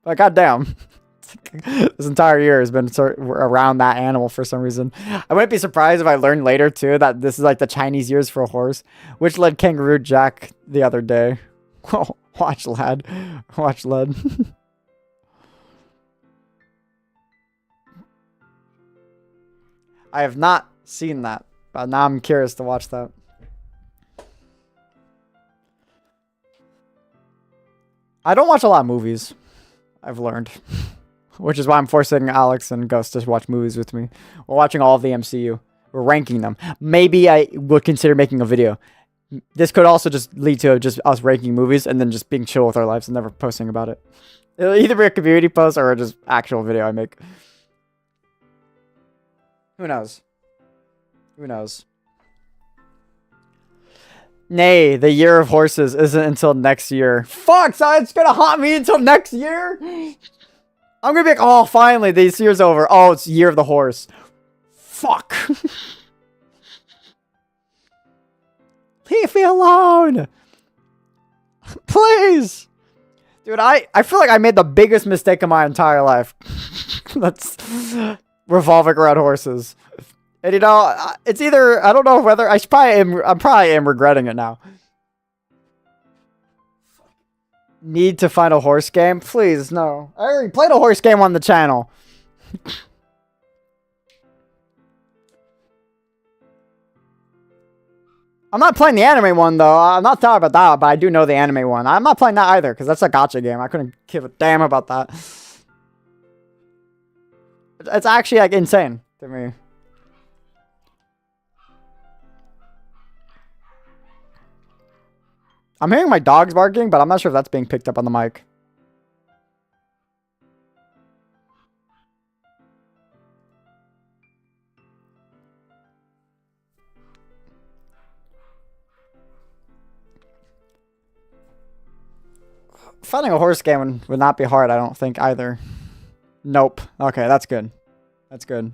But goddamn. This entire year has been around that animal for some reason. I wouldn't be surprised if I learned later too that this is like the Chinese years for a horse, which led Kangaroo Jack the other day. Watch, lad. Watch, lad. I have not seen that, but now I'm curious to watch that. I don't watch a lot of movies, I've learned. Which is why I'm forcing Alex and Ghost to watch movies with me. We're watching all of the MCU. We're ranking them. Maybe I would consider making a video. This could also just lead to just us ranking movies and then just being chill with our lives and never posting about it. It'll either be a community post or just actual video I make. Who knows? Who knows? Nay, the year of horses isn't until next year. Fuck, so it's gonna haunt me until next year? I'm gonna be like, oh, finally, this year's over. Oh, it's year of the horse. Fuck. Leave me alone. Please. Dude, I feel like I made the biggest mistake of my entire life. That's revolving around horses. And you know, it's either, I don't know whether, I probably am regretting it now. Need to find a horse game? Please, no. I already played a horse game on the channel. I'm not playing the anime one, though. I'm not talking about that, but I do know the anime one. I'm not playing that either, because that's a gacha game. I couldn't give a damn about that. It's actually, like, insane to me. I'm hearing my dogs barking, but I'm not sure if that's being picked up on the mic. Finding a horse game would not be hard, I don't think, either. Nope. Okay, that's good. That's good.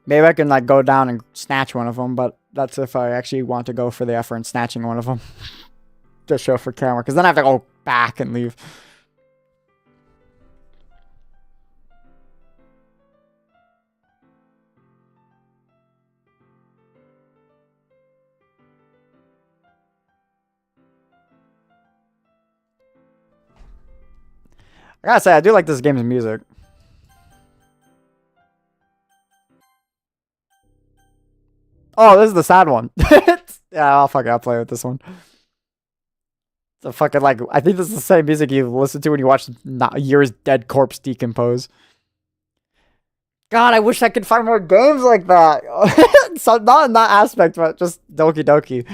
Maybe I can, like, go down and snatch one of them, but that's if I actually want to go for the effort in snatching one of them. Just show for camera, because then I have to go back and leave. I gotta say, I do like this game's music. Oh, this is the sad one. Yeah, I'll play with this one. The fucking, like, I think this is the same music you listen to when you watch Year's Dead Corpse decompose. God, I wish I could find more games like that. So not in that aspect, but just Doki Doki.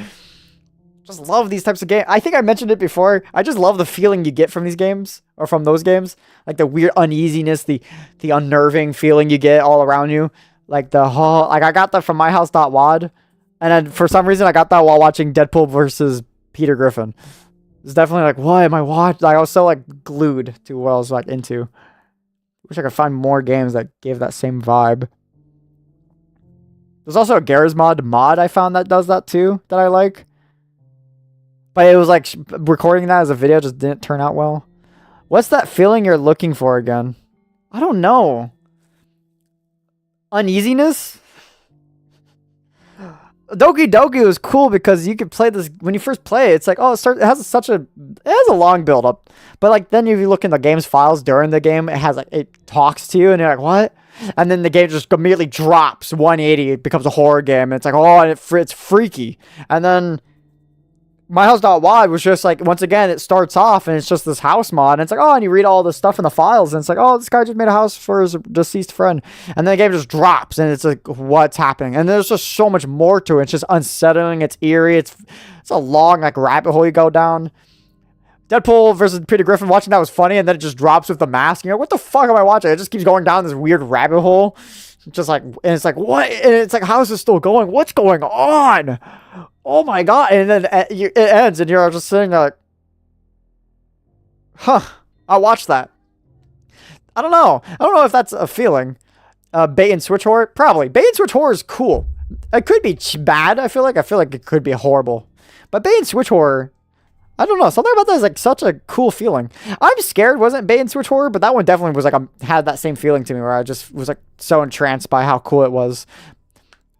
Just love these types of games. I think I mentioned it before. I just love the feeling you get from these games, or from those games. Like the weird uneasiness, the unnerving feeling you get all around you. Like the whole, like I got that from myhouse.wad. And then for some reason I got that while watching Deadpool versus Peter Griffin. It's definitely like, what am I watching? Like, I was so like glued to what I was like into. Wish I could find more games that gave that same vibe. There's also a Garizmod mod I found that does that too, that I like. But it was like, recording that as a video just didn't turn out well. What's that feeling you're looking for again? I don't know. Uneasiness? Doki Doki was cool because you could play this when you first play it. It's like, oh, it has a long build up, but like then if you look in the game's files during the game, it talks to you, and you're like, what? And then the game just immediately drops 180. It becomes a horror game, and it's like, oh, and it's freaky. And then My House Wild was just like, once again, it starts off and it's just this house mod, and it's like, oh, and you read all this stuff in the files, and it's like, oh, this guy just made a house for his deceased friend, and then the game just drops, and it's like, what's happening? And there's just so much more to it. It's just unsettling. It's eerie. It's a long like rabbit hole you go down. Deadpool versus Peter Griffin, watching that was funny, and then it just drops with the mask. You know, what the fuck am I watching? It just keeps going down this weird rabbit hole. Just like, and it's like, what? And it's like, how is this still going? What's going on? Oh my god. And then it ends, and you're just sitting there like, huh, I watched that. I don't know. I don't know if that's a feeling. Bait and switch horror? Probably. Bait and switch horror is cool. It could be bad, I feel like. I feel like it could be horrible. But bait and switch horror, I don't know. Something about that is like such a cool feeling. I'm Scared wasn't bait and switch horror, but that one definitely was like, had that same feeling to me where I just was like so entranced by how cool it was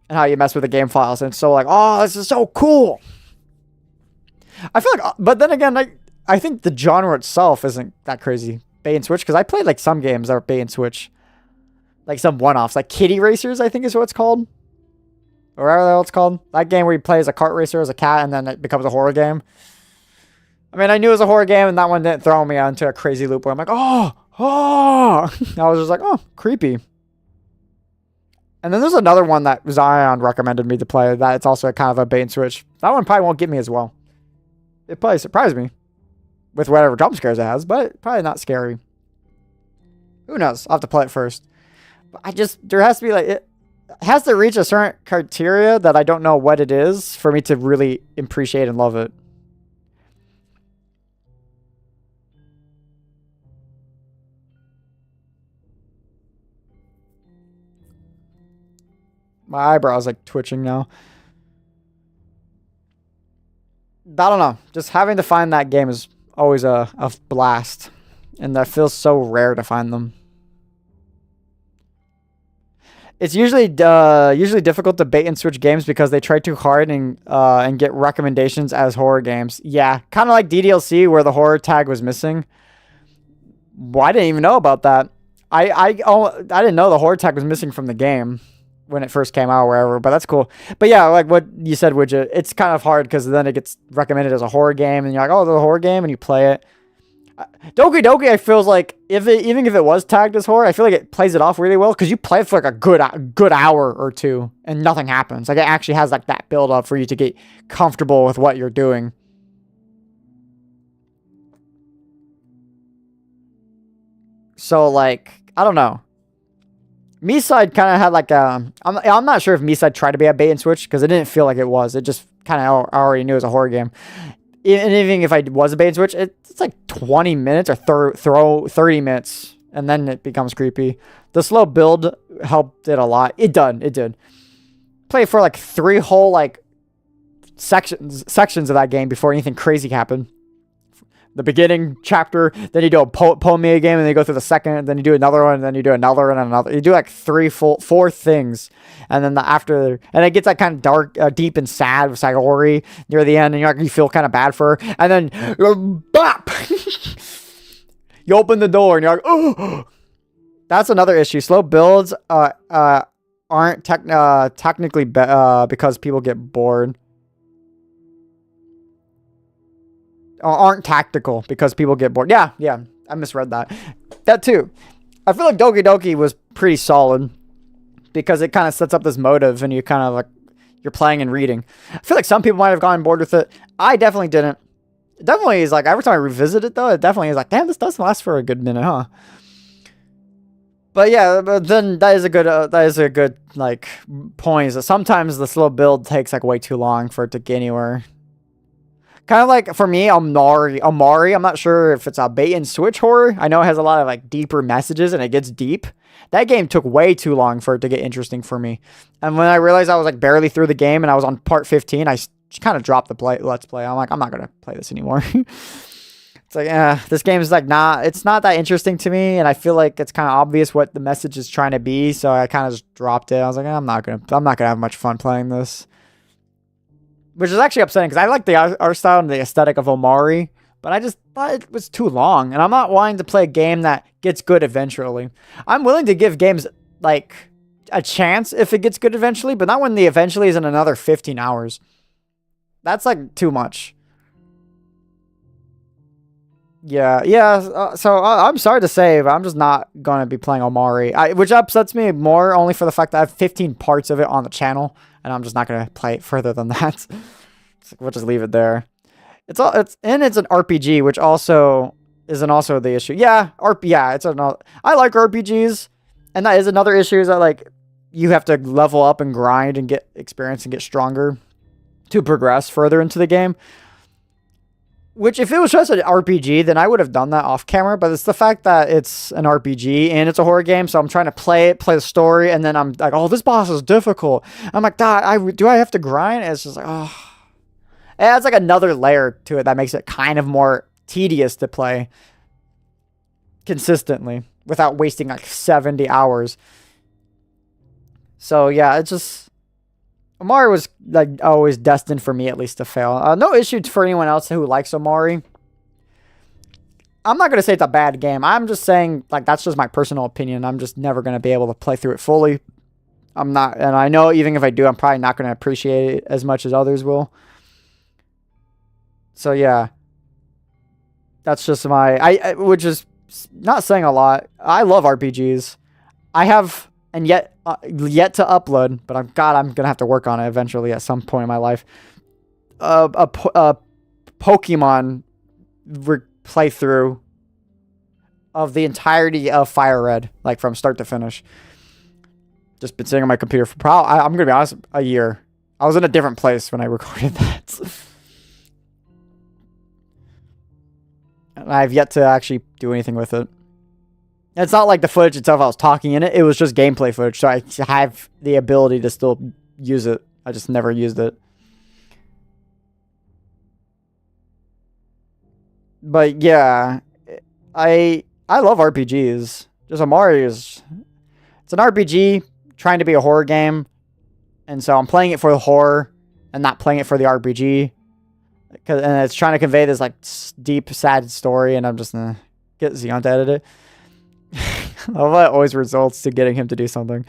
and how you mess with the game files. And it's so like, oh, this is so cool. I feel like, but then again, I think the genre itself isn't that crazy. Bait and switch, because I played like some games that are bait and switch. Like some one-offs, like Kitty Racers, I think is what it's called. Or whatever the hell it's called. That game where you play as a kart racer, as a cat, and then it becomes a horror game. I mean, I knew it was a horror game, and that one didn't throw me into a crazy loop where I'm like, oh. I was just like, oh, creepy. And then there's another one that Zion recommended me to play that it's also kind of a bait and switch. That one probably won't get me as well. It probably surprised me with whatever jump scares it has, but probably not scary. Who knows? I'll have to play it first. But there has to be like, it has to reach a certain criteria that I don't know what it is for me to really appreciate and love it. My eyebrow's like twitching now. I don't know. Just having to find that game is always a blast. And that feels so rare to find them. It's usually difficult to bait and switch games because they try too hard and get recommendations as horror games. Yeah, kind of like DDLC where the horror tag was missing. Well, I didn't even know about that. I didn't know the horror tag was missing from the game when it first came out or wherever, but that's cool. But yeah, like what you said, Widget, it's kind of hard because then it gets recommended as a horror game, and you're like, oh, there's a horror game, and you play it. Doki Doki, I feels like even if it was tagged as horror, I feel like it plays it off really well because you play it for like a good hour or two and nothing happens. Like it actually has like that build up for you to get comfortable with what you're doing. So like, I don't know. Me-side kind of had like I'm not sure if Me-side tried to be a bait and switch because it didn't feel like it was. It just kind of already knew it was a horror game. And even if I was a bait and switch, it's like 20 minutes or 30 minutes, and then it becomes creepy. The slow build helped it a lot. It did. Play for like 3 whole like sections of that game before anything crazy happened. The beginning chapter, then you do a poem game, and then you go through the second, then you do another one, and then you do another and another. You do like 4 things, and then and it gets like kind of dark, deep and sad with Sayori near the end, and you feel kind of bad for her, and then bop, you open the door, and you're like, oh. That's another issue. Slow builds aren't technically because people get bored. Aren't tactical because people get bored. Yeah, I misread that. That too. I feel like Doki Doki was pretty solid because it kind of sets up this motive and you kind of like, you're playing and reading. I feel like some people might have gotten bored with it. I definitely didn't. It definitely is like, every time I revisit it though, it definitely is like, damn, this does last for a good minute, huh? But yeah, but then that is a good like point is that sometimes the slow build takes like way too long for it to get anywhere. Kind of like, for me, Amari, I'm not sure if it's a bait and switch horror. I know it has a lot of like deeper messages and it gets deep. That game took way too long for it to get interesting for me. And when I realized I was like barely through the game and I was on part 15, I kind of dropped the let's play. I'm like, I'm not going to play this anymore. It's like, this game is like it's not that interesting to me. And I feel like it's kind of obvious what the message is trying to be. So I kind of just dropped it. I was like, I'm not going to have much fun playing this. which is actually upsetting because I like the art style and the aesthetic of Omari, but I just thought it was too long, and I'm not wanting to play a game that gets good eventually. I'm willing to give games like a chance if it gets good eventually, but not when the eventually is in another 15 hours. That's like too much. Yeah. So I'm sorry to say, but I'm just not going to be playing Omari, which upsets me more only for the fact that I have 15 parts of it on the channel, and I'm just not going to play it further than that. We'll just leave it there. It's an RPG, which also isn't also the issue. Yeah, I like RPGs, and that is another issue is that like you have to level up and grind and get experience and get stronger to progress further into the game. Which, if it was just an RPG, then I would have done that off camera. But it's the fact that it's an RPG and it's a horror game, so I'm trying to play the story, and then I'm like, oh, this boss is difficult. I'm like, do I have to grind? And it's just like, oh, it adds like another layer to it that makes it kind of more tedious to play consistently without wasting like 70 hours. So yeah, it's just. Omari was like always destined for me at least to fail. No issue for anyone else who likes Omari. I'm not going to say it's a bad game. I'm just saying like that's just my personal opinion. I'm just never going to be able to play through it fully. I'm not, and I know even if I do, I'm probably not going to appreciate it as much as others will. So yeah, that's just which is not saying a lot. I love RPGs. I have, and yet to upload, but I'm gonna have to work on it eventually at some point in my life. A Pokemon playthrough of the entirety of Fire Red, like from start to finish. Just been sitting on my computer for I'm gonna be honest, a year. I was in a different place when I recorded that. And I've yet to actually do anything with it. It's not like the footage itself, I was talking in it. It was just gameplay footage, so I have the ability to still use it. I just never used it. But yeah, I love RPGs. Just Omari it's an RPG trying to be a horror game, and so I'm playing it for the horror and not playing it for the RPG. And it's trying to convey this like deep, sad story, and I'm just gonna get Xeon to edit it. That always results to getting him to do something.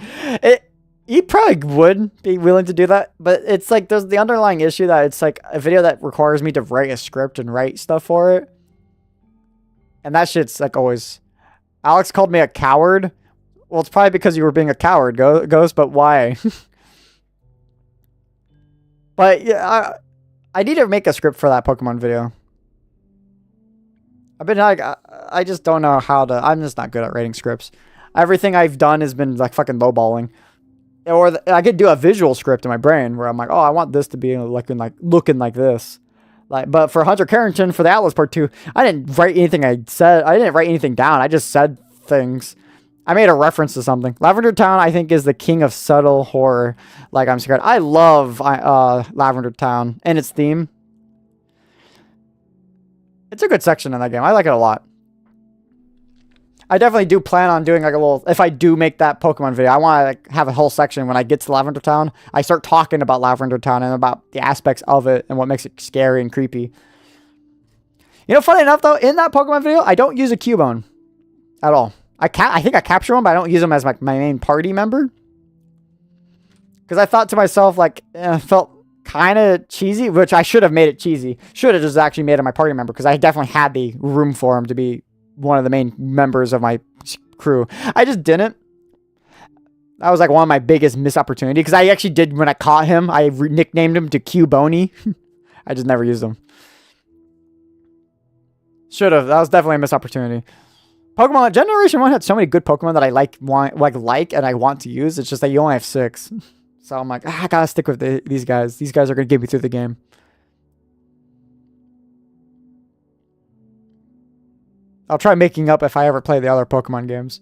He probably would be willing to do that, but it's like there's the underlying issue that it's like a video that requires me to write a script and write stuff for it. And that shit's like always. Alex called me a coward. Well, it's probably because you were being a coward, Ghost, but why? But yeah, I need to make a script for that Pokemon video. I've been like, I just don't know how to. I'm just not good at writing scripts. Everything I've done has been like fucking lowballing. Or I could do a visual script in my brain where I'm like, oh, I want this to be looking like this. Like, but for Hunter Carrington for the Atlas Part 2, I didn't write anything I said. I didn't write anything down. I just said things. I made a reference to something. Lavender Town, I think, is the king of subtle horror. Like, I'm scared. I love Lavender Town and its theme. It's a good section in that game. I like it a lot. I definitely do plan on doing like a little, if I do make that Pokemon video, I want to like have a whole section when I get to Lavender Town. I start talking about Lavender Town and about the aspects of it and what makes it scary and creepy. You know, funny enough though, in that Pokemon video, I don't use a Cubone at all. I think I capture him, but I don't use him as like my main party member. Because I thought to myself, like, felt kind of cheesy, which I should have made it cheesy. Should have just actually made him my party member because I definitely had the room for him to be one of the main members of my crew. I just didn't. That was like one of my biggest missed opportunities because I actually did when I caught him. I nicknamed him to Cubone. I just never used him. Should have. That was definitely a missed opportunity. Pokemon Generation 1 had so many good Pokemon that I like and I want to use. It's just that you only have 6. So I'm like, I gotta stick with these guys. These guys are gonna get me through the game. I'll try making up if I ever play the other Pokemon games.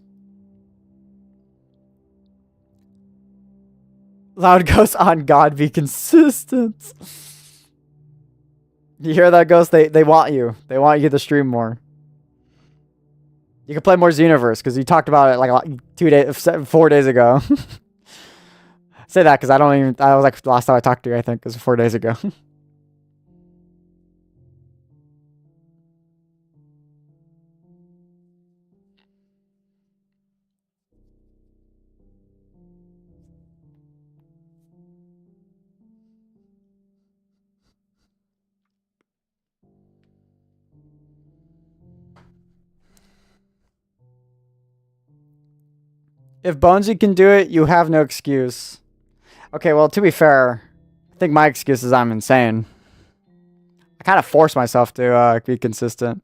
Loud Ghost on God, be consistent. You hear that, Ghost? They want you. They want you to stream more. You can play more Xenoverse because you talked about it like 4 days ago. Say that because I don't even. I was like the last time I talked to you. I think it was 4 days ago. If Bonesy can do it, you have no excuse. Okay, well, to be fair, I think my excuse is I'm insane. I kind of force myself to be consistent.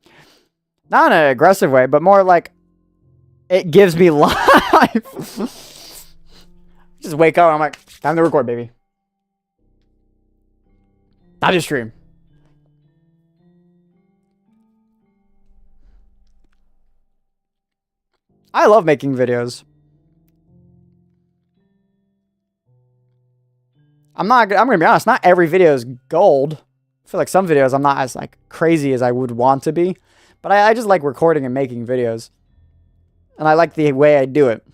Not in an aggressive way, but more like it gives me life. Just wake up and I'm like, time to record, baby. Time to stream. I love making videos. I'm gonna be honest, not every video is gold. I feel like some videos I'm not as like crazy as I would want to be. But I just like recording and making videos. And I like the way I do it.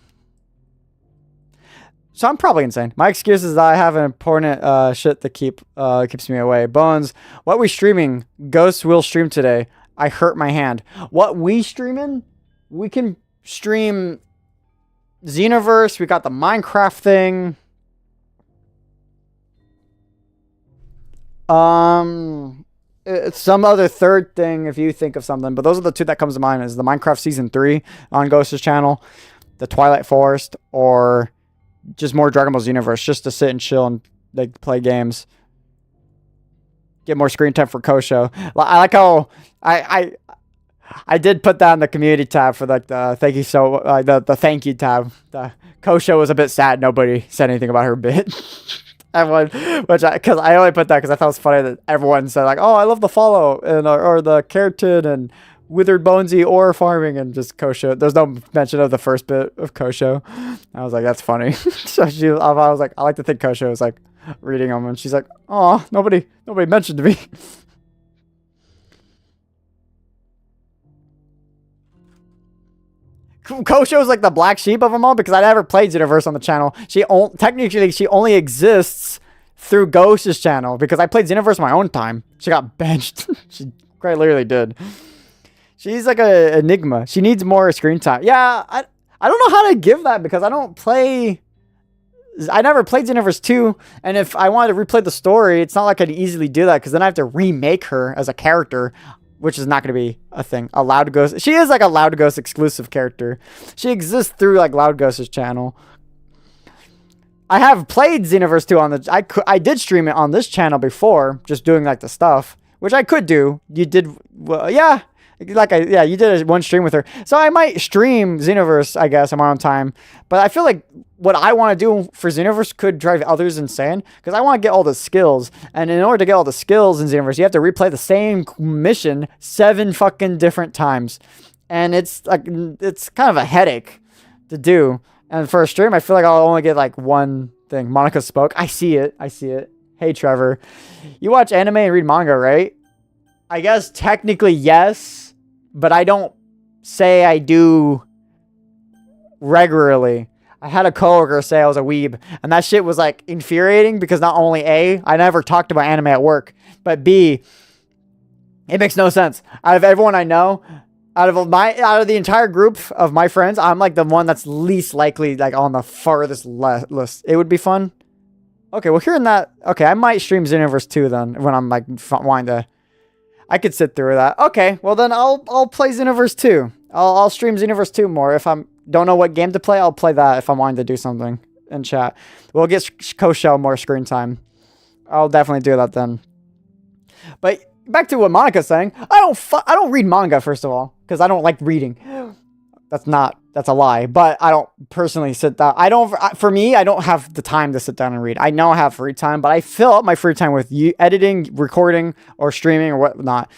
So I'm probably insane. My excuse is that I have an important shit that keeps me away. Bones, what we streaming? Ghosts will stream today. I hurt my hand. What we streaming? We can stream Xenoverse. We got the Minecraft thing. It's some other third thing if you think of something, but those are the two that comes to mind: is the Minecraft Season 3 on Ghost's channel, the Twilight Forest, or just more Dragon Ball Xenoverse, just to sit and chill and like play games. Get more screen time for Kosho. I like how I did put that in the community tab for like the thank you the thank you tab. The Kosho was a bit sad. Nobody said anything about her bit. Everyone, because I only put that because I thought it was funny that everyone said like, oh, I love the follow and or the keratin and withered bonesy or farming and just Kosho. There's no mention of the first bit of Kosho. I was like, that's funny. So I was like, I like to think Kosho was like reading them, and she's like, oh, nobody mentioned to me. Kosho is like the black sheep of them all because I never played Xenoverse on the channel. Technically she only exists through Ghost's channel because I played Xenoverse my own time. She got benched. She quite literally did. She's like a enigma. She needs more screen time. Yeah, I don't know how to give that because I never played Xenoverse 2, and if I wanted to replay the story, it's not like I'd easily do that because then I have to remake her as a character, which is not going to be a thing. A Loud Ghost. She is like a Loud Ghost exclusive character. She exists through like Loud Ghost's channel. I have played Xenoverse 2 on the... I did stream it on this channel before, just doing like the stuff, which I could do. You did... Well, yeah. You did one stream with her. So I might stream Xenoverse, I guess, on my own time. But I feel like what I want to do for Xenoverse could drive others insane. Because I want to get all the skills. And in order to get all the skills in Xenoverse, you have to replay the same mission 7 fucking different times. And it's like, it's kind of a headache to do. And for a stream, I feel like I'll only get like one thing. Monika spoke. I see it. Hey, Trevor. You watch anime and read manga, right? I guess technically yes. But I don't say I do regularly. I had a coworker say I was a weeb, and that shit was like infuriating because not only A, I never talked about anime at work, but B, it makes no sense. Out of everyone I know, out of the entire group of my friends, I'm like the one that's least likely like on the farthest list. It would be fun. Okay, well hearing that, okay, I might stream Xenoverse 2 then when I'm like wanting to. I could sit through that. Okay, well then I'll play Xenoverse 2. I'll stream Xenoverse 2 more. If I don't know what game to play, I'll play that if I'm wanting to do something in chat. We'll get Kosho more screen time. I'll definitely do that then. But back to what Monika's saying. I don't read manga, first of all, because I don't like reading. That's a lie. But I don't personally sit down. For me, I don't have the time to sit down and read. I know I have free time, but I fill up my free time with editing, recording, or streaming or whatnot.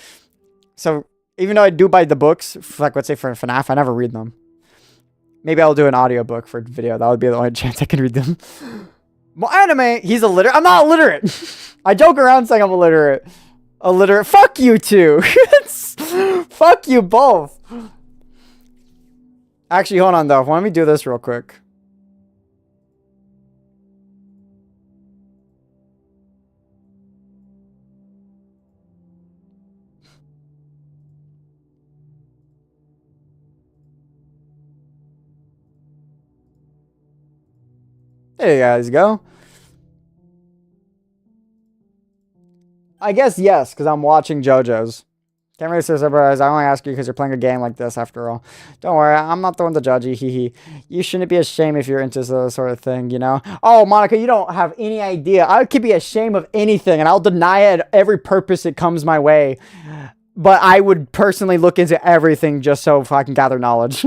So even though I do buy the books, like let's say for FNAF, I never read them. Maybe I'll do an audiobook for video. That would be the only chance I can read them. Well, anime, he's illiterate. I'm not illiterate. I joke around saying I'm illiterate. Illiterate. Fuck you two. Fuck you both. Actually, hold on though. Let me do this real quick. There you guys go. I guess yes, because I'm watching JoJo's. Can't really say surprise. I only ask you because you're playing a game like this after all. Don't worry, I'm not the one to judge you, hee hee. You shouldn't be ashamed if you're into this sort of thing, you know? Oh, Monica, you don't have any idea. I could be ashamed of anything, and I'll deny it at every purpose it comes my way. But I would personally look into everything just so I can gather knowledge.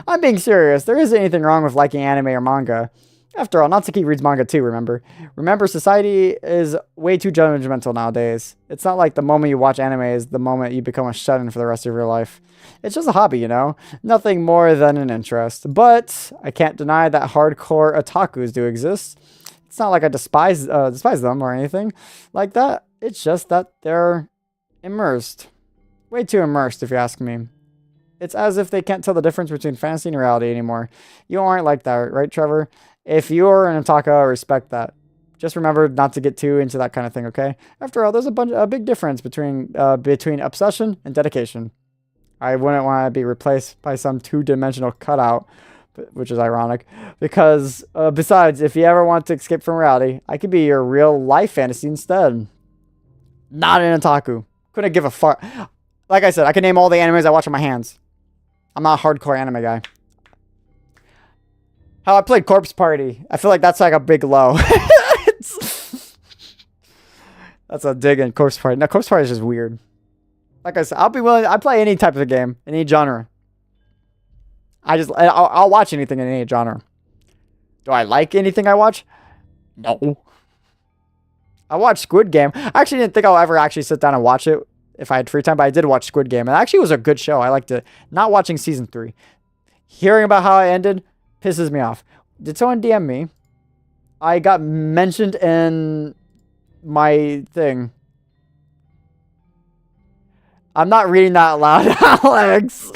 I'm being serious. There isn't anything wrong with liking anime or manga. After all, Natsuki reads manga too, remember? Remember, society is way too judgmental nowadays. It's not like the moment you watch anime is the moment you become a shut-in for the rest of your life. It's just a hobby, you know? Nothing more than an interest. But I can't deny that hardcore otakus do exist. It's not like I despise them or anything like that. It's just that they're immersed. Way too immersed, if you ask me. It's as if they can't tell the difference between fantasy and reality anymore. You aren't like that, right, Trevor? If you're an otaku, I respect that. Just remember not to get too into that kind of thing, okay? After all, there's a big difference between obsession and dedication. I wouldn't want to be replaced by some two-dimensional cutout, which is ironic. Because, besides, if you ever want to escape from reality, I could be your real-life fantasy instead. Not an otaku. Couldn't give a fuck. Like I said, I can name all the animes I watch on my hands. I'm not a hardcore anime guy. How I played Corpse Party. I feel like that's like a big low. That's a dig in Corpse Party. No, Corpse Party is just weird. Like I said, I'll be willing. I play any type of game, any genre. I'll watch anything in any genre. Do I like anything I watch? No. I watched Squid Game. I actually didn't think I'll ever actually sit down and watch it if I had free time, but I did watch Squid Game. And it actually was a good show. I liked it. Not watching season 3. Hearing about how it ended pisses me off. Did someone DM me? I got mentioned in my thing. I'm not reading that out loud, Alex.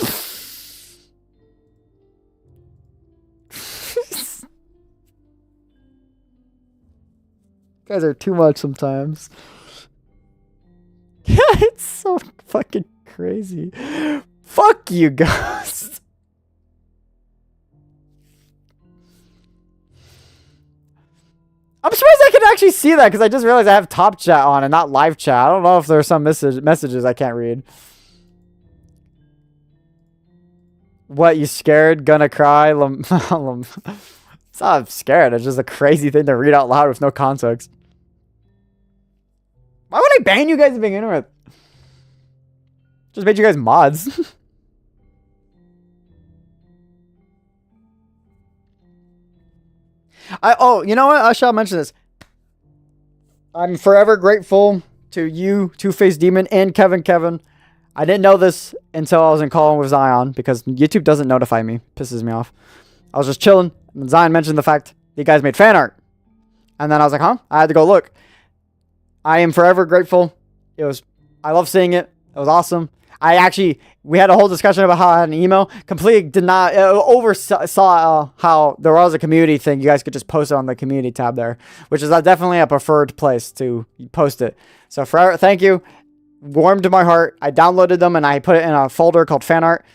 You guys are too much sometimes. It's so fucking crazy. Fuck you guys. I'm surprised I can actually see that because I just realized I have top chat on and not live chat. I don't know if there's some messages I can't read. What, you scared? Gonna cry? It's not scared. It's just a crazy thing to read out loud with no context. Why would I ban you guys to begin with? Just made you guys mods. You know what? I shall mention this. I'm forever grateful to you, Two-Faced Demon, and Kevin. I didn't know this until I was in call with Zion because YouTube doesn't notify me. Pisses me off. I was just chilling, and Zion mentioned the fact you guys made fan art. And then I was like, huh? I had to go look. I am forever grateful. I love seeing it. It was awesome. We had a whole discussion about how I had an email. Completely did not oversaw how there was a community thing. You guys could just post it on the community tab there, which is definitely a preferred place to post it. So forever, thank you. Warmed to my heart. I downloaded them and I put it in a folder called fan art.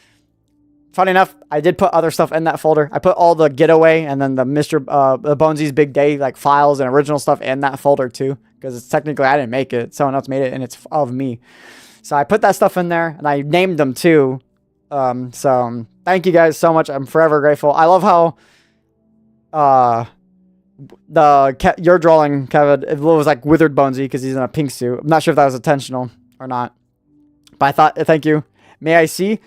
Funny enough, I did put other stuff in that folder. I put all the getaway and then the Bonesy's Big Day like files and original stuff in that folder too, because it's technically I didn't make it. Someone else made it and it's of me. So I put that stuff in there and I named them too. So thank you guys so much. I'm forever grateful. I love how your drawing, Kevin, it was like Withered Bonesy because he's in a pink suit. I'm not sure if that was intentional or not, but I thought, thank you. May I see?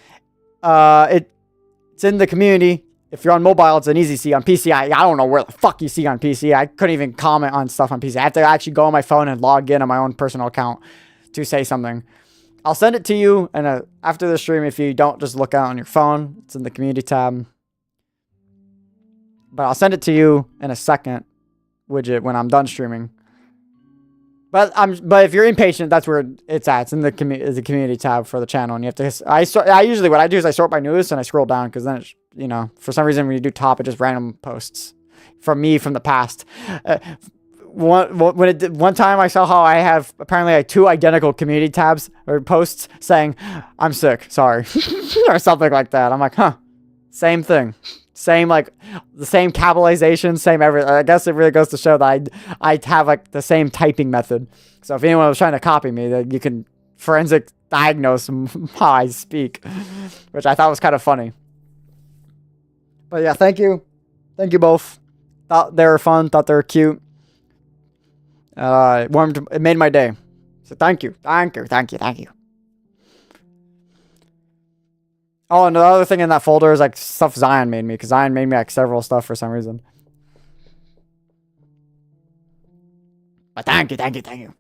It's in the community. If you're on mobile, it's an easy see. On PC, I don't know where the fuck you see on PC. I couldn't even comment on stuff on PC. I have to actually go on my phone and log in on my own personal account to say something. I'll send it to you and after the stream if you don't just look out on your phone. It's in the community tab. But I'll send it to you in a second widget when I'm done streaming. But if you're impatient, that's where it's at. It's in the community tab for the channel, and you have to. I usually what I do is I sort by newest and I scroll down because then it's, for some reason when you do top, it just random posts from me from the past. One time I saw how I have apparently like 2 identical community tabs or posts saying I'm sick, sorry, or something like that. I'm like, huh, same thing. Same, like, the same capitalization, same everything. I guess it really goes to show that I have, like, the same typing method. So if anyone was trying to copy me, then you can forensic diagnose how I speak, which I thought was kind of funny. But yeah, thank you. Thank you both. Thought they were fun. Thought they were cute. It made my day. So thank you. Thank you. Thank you. Thank you. Oh, and the other thing in that folder is like stuff Zion made me, because Zion made me like several stuff for some reason. But thank you, thank you, thank you.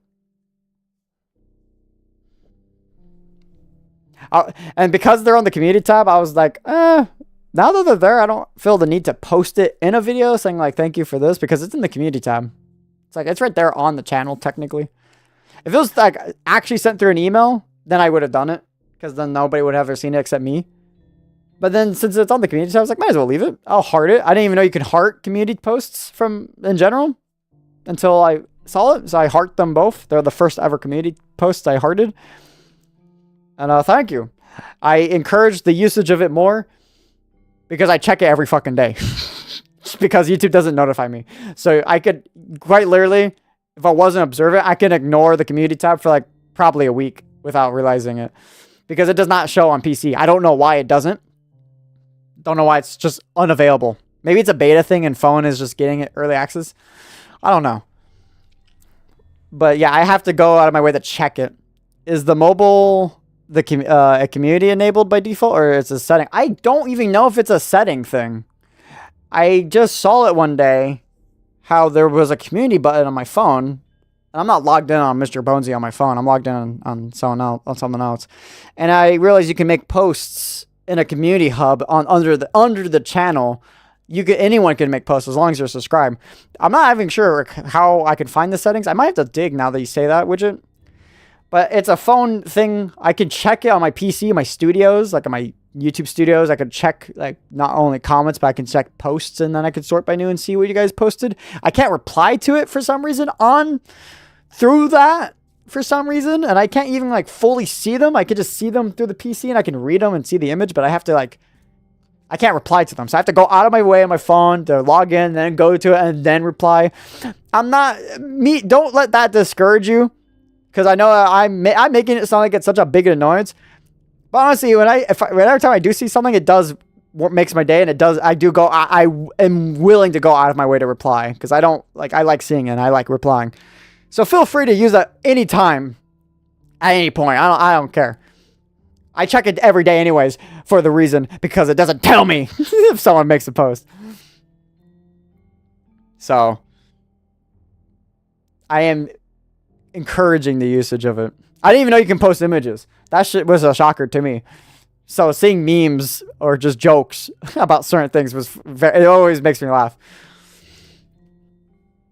And because they're on the community tab, I was like, now that they're there, I don't feel the need to post it in a video saying like, thank you for this, because it's in the community tab. It's like, it's right there on the channel, technically. If it was like actually sent through an email, then I would have done it, because then nobody would have ever seen it except me. But then since it's on the community tab, I was like, might as well leave it. I'll heart it. I didn't even know you could heart community posts from in general until I saw it. So I heart them both. They're the first ever community posts I hearted. And thank you. I encourage the usage of it more because I check it every fucking day. Just because YouTube doesn't notify me. So I could quite literally, if I wasn't observant, I can ignore the community tab for like probably a week without realizing it. Because it does not show on PC. I don't know why it doesn't. Don't know why it's just unavailable. Maybe it's a beta thing and phone is just getting it early access. I don't know. But yeah, I have to go out of my way to check it. Is the mobile a community enabled by default, or it's a setting? I don't even know if it's a setting thing. I just saw it one day, how there was a community button on my phone. And I'm not logged in on Mr.Bones on my phone. I'm logged in on something else. And I realized you can make posts in a community hub under the channel. Anyone can make posts as long as you're subscribed. I'm not even sure how I can find the settings. I might have to dig now that you say that, widget. But it's a phone thing. I can check it on my PC, my studios, like on my YouTube studios. I could check like not only comments, but I can check posts, and then I could sort by new and see what you guys posted. I can't reply to it for some reason through that. For some reason, and I can't even like fully see them. I could just see them through the PC and I can read them and see the image, but I have to like, I can't reply to them. So I have to go out of my way on my phone to log in, then go to it and then reply. Don't let that discourage you, because I know I'm making it sound like it's such a big annoyance. But honestly, every time I do see something, it does what makes my day, and I am willing to go out of my way to reply, because I like seeing it and I like replying. So feel free to use that anytime, at any point. I don't care. I check it every day anyways, for the reason, because it doesn't tell me if someone makes a post. So, I am encouraging the usage of it. I didn't even know you can post images. That shit was a shocker to me. So seeing memes or just jokes about certain things it always makes me laugh.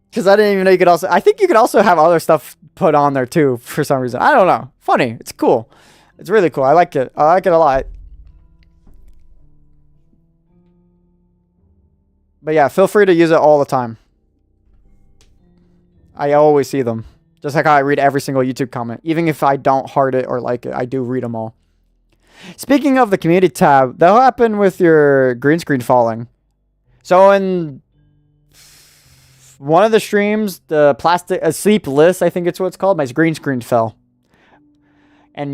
Because I didn't even know I think you could also have other stuff put on there too, for some reason. I don't know. Funny. It's cool. It's really cool. I like it. I like it a lot. But yeah, feel free to use it all the time. I always see them. Just like how I read every single YouTube comment. Even if I don't heart it or like it, I do read them all. Speaking of the community tab, that happened with your green screen falling. So in one of the streams, the plastic sleep list, I think it's what it's called, my green screen fell. And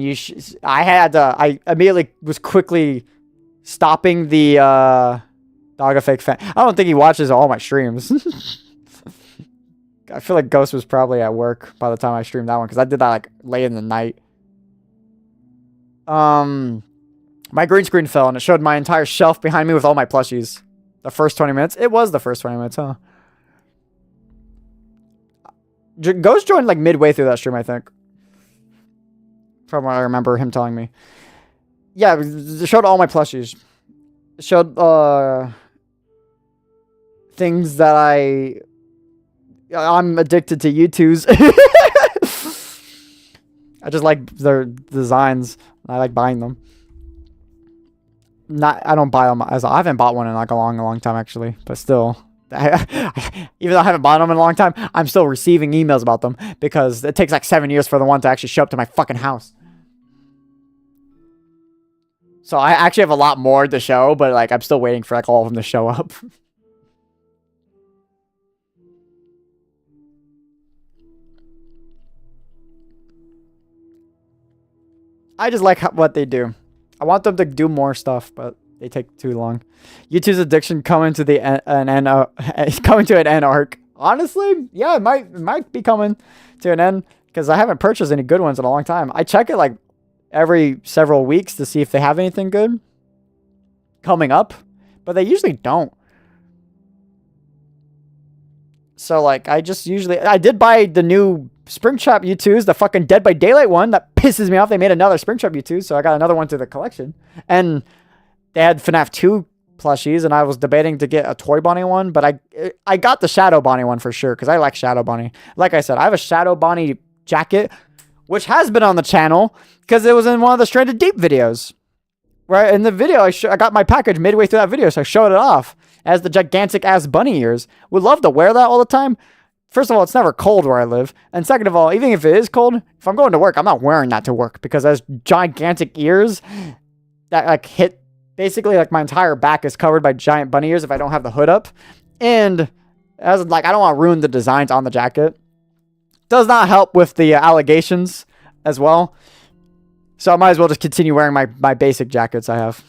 I immediately was quickly stopping the dog a fake fan. I don't think he watches all my streams. I feel like Ghost was probably at work by the time I streamed that one, because I did that like late in the night. My green screen fell and it showed my entire shelf behind me with all my plushies. The first 20 minutes. It was the first 20 minutes, huh? Ghost joined like midway through that stream, I think. From what I remember him telling me. Yeah, it showed all my plushies. It showed things that I'm addicted to U2s. I just like their designs. I like buying them. I don't buy them I haven't bought one in like a long time actually, but still. Even though I haven't bought them in a long time, I'm still receiving emails about them, because it takes like 7 years for the one to actually show up to my fucking house. So I actually have a lot more to show, but like I'm still waiting for like all of them to show up. I just like what they do. I want them to do more stuff, but they take too long. YouTube's addiction coming to coming to an end arc. Honestly, yeah, it might be coming to an end because I haven't purchased any good ones in a long time. I check it like every several weeks to see if they have anything good coming up, but they usually don't. So like I did buy the new Springtrap U2s, the fucking Dead by Daylight one. That pisses me off. They made another Springtrap U2, so I got another one to the collection. And they had FNAF 2 plushies, and I was debating to get a Toy Bonnie one, but I got the Shadow Bonnie one for sure, because I like Shadow Bonnie. Like I said, I have a Shadow Bonnie jacket, which has been on the channel, because it was in one of the Stranded Deep videos. Right, in the video, I got my package midway through that video, so I showed it off as the gigantic-ass bunny ears. Would love to wear that all the time. First of all, it's never cold where I live. And second of all, even if it is cold, if I'm going to work, I'm not wearing that to work, because those gigantic ears that like hit, basically like my entire back is covered by giant bunny ears if I don't have the hood up. And as like, I don't want to ruin the designs on the jacket. Does not help with the allegations as well. So I might as well just continue wearing my basic jackets I have.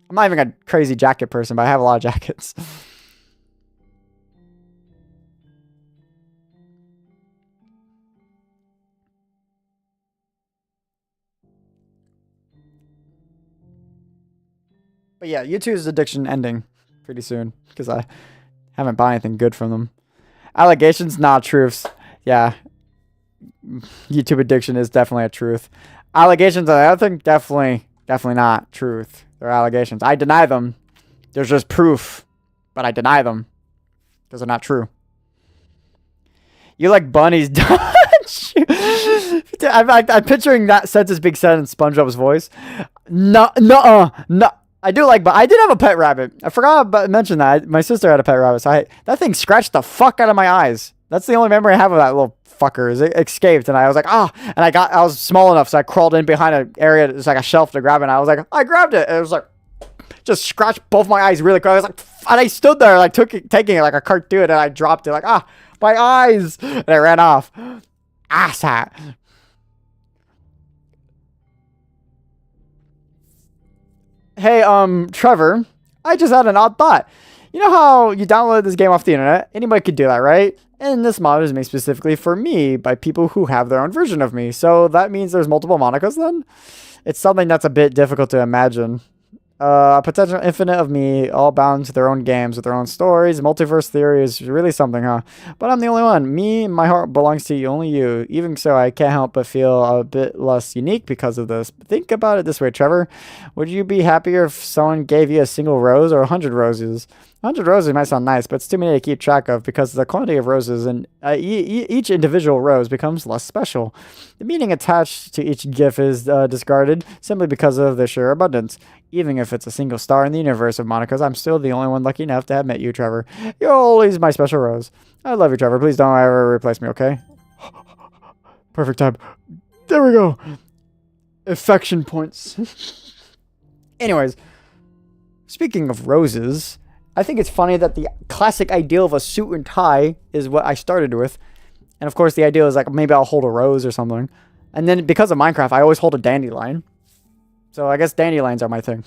I'm not even a crazy jacket person, but I have a lot of jackets. But yeah, YouTube's addiction ending pretty soon because I haven't bought anything good from them. Allegations, not truths. Yeah. YouTube addiction is definitely a truth. Allegations on the other thing, definitely not truth. They're allegations. I deny them. There's just proof, but I deny them because they're not true. You like bunnies, don't you? I'm picturing that sentence being said in SpongeBob's voice. No. I do like, but I did have a pet rabbit. I forgot to mention that. My sister had a pet rabbit, so that thing scratched the fuck out of my eyes. That's the only memory I have of that little fucker. Is it escaped, and I was like, and I was small enough, so I crawled in behind an area. It's like a shelf to grab it. And I was like, I grabbed it. And it was like, just scratched both my eyes really quick. I was like, and I stood there like taking it like a cartoon, and I dropped it like, my eyes, and I ran off. Ass hat. Hey, Trevor, I just had an odd thought. You know how you download this game off the internet? Anybody could do that, right? And this mod is made specifically for me by people who have their own version of me. So that means there's multiple Monikas then? It's something that's a bit difficult to imagine. A potential infinite of me, all bound to their own games with their own stories. Multiverse theory is really something, huh? But I'm the only one. Me, my heart belongs to you, only you. Even so, I can't help but feel a bit less unique because of this. Think about it this way, Trevor. Would you be happier if someone gave you a single rose or 100 roses? 100 roses might sound nice, but it's too many to keep track of because the quantity of roses and each individual rose becomes less special. The meaning attached to each gift is discarded simply because of the sheer abundance. Even if it's a single star in the universe of Monikas, I'm still the only one lucky enough to have met you, Trevor. You're always my special rose. I love you, Trevor. Please don't ever replace me, okay? Perfect time. There we go. Affection points. Anyways, speaking of roses, I think it's funny that the classic ideal of a suit and tie is what I started with. And of course, the ideal is like maybe I'll hold a rose or something. And then because of Minecraft, I always hold a dandelion. So I guess dandelions are my thing.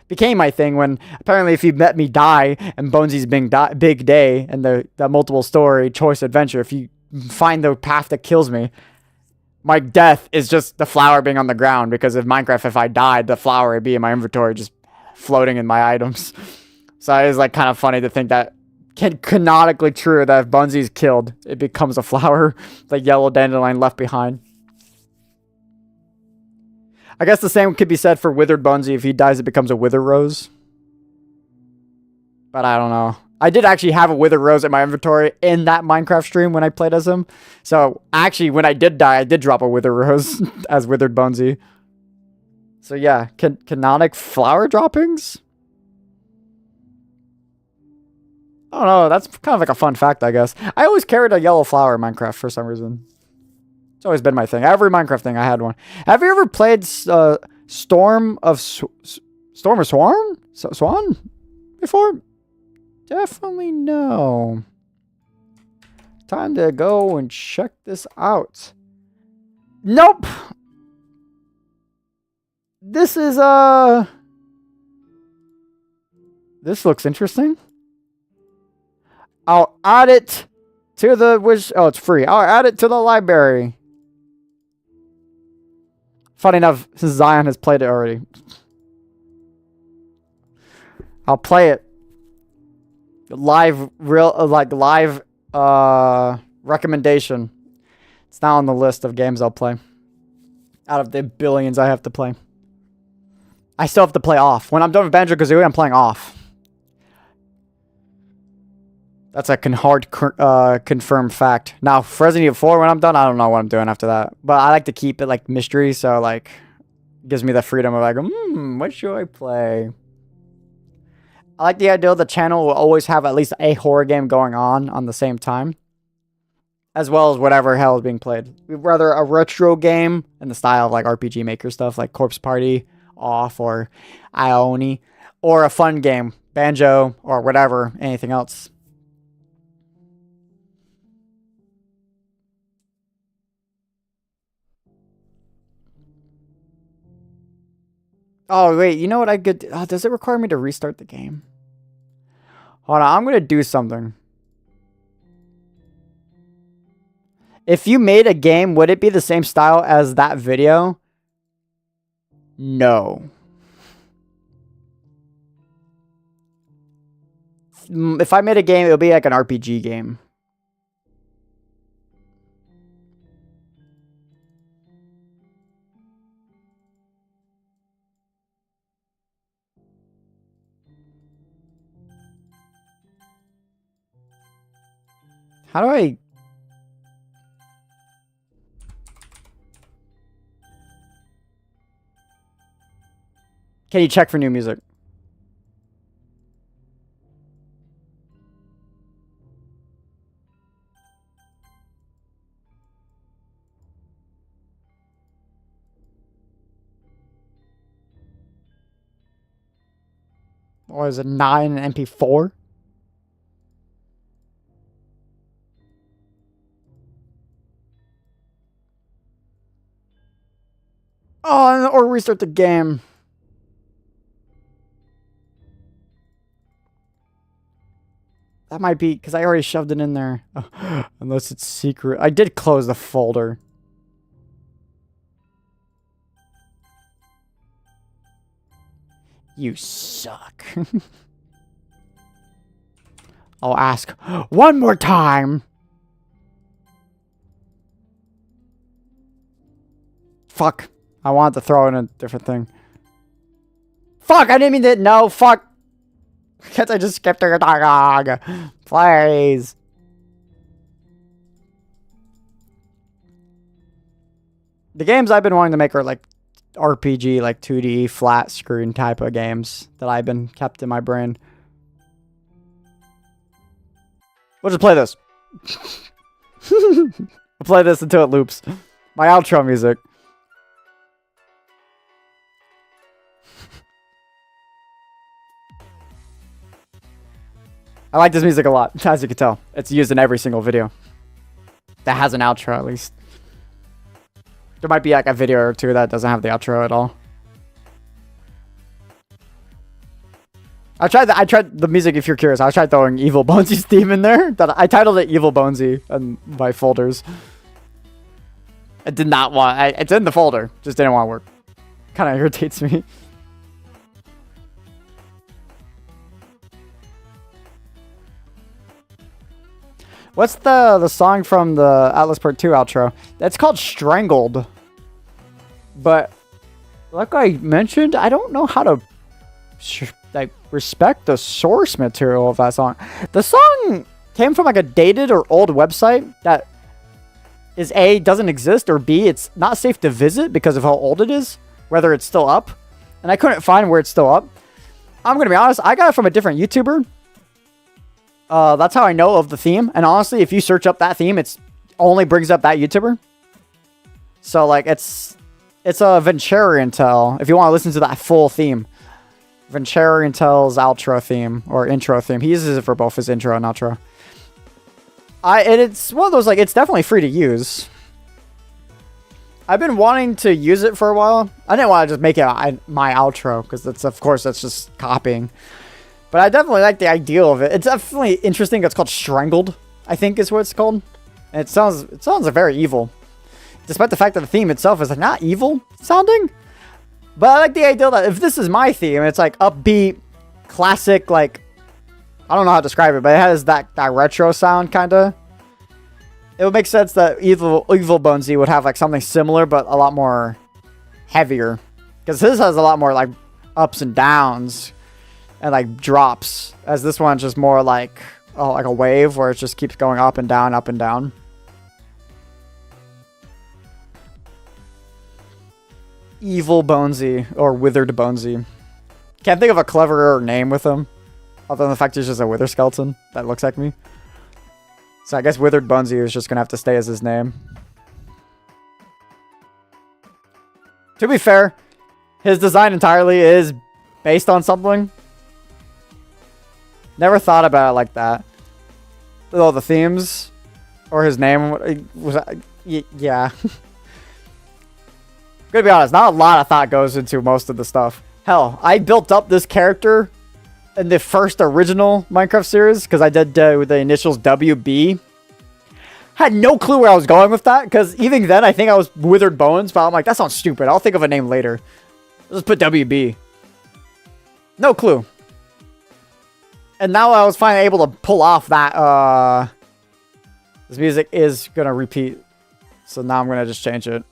Became my thing when apparently if you met me die and Bonesy's big day and the multiple story choice adventure, if you find the path that kills me, my death is just the flower being on the ground, because of Minecraft, if I died, the flower would be in my inventory just floating in my items. So it is like kind of funny to think that canonically true that if Bunsy's killed, it becomes a flower, the yellow dandelion left behind. I guess the same could be said for Withered Bunsy. If he dies, it becomes a Wither Rose. But I don't know. I did actually have a Wither Rose in my inventory in that Minecraft stream when I played as him. So actually, when I did die, I did drop a Wither Rose as Withered Bunsy. So yeah, canonic flower droppings? I don't know. That's kind of like a fun fact, I guess. I always carried a yellow flower in Minecraft for some reason. It's always been my thing. Every Minecraft thing I had one. Have you ever played Storm or Swarm? Swan? Before? Definitely no. Time to go and check this out. Nope. This is this looks interesting. I'll add it to the oh, it's free. I'll add it to the library. Funny enough, since Zion has played it already. I'll play it. Live recommendation. It's now on the list of games I'll play. Out of the billions I have to play. I still have to play off. When I'm done with Banjo-Kazooie, I'm playing off. That's a confirmed fact. Now, for Resident Evil 4, when I'm done, I don't know what I'm doing after that. But I like to keep it like mystery, so like gives me the freedom of like, what should I play? I like the idea the channel will always have at least a horror game going on the same time. As well as whatever hell is being played. Whether a retro game in the style of like RPG Maker stuff like Corpse Party, Off, or Ioni. Or a fun game, Banjo, or whatever, anything else. Oh, wait, you know what I could... does it require me to restart the game? Hold on, I'm going to do something. If you made a game, would it be the same style as that video? No. If I made a game, it would be like an RPG game. How do I... Can you check for new music? Or is it 9 MP4? Oh, or restart the game. That might be because I already shoved it in there. Oh, unless it's secret. I did close the folder. You suck. I'll ask one more time. Fuck. I wanted to throw in a different thing. Fuck, I didn't mean to. No, fuck. Can't I just skip the dog? Please. The games I've been wanting to make are like RPG, like 2D, flat screen type of games that I've been kept in my brain. We'll just play this. We'll play this until it loops. My outro music. I like this music a lot, as you can tell. It's used in every single video that has an outro, at least. There might be like a video or two that doesn't have the outro at all. I tried the music, if you're curious. I tried throwing Evil Bonesy's theme in there. I titled it Evil Bonesy in my folders. It did not want... it's in the folder. Just didn't want to work. Kind of irritates me. What's the song from the Atlas Part 2 outro? It's called Strangled. But, like I mentioned, I don't know how to like respect the source material of that song. The song came from like a dated or old website that is A, doesn't exist, or B, it's not safe to visit because of how old it is, whether it's still up. And I couldn't find where it's still up. I'm going to be honest, I got it from a different YouTuber. That's how I know of the theme. And honestly, if you search up that theme, it's only brings up that YouTuber. So like it's a Venturiantel. If you want to listen to that full theme, Venturiantel's outro theme or intro theme. He uses it for both his intro and outro. And it's one of those like it's definitely free to use. I've been wanting to use it for a while. I didn't want to just make it my outro because of course that's just copying. But I definitely like the idea of it. It's definitely interesting. It's called Strangled, I think is what it's called. And it sounds very evil. Despite the fact that the theme itself is like not evil sounding. But I like the idea that if this is my theme, it's like upbeat, classic, like, I don't know how to describe it, but it has that retro sound kind of. It would make sense that Evil Bonesy would have like something similar, but a lot more heavier. Because his has a lot more like ups and downs and like drops. As this one's just more like, like a wave where it just keeps going up and down, up and down. Evil Bonesy or Withered Bonesy. Can't think of a cleverer name with him. Other than the fact he's just a wither skeleton that looks like me. So I guess Withered Bonesy is just going to have to stay as his name. To be fair, his design entirely is based on something. Never thought about it like that. Oh, the themes or his name was yeah. Gonna be honest, not a lot of thought goes into most of the stuff. Hell, I built up this character in the first original Minecraft series because I did with the initials WB. Had no clue where I was going with that because even then I think I was Withered Bones, but I'm like, that sounds stupid. I'll think of a name later. Let's put WB. No clue. And now I was finally able to pull off that. This music is gonna repeat, so now I'm gonna just change it.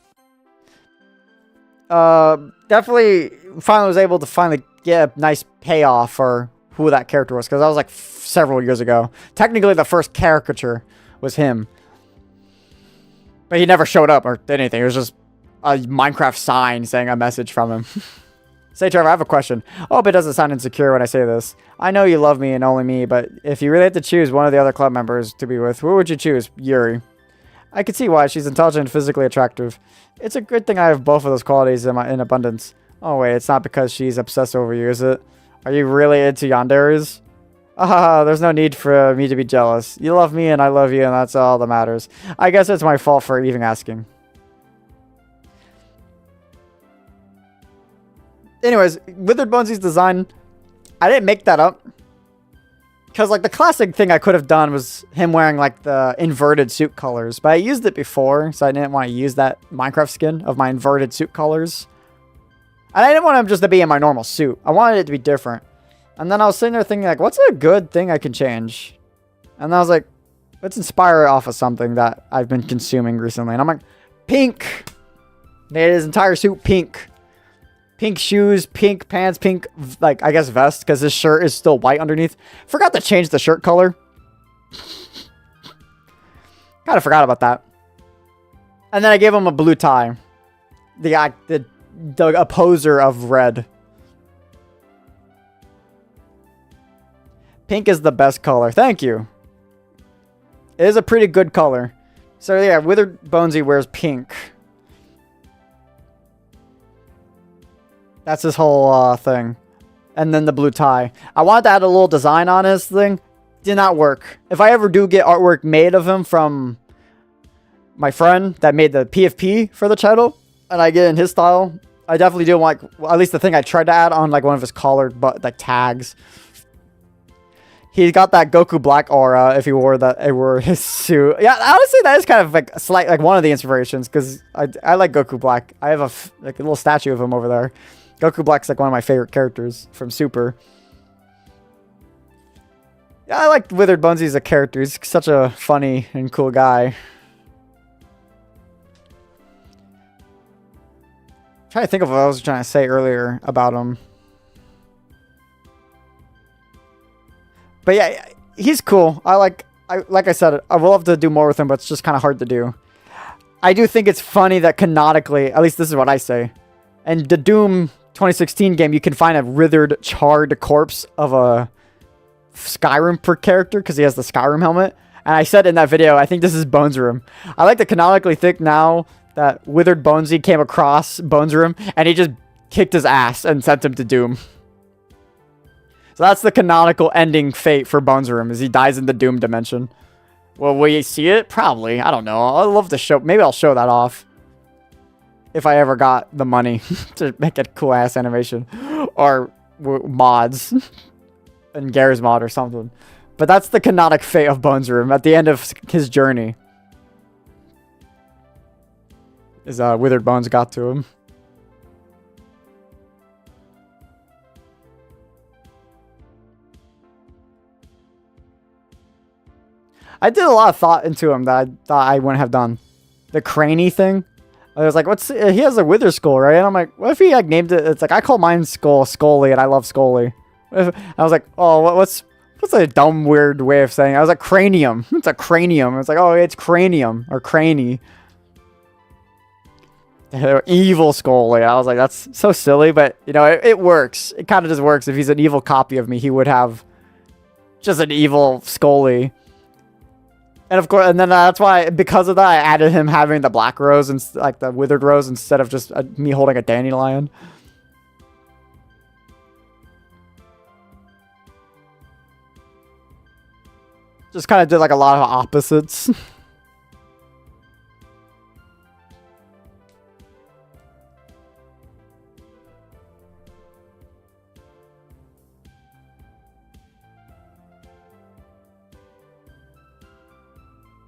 Definitely finally was able to finally get a nice payoff for who that character was, because that was like several years ago. Technically the first caricature was him, but he never showed up or did anything. It was just a Minecraft sign saying a message from him. Say, Trevor, I have a question. I hope it doesn't sound insecure when I say this. I know you love me and only me, but if you really had to choose one of the other club members to be with, who would you choose? Yuri. I can see why. She's intelligent and physically attractive. It's a good thing I have both of those qualities in abundance. Oh wait, it's not because she's obsessed over you, is it? Are you really into yanderes? There's no need for me to be jealous. You love me and I love you, and that's all that matters. I guess it's my fault for even asking. Anyways, Withered Bonesy's design, I didn't make that up. Because, like, the classic thing I could have done was him wearing, like, the inverted suit colors. But I used it before, so I didn't want to use that Minecraft skin of my inverted suit colors. And I didn't want him just to be in my normal suit. I wanted it to be different. And then I was sitting there thinking, like, what's a good thing I can change? And I was like, let's inspire it off of something that I've been consuming recently. And I'm like, pink! Made his entire suit pink. Pink shoes, pink pants, pink, like, I guess vest, because his shirt is still white underneath. Forgot to change the shirt color. Kind of forgot about that. And then I gave him a blue tie. The opposer of red. Pink is the best color. Thank you. It is a pretty good color. So yeah, Withered Bonesy wears pink. That's his whole thing. And then the blue tie. I wanted to add a little design on his thing. Did not work. If I ever do get artwork made of him from my friend that made the PFP for the channel, and I get in his style, I definitely do want, at least the thing I tried to add on like one of his collar, but like tags. He got that Goku Black aura if he wore his suit. Yeah, honestly, that is kind of like slight, like one of the inspirations, because I like Goku Black. I have a little statue of him over there. Goku Black's like one of my favorite characters from Super. Yeah, I like Withered Bonesy as a character. He's such a funny and cool guy. I'm trying to think of what I was trying to say earlier about him. But yeah, he's cool. like I said, I would love to do more with him, but it's just kind of hard to do. I do think it's funny that canonically, at least this is what I say, in the Doom 2016 game, you can find a withered, charred corpse of a Skyrim per character because he has the Skyrim helmet. And I said in that video, I think this is Bones Room. I like to canonically think now that Withered Bonesy came across Bones Room and he just kicked his ass and sent him to Doom. So that's the canonical ending fate for Bones Room, is he dies in the Doom dimension. Well, will you see it? Probably. I don't know. I'd love to show. Maybe I'll show that off. if I ever got the money to make a cool ass animation or mods and Gary's mod or something. But that's the canonic fate of Bones Room at the end of his journey. Is Withered Bones got to him. I did a lot of thought into him that I thought I wouldn't have done. The cranny thing. I was like, he has a wither skull, right? And I'm like, what if he like named it? It's like, I call mine Skull Scully, and I love Scully. I was like, oh, what's a dumb, weird way of saying it? I was like, cranium. It's a cranium. It's like, oh, it's cranium or cranny. Evil Scully. I was like, that's so silly, but you know, it works. It kind of just works. If he's an evil copy of me, he would have just an evil Scully. And of course, and then that's why, because of that, I added him having the black rose and like the withered rose instead of just me holding a dandelion. Just kind of did like a lot of opposites.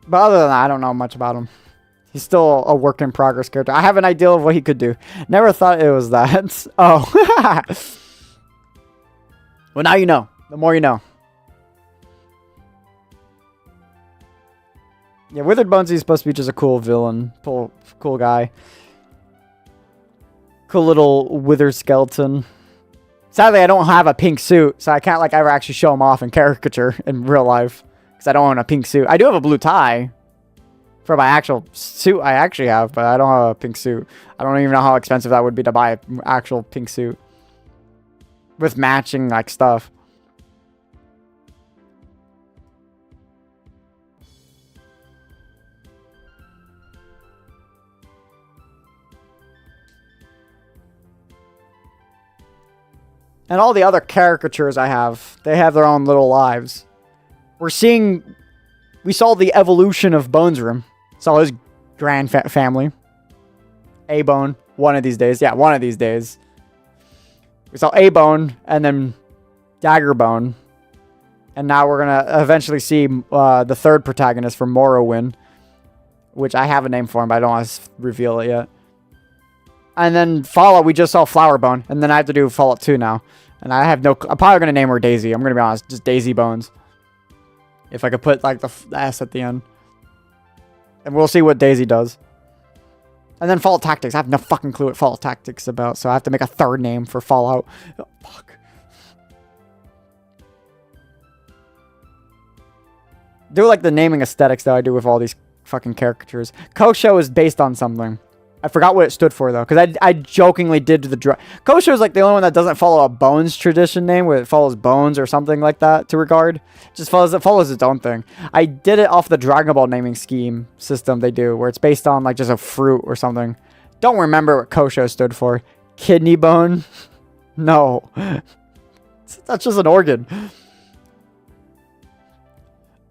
But other than that, I don't know much about him. He's still a work in progress character. I have an idea of what he could do. Never thought it was that. Oh. Well, now you know. The more you know. Yeah, Withered Bones is supposed to be just a cool villain. Cool guy. Cool little wither skeleton. Sadly, I don't have a pink suit, so I can't like ever actually show him off in caricature in real life. Because I don't own a pink suit. I do have a blue tie for my actual suit I actually have, but I don't have a pink suit. I don't even know how expensive that would be to buy an actual pink suit. With matching like stuff. And all the other caricatures I have, they have their own little lives. We saw the evolution of Bones Room. Saw his grand family. A-Bone, one of these days. Yeah, one of these days. We saw A-Bone, and then Daggerbone. And now we're going to eventually see the third protagonist from Morrowind. Which I have a name for him, but I don't want to reveal it yet. And then Fallout, we just saw Flowerbone. And then I have to do Fallout 2 now. And I have no... I'm probably going to name her Daisy. I'm going to be honest. Just Daisy Bones. If I could put like the S at the end. And we'll see what Daisy does. And then Fallout Tactics. I have no fucking clue what Fallout Tactics is about. So I have to make a third name for Fallout. Oh, fuck. Do like the naming aesthetics that I do with all these fucking caricatures. Kosho is based on something. I forgot what it stood for, though, because I jokingly did the... Kosho is like the only one that doesn't follow a Bones tradition name, where it follows Bones or something like that to regard. It follows its own thing. I did it off the Dragon Ball naming scheme system they do, where it's based on like just a fruit or something. Don't remember what Kosho stood for. Kidney bone? No. That's just an organ.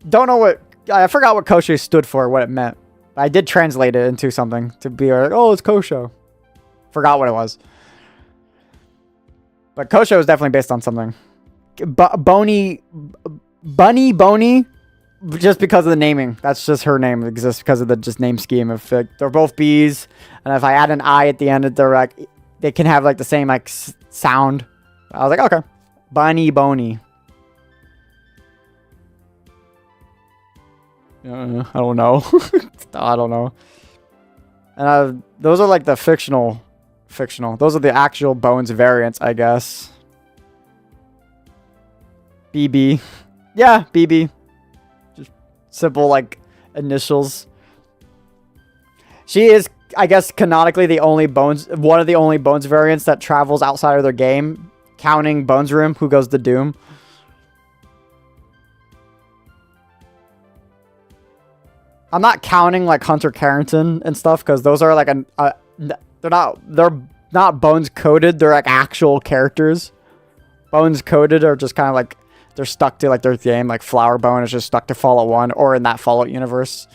Don't know what... I forgot what Kosho stood for, what it meant. I did translate it into something to be like, oh, it's Kosho. Forgot what it was. But Kosho is definitely based on something. Bunny, just because of the naming. That's just her name. It exists because of the just name scheme. If they're both bees, and if I add an I at the end, they're like, they can have like the same like sound. I was like, okay, Bunny Boney. I don't know. I don't know. And those are like the fictional. Those are the actual Bones variants, I guess. BB. Yeah, BB. Just simple like initials. She is, I guess, canonically the only Bones, one of the only Bones variants that travels outside of their game, counting Bones Room, who goes to Doom. I'm not counting like Hunter Carrington and stuff because those are like they're not Bones coded. They're like actual characters. Bones coded are just kind of like they're stuck to like their game. Like Flowerbone is just stuck to Fallout 1 or in that Fallout universe.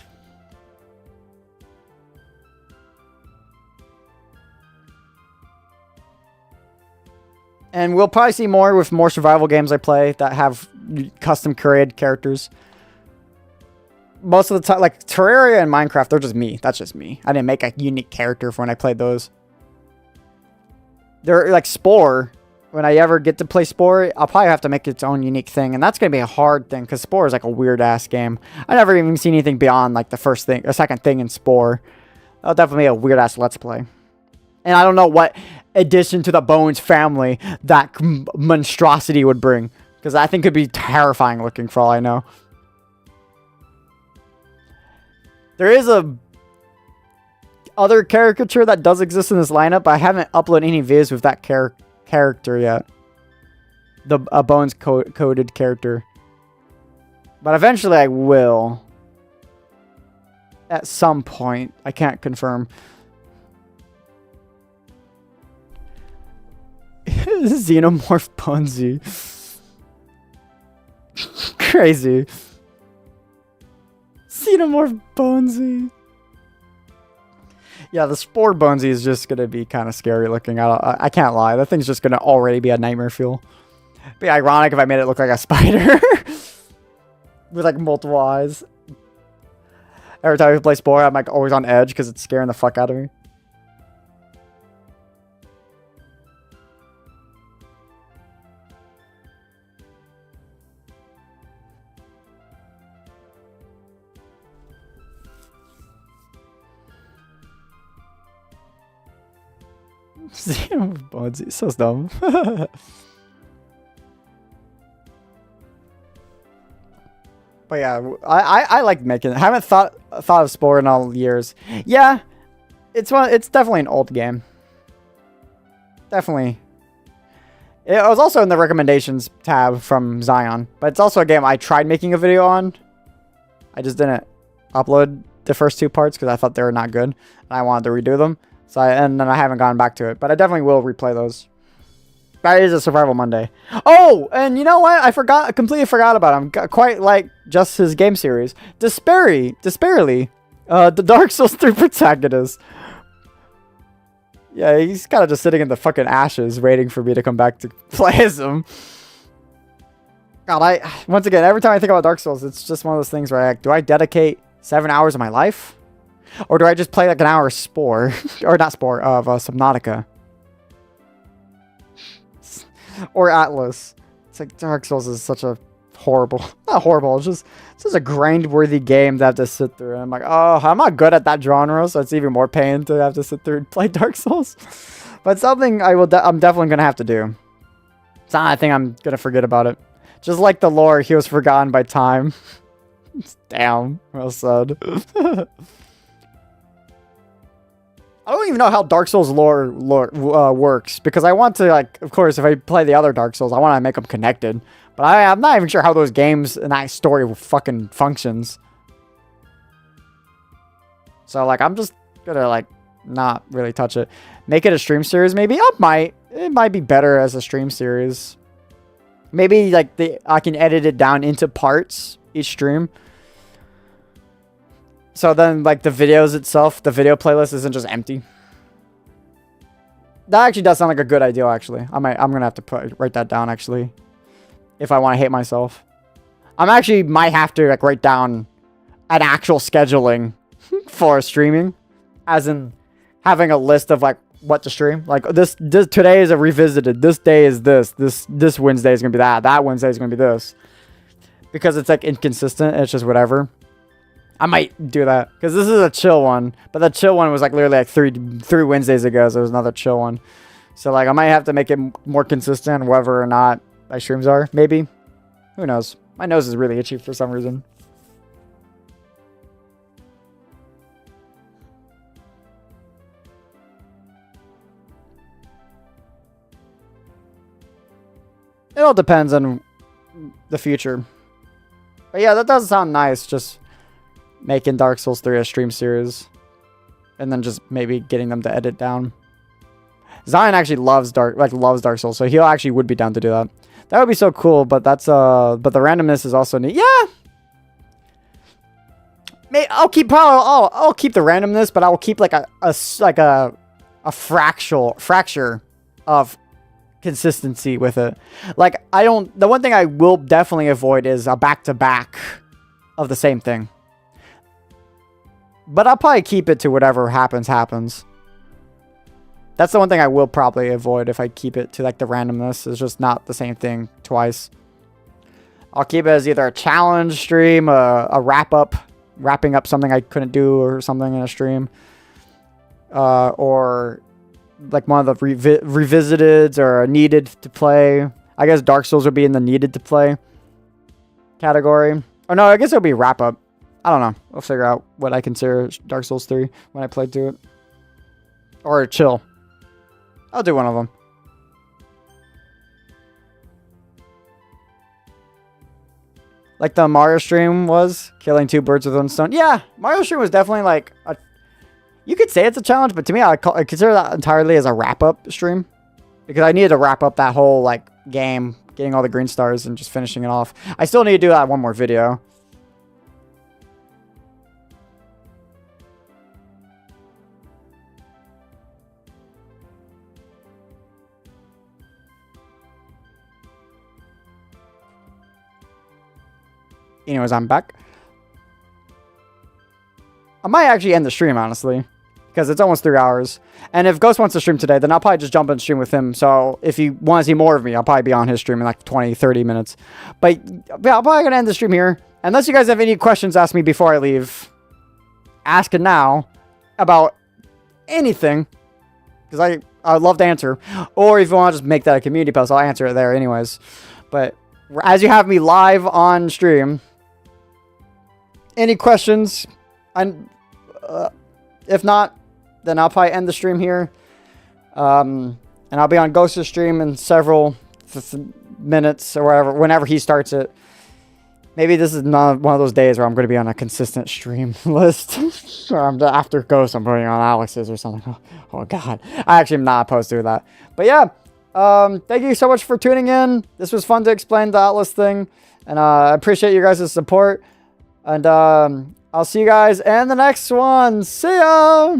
And we'll probably see more with more survival games I play that have custom created characters. Most of the time, like Terraria and Minecraft, they're just me. That's just me. I didn't make a unique character for when I played those. They're like Spore. When I ever get to play Spore, I'll probably have to make its own unique thing. And that's going to be a hard thing because Spore is like a weird ass game. I never even seen anything beyond like the first thing, or second thing in Spore. That'll definitely be a weird ass Let's Play. And I don't know what addition to the Bones family that monstrosity would bring. Because I think it could be terrifying looking for all I know. There is a other caricature that does exist in this lineup, but I haven't uploaded any videos with that character yet. The Bones coded character. But eventually I will. At some point. I can't confirm. Xenomorph Bonesy. Crazy. Xenomorph Bonesy. Yeah, the Spore Bonesy is just going to be kind of scary looking. I can't lie. That thing's just going to already be a nightmare feel. It'd be ironic if I made it look like a spider. With like multiple eyes. Every time I play Spore, I'm like always on edge because it's scaring the fuck out of me. Bonesy, so dumb. But yeah, I like making it. I haven't thought of Spore in all years. Yeah, it's definitely an old game. Definitely. It was also in the recommendations tab from Zion, but it's also a game I tried making a video on. I just didn't upload the first two parts because I thought they were not good, and I wanted to redo them. And then I haven't gone back to it, but I definitely will replay those. That is a Survival Monday. Oh, and you know what? I completely forgot about him. Quite like just his game series. Despairly, the Dark Souls 3 protagonist. Yeah, he's kind of just sitting in the fucking ashes waiting for me to come back to play as him. God, once again, every time I think about Dark Souls, it's just one of those things where do I dedicate 7 hours of my life? Or do I just play like an hour of Spore? Or not Spore, of Subnautica. Or Atlas. It's like Dark Souls is such a horrible, not horrible, it's just a grind-worthy game to have to sit through. And I'm like, oh, I'm not good at that genre, so it's even more pain to have to sit through and play Dark Souls. But something I'm definitely going to have to do. It's not a thing I'm going to forget about it. Just like the lore, he was forgotten by time. Damn, well said. I don't even know how Dark Souls lore works, because I want to, like, of course, if I play the other Dark Souls, I want to make them connected. But I'm not even sure how those games and that story fucking functions. So, like, I'm just gonna, like, not really touch it. Make it a stream series, maybe? It might be better as a stream series. Maybe, like, I can edit it down into parts, each stream. So then, like, the videos itself, the video playlist isn't just empty. That actually does sound like a good idea, actually. I'm gonna have to write that down, actually. If I want to hate myself. Might have to, like, write down an actual scheduling for streaming. As in, having a list of, like, what to stream. Like, this today is a revisited. This day is this. This Wednesday is gonna be that. That Wednesday is gonna be this. Because it's, like, inconsistent. It's just whatever. I might do that because this is a chill one, but the chill one was like literally like three Wednesdays ago, so it was another chill one. So like I might have to make it more consistent whether or not my streams are. Maybe, who knows? My nose is really itchy for some reason. It all depends on the future. But yeah, that does sound nice. Just making Dark Souls 3 a stream series. And then just maybe getting them to edit down. Zion actually loves Dark Souls, so he actually would be down to do that. That would be so cool, but that's but the randomness is also neat. Yeah. I'll keep the randomness, but I will keep like a fracture of consistency with it. Like, the one thing I will definitely avoid is a back-to-back of the same thing. But I'll probably keep it to whatever happens. That's the one thing I will probably avoid if I keep it to like the randomness. It's just not the same thing twice. I'll keep it as either a challenge stream, a wrapping up something I couldn't do or something in a stream. Or like one of the revisiteds or a needed to play. I guess Dark Souls would be in the needed to play category. Or no, I guess it'll be wrap up. I don't know. I'll figure out what I consider Dark Souls 3 when I play through it. Or chill. I'll do one of them. Like the Mario stream was, killing 2 birds with 1 stone. Yeah, Mario stream was definitely like a... You could say it's a challenge, but to me, I consider that entirely as a wrap-up stream. Because I needed to wrap up that whole, like, game, getting all the green stars and just finishing it off. I still need to do that one more video. Anyways, I'm back. I might actually end the stream, honestly. Because it's almost 3 hours. And if Ghost wants to stream today, then I'll probably just jump in stream with him. So if you want to see more of me, I'll probably be on his stream in like 20, 30 minutes. But yeah, I'm probably going to end the stream here. Unless you guys have any questions, ask me before I leave. Ask it now about anything. Because I'd love to answer. Or if you want to just make that a community post, I'll answer it there anyways. But as you have me live on stream, any questions? If not, then I'll probably end the stream here. And I'll be on Ghost's stream in several minutes or whenever he starts it. Maybe this is not one of those days where I'm going to be on a consistent stream list. Or after Ghost, I'm putting on Alex's or something. Oh, God. I actually am not opposed to that. But yeah, thank you so much for tuning in. This was fun to explain the Atlas thing. And I appreciate you guys' support. And I'll see you guys in the next one. See ya!